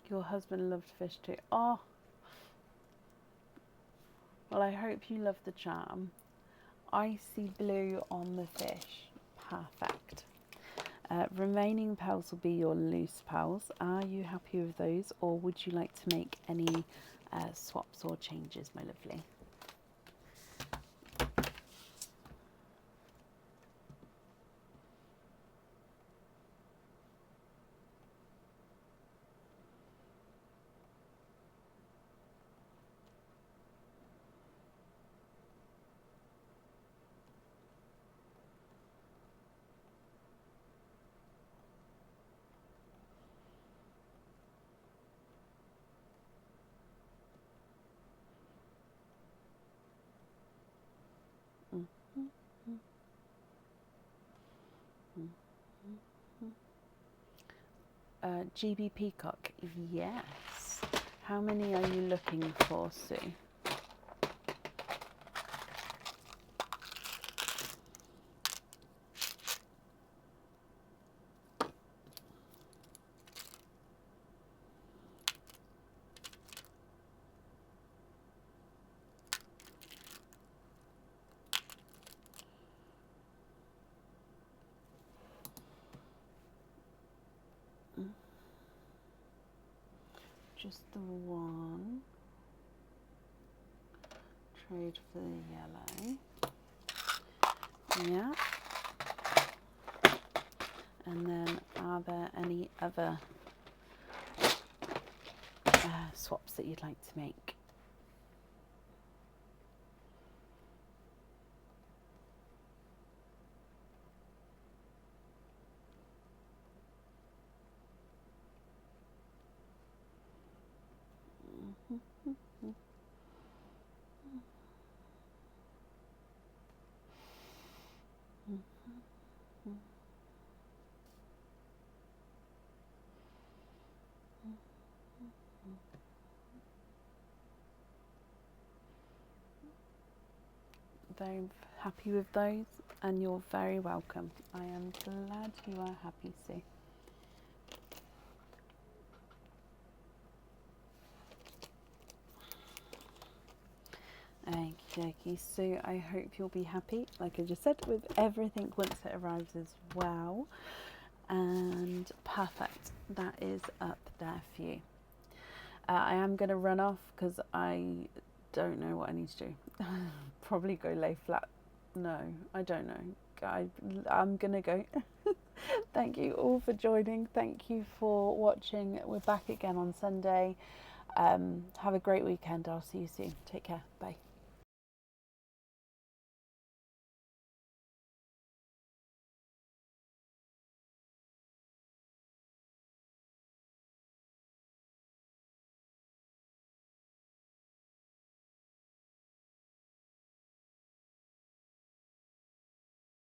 Your husband loved fish too. Oh, well, I hope you love the charm. Icy blue on the fish. Perfect. Remaining pearls will be your loose pearls. Are you happy with those, or would you like to make any swaps or changes, my lovely? GB Peacock, yes. How many are you looking for, Sue? Just the one. Trade for the yellow. Yeah. And then our are there any other swaps that you'd like to make? Very happy with those, and you're very welcome. I am glad you are happy, Sue. Okie dokie, Sue, I hope you'll be happy, like I just said, with everything once it arrives as well. And perfect, that is up there for you. I am going to run off because I don't know what I need to do. Probably go lay flat. No, I don't know. I'm going to go. Thank you all for joining. Thank you for watching. We're back again on Sunday. Have a great weekend. I'll see you soon. Take care. Bye.